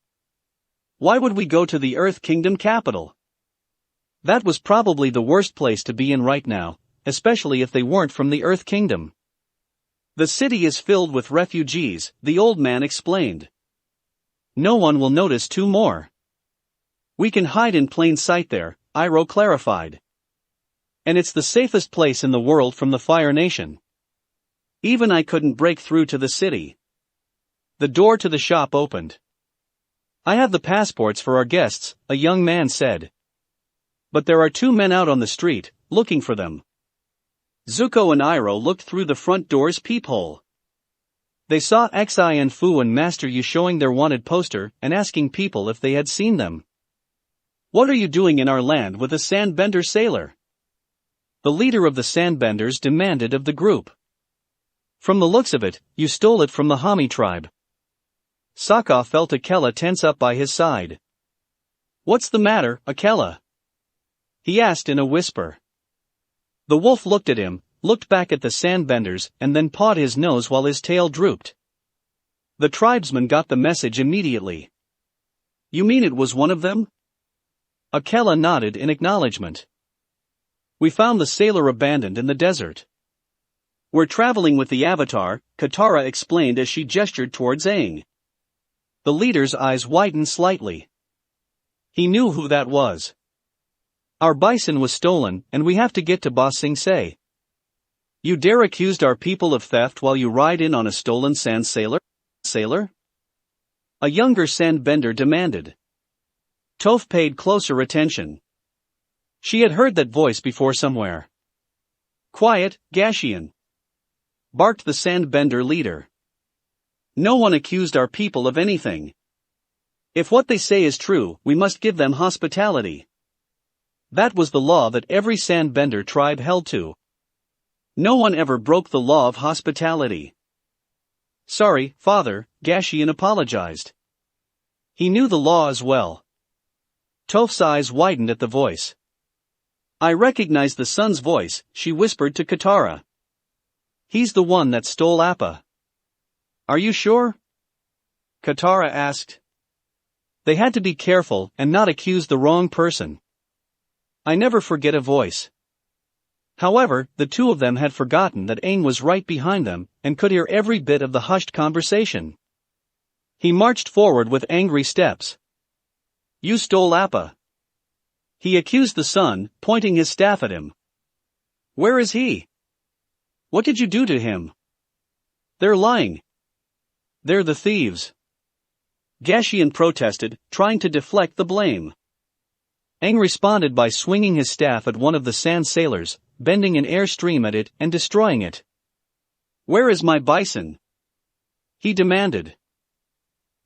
"Why would we go to the Earth Kingdom capital? That was probably the worst place to be in right now, especially if they weren't from the Earth Kingdom." "The city is filled with refugees," the old man explained. "No one will notice two more. We can hide in plain sight there," Iroh clarified. "And it's the safest place in the world from the Fire Nation. Even I couldn't break through to the city." The door to the shop opened. "I have the passports for our guests," a young man said. "But there are two men out on the street, looking for them." Zuko and Iroh looked through the front door's peephole. They saw Xi Fu and Master Yi showing their wanted poster and asking people if they had seen them. "What are you doing in our land with a Sandbender sailor?" the leader of the Sandbenders demanded of the group. "From the looks of it, you stole it from the Hami tribe." Sokka felt Akela tense up by his side. "What's the matter, Akela?" he asked in a whisper. The wolf looked at him, looked back at the Sandbenders, and then pawed his nose while his tail drooped. The tribesman got the message immediately. "You mean it was one of them?" Akela nodded in acknowledgement. "We found the sailor abandoned in the desert. We're traveling with the Avatar," Katara explained as she gestured towards Aang. The leader's eyes widened slightly. He knew who that was. "Our bison was stolen, and we have to get to Ba Sing Se." "You dare accuse our people of theft while you ride in on a stolen sand sailor? A younger Sandbender demanded. Toph paid closer attention. She had heard that voice before somewhere. "Quiet, Gashian," barked the Sandbender leader. "No one accused our people of anything. If what they say is true, we must give them hospitality." That was the law that every Sandbender tribe held to. No one ever broke the law of hospitality. "Sorry, father," Gashian apologized. He knew the law as well. Toph's eyes widened at the voice. "I recognize the son's voice," she whispered to Katara. "He's the one that stole Appa." "Are you sure?" Katara asked. They had to be careful and not accuse the wrong person. "I never forget a voice." However, the two of them had forgotten that Aang was right behind them and could hear every bit of the hushed conversation. He marched forward with angry steps. "You stole Appa," he accused the son, pointing his staff at him. "Where is he? What did you do to him?" "They're lying. They're the thieves," Gashian protested, trying to deflect the blame. Aang responded by swinging his staff at one of the sand sailors, bending an air stream at it and destroying it. "Where is my bison?" he demanded.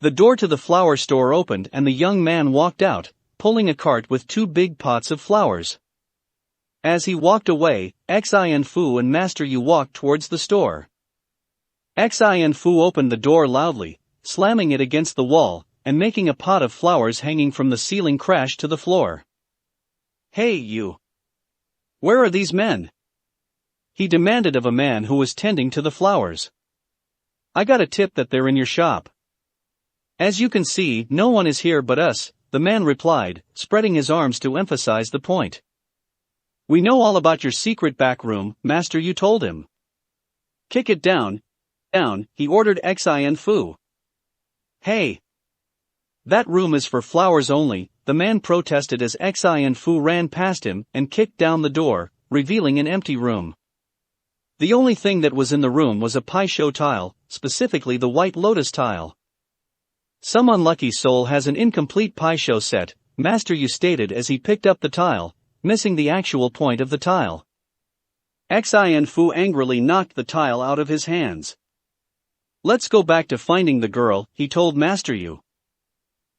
The door to the flower store opened and the young man walked out, pulling a cart with 2 big pots of flowers. As he walked away, Xi Fu and Master Yi walked towards the store. Xi Fu opened the door loudly, slamming it against the wall, and making a pot of flowers hanging from the ceiling crash to the floor. "Hey, you! Where are these men?" he demanded of a man who was tending to the flowers. "I got a tip that they're in your shop." "As you can see, no one is here but us," the man replied, spreading his arms to emphasize the point. "We know all about your secret back room," Master Yi told him. "Kick it down, he ordered Xi Fu. "Hey! That room is for flowers only," the man protested as Xi Fu ran past him and kicked down the door, revealing an empty room. The only thing that was in the room was a Paisho tile, specifically the white Lotus tile. Some unlucky soul has an incomplete Paisho set, Master Yu stated as he picked up the tile, missing the actual point of the tile. Xin Fu angrily knocked the tile out of his hands. Let's go back to finding the girl, he told Master Yu.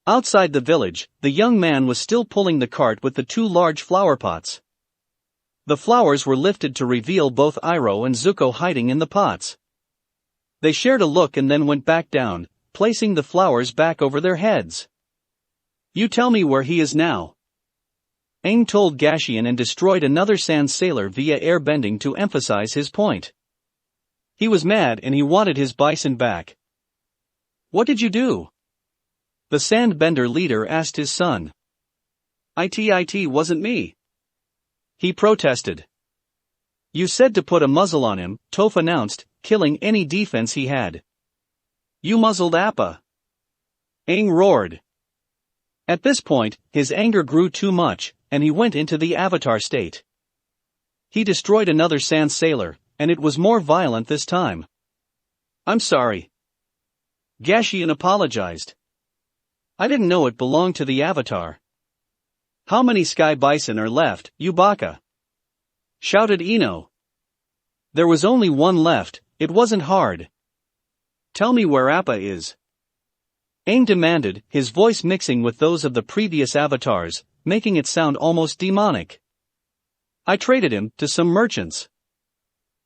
Outside the village, the young man was still pulling the cart with the two large flower pots. The flowers were lifted to reveal both Iroh and Zuko hiding in the pots. They shared a look and then went back down, placing the flowers back over their heads. You tell me where he is now. Aang told Gashian and destroyed another sand sailor via airbending to emphasize his point. He was mad and he wanted his bison back. What did you do? The Sandbender leader asked his son. It wasn't me. He protested. You said to put a muzzle on him, Toph announced, killing any defense he had. You muzzled Appa. Aang roared. At this point, his anger grew too much, and he went into the Avatar state. He destroyed another sand sailor, and it was more violent this time. I'm sorry. Gashian apologized. I didn't know it belonged to the Avatar. How many sky bison are left, Ubaka? Shouted Ino. There was only one left, it wasn't hard. Tell me where Appa is. Aang demanded, his voice mixing with those of the previous avatars, making it sound almost demonic. I traded him to some merchants.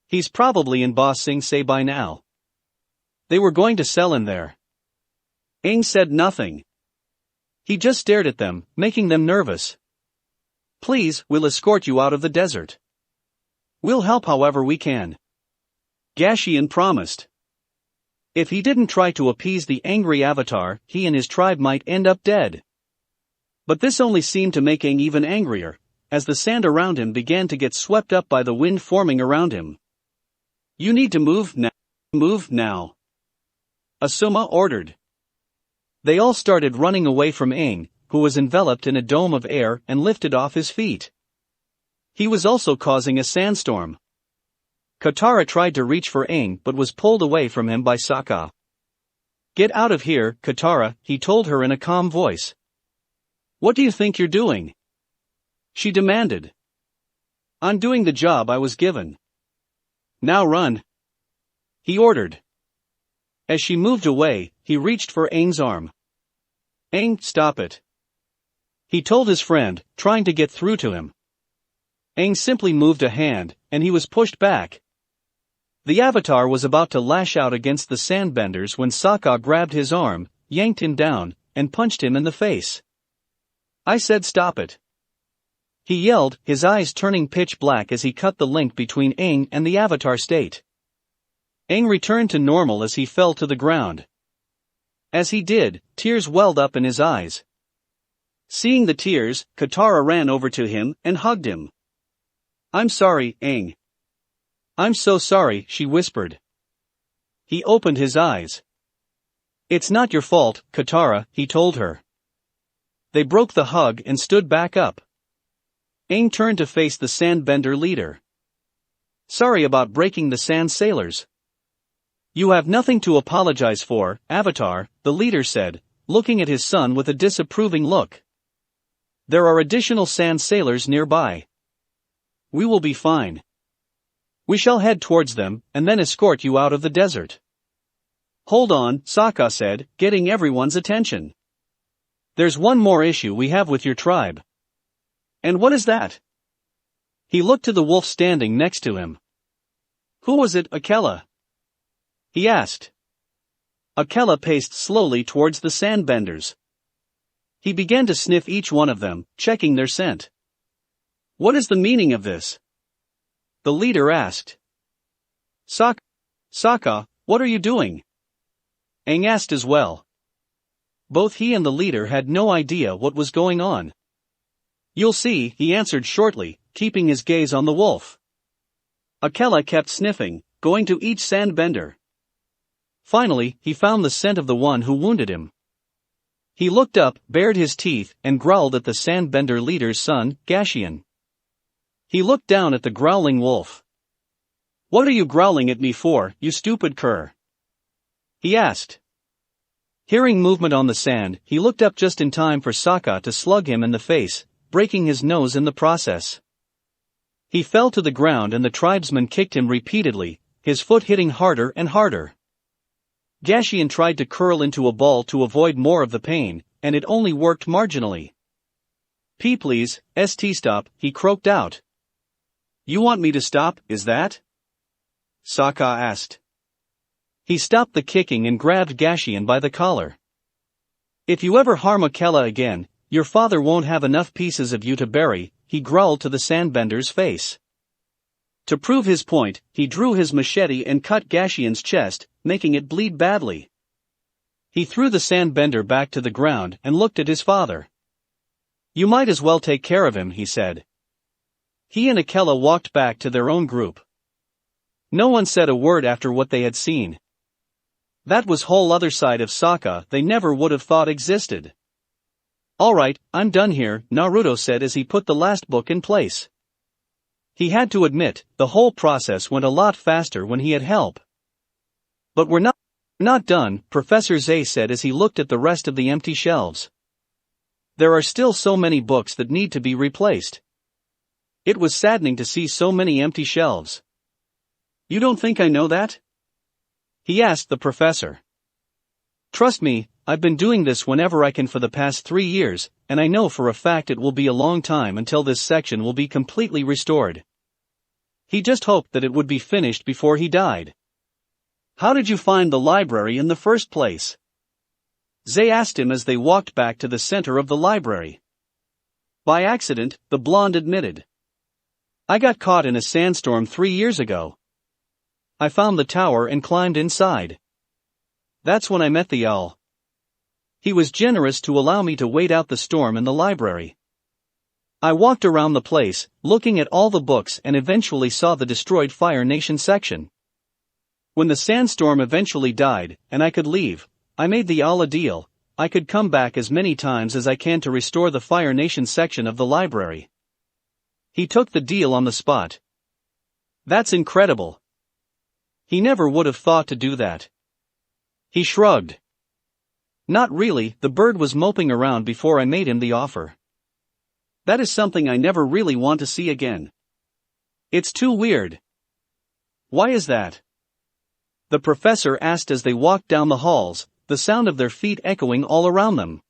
He's probably in Ba Sing Se by now. They were going to sell him there. Aang said nothing. He just stared at them, making them nervous. Please, we'll escort you out of the desert. We'll help however we can. Gashian promised. If he didn't try to appease the angry Avatar, he and his tribe might end up dead. But this only seemed to make Aang even angrier, as the sand around him began to get swept up by the wind forming around him. You need to move now. Move now. Asuma ordered. They all started running away from Aang, who was enveloped in a dome of air and lifted off his feet. He was also causing a sandstorm. Katara tried to reach for Aang but was pulled away from him by Sokka. Get out of here, Katara, he told her in a calm voice. What do you think you're doing? She demanded. I'm doing the job I was given. Now run. He ordered. As she moved away, he reached for Aang's arm. Aang, stop it. He told his friend, trying to get through to him. Aang simply moved a hand, and he was pushed back. The Avatar was about to lash out against the Sandbenders when Sokka grabbed his arm, yanked him down, and punched him in the face. I said stop it. He yelled, his eyes turning pitch black as he cut the link between Aang and the Avatar state. Aang returned to normal as he fell to the ground. As he did, tears welled up in his eyes. Seeing the tears, Katara ran over to him and hugged him. I'm sorry, Aang. I'm so sorry, she whispered. He opened his eyes. It's not your fault, Katara, he told her. They broke the hug and stood back up. Aang turned to face the Sandbender leader. Sorry about breaking the sand sailors. You have nothing to apologize for, Avatar, the leader said, looking at his son with a disapproving look. There are additional sand sailors nearby. We will be fine. We shall head towards them, and then escort you out of the desert. Hold on, Sokka said, getting everyone's attention. There's one more issue we have with your tribe. And what is that? He looked to the wolf standing next to him. Who was it, Akela? He asked. Akela paced slowly towards the Sandbenders. He began to sniff each one of them, checking their scent. What is the meaning of this? The leader asked. Sokka, what are you doing? Aang asked as well. Both he and the leader had no idea what was going on. You'll see, he answered shortly, keeping his gaze on the wolf. Akela kept sniffing, going to each Sandbender. Finally, he found the scent of the one who wounded him. He looked up, bared his teeth, and growled at the Sandbender leader's son, Gashian. He looked down at the growling wolf. What are you growling at me for, you stupid cur? He asked. Hearing movement on the sand, he looked up just in time for Sokka to slug him in the face, breaking his nose in the process. He fell to the ground and the tribesman kicked him repeatedly, his foot hitting harder and harder. Gashian tried to curl into a ball to avoid more of the pain, and it only worked marginally. Please, stop, he croaked out. You want me to stop, is that? Sokka asked. He stopped the kicking and grabbed Gashian by the collar. If you ever harm Akela again, your father won't have enough pieces of you to bury, he growled to the Sandbender's face. To prove his point, he drew his machete and cut Gashian's chest, making it bleed badly. He threw the Sandbender back to the ground and looked at his father. You might as well take care of him, he said. He and Akela walked back to their own group. No one said a word after what they had seen. That was whole other side of Sokka they never would have thought existed. Alright, I'm done here, Naruto said as he put the last book in place. He had to admit, the whole process went a lot faster when he had help. But we're not done, Professor Zay said as he looked at the rest of the empty shelves. There are still so many books that need to be replaced. It was saddening to see so many empty shelves. You don't think I know that? He asked the professor. Trust me, I've been doing this whenever I can for the past 3 years, and I know for a fact it will be a long time until this section will be completely restored. He just hoped that it would be finished before he died. How did you find the library in the first place? Zay asked him as they walked back to the center of the library. By accident, the blonde admitted. I got caught in a sandstorm 3 years ago. I found the tower and climbed inside. That's when I met the owl. He was generous to allow me to wait out the storm in the library. I walked around the place, looking at all the books and eventually saw the destroyed Fire Nation section. When the sandstorm eventually died, and I could leave, I made the owl a deal. I could come back as many times as I can to restore the Fire Nation section of the library. He took the deal on the spot. That's incredible. He never would have thought to do that. He shrugged. Not really, the bird was moping around before I made him the offer. That is something I never really want to see again. It's too weird. Why is that? The professor asked as they walked down the halls, the sound of their feet echoing all around them.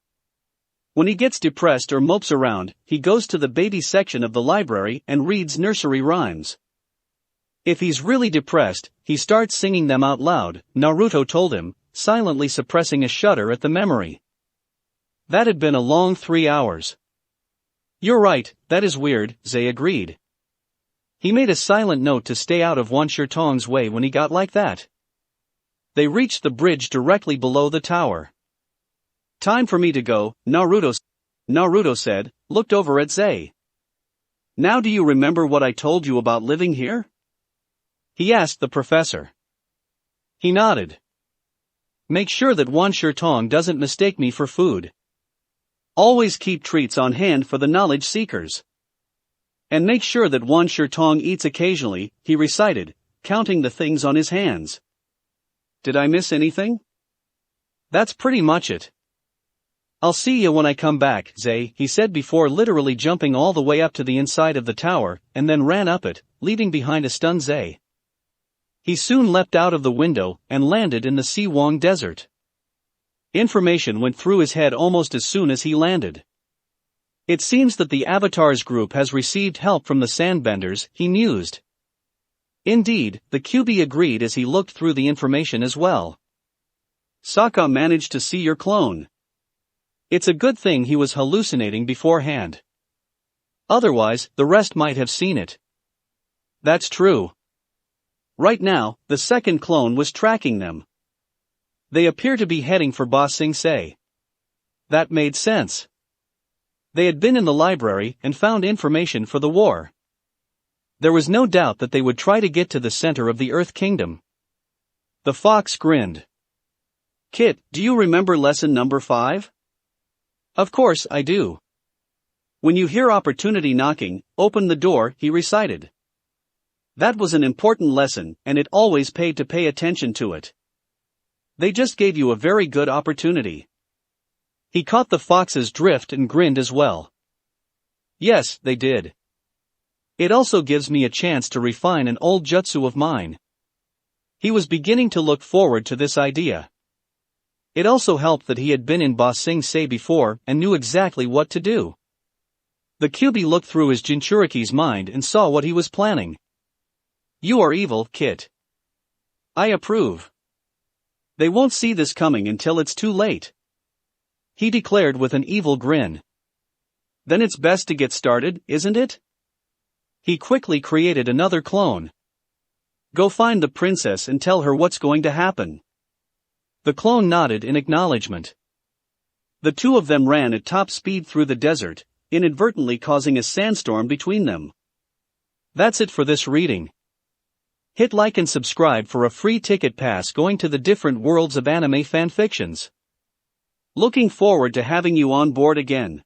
When he gets depressed or mopes around, he goes to the baby section of the library and reads nursery rhymes. If he's really depressed, he starts singing them out loud, Naruto told him, silently suppressing a shudder at the memory. That had been a long 3 hours. You're right, that is weird, Zay agreed. He made a silent note to stay out of Tong's way when he got like that. They reached the bridge directly below the tower. Time for me to go, Naruto said, looked over at Zay. Now do you remember what I told you about living here? He asked the professor. He nodded. Make sure that Tong doesn't mistake me for food. Always keep treats on hand for the knowledge seekers. And make sure that Tong eats occasionally, he recited, counting the things on his hands. Did I miss anything? That's pretty much it. I'll see you when I come back, Zay, he said before literally jumping all the way up to the inside of the tower, and then ran up it, leaving behind a stunned Zay. He soon leapt out of the window and landed in the Siwang Desert. Information went through his head almost as soon as he landed. It seems that the Avatar's group has received help from the Sandbenders, he mused. Indeed, the QB agreed as he looked through the information as well. Sokka managed to see your clone. It's a good thing he was hallucinating beforehand. Otherwise, the rest might have seen it. That's true. Right now, the second clone was tracking them. They appear to be heading for Ba Sing Se. That made sense. They had been in the library and found information for the war. There was no doubt that they would try to get to the center of the Earth Kingdom. The fox grinned. Kit, do you remember lesson number 5? Of course I do. When you hear opportunity knocking, open the door, he recited. That was an important lesson, and it always paid to pay attention to it. They just gave you a very good opportunity. He caught the fox's drift and grinned as well. Yes, they did. It also gives me a chance to refine an old jutsu of mine. He was beginning to look forward to this idea. It also helped that he had been in Ba Sing Se before and knew exactly what to do. The Kyuubi looked through his Jinchuriki's mind and saw what he was planning. You are evil, Kit. I approve. They won't see this coming until it's too late. He declared with an evil grin. Then it's best to get started, isn't it? He quickly created another clone. Go find the princess and tell her what's going to happen. The clone nodded in acknowledgement. The two of them ran at top speed through the desert, inadvertently causing a sandstorm between them. That's it for this reading. Hit like and subscribe for a free ticket pass going to the different worlds of anime fanfictions. Looking forward to having you on board again.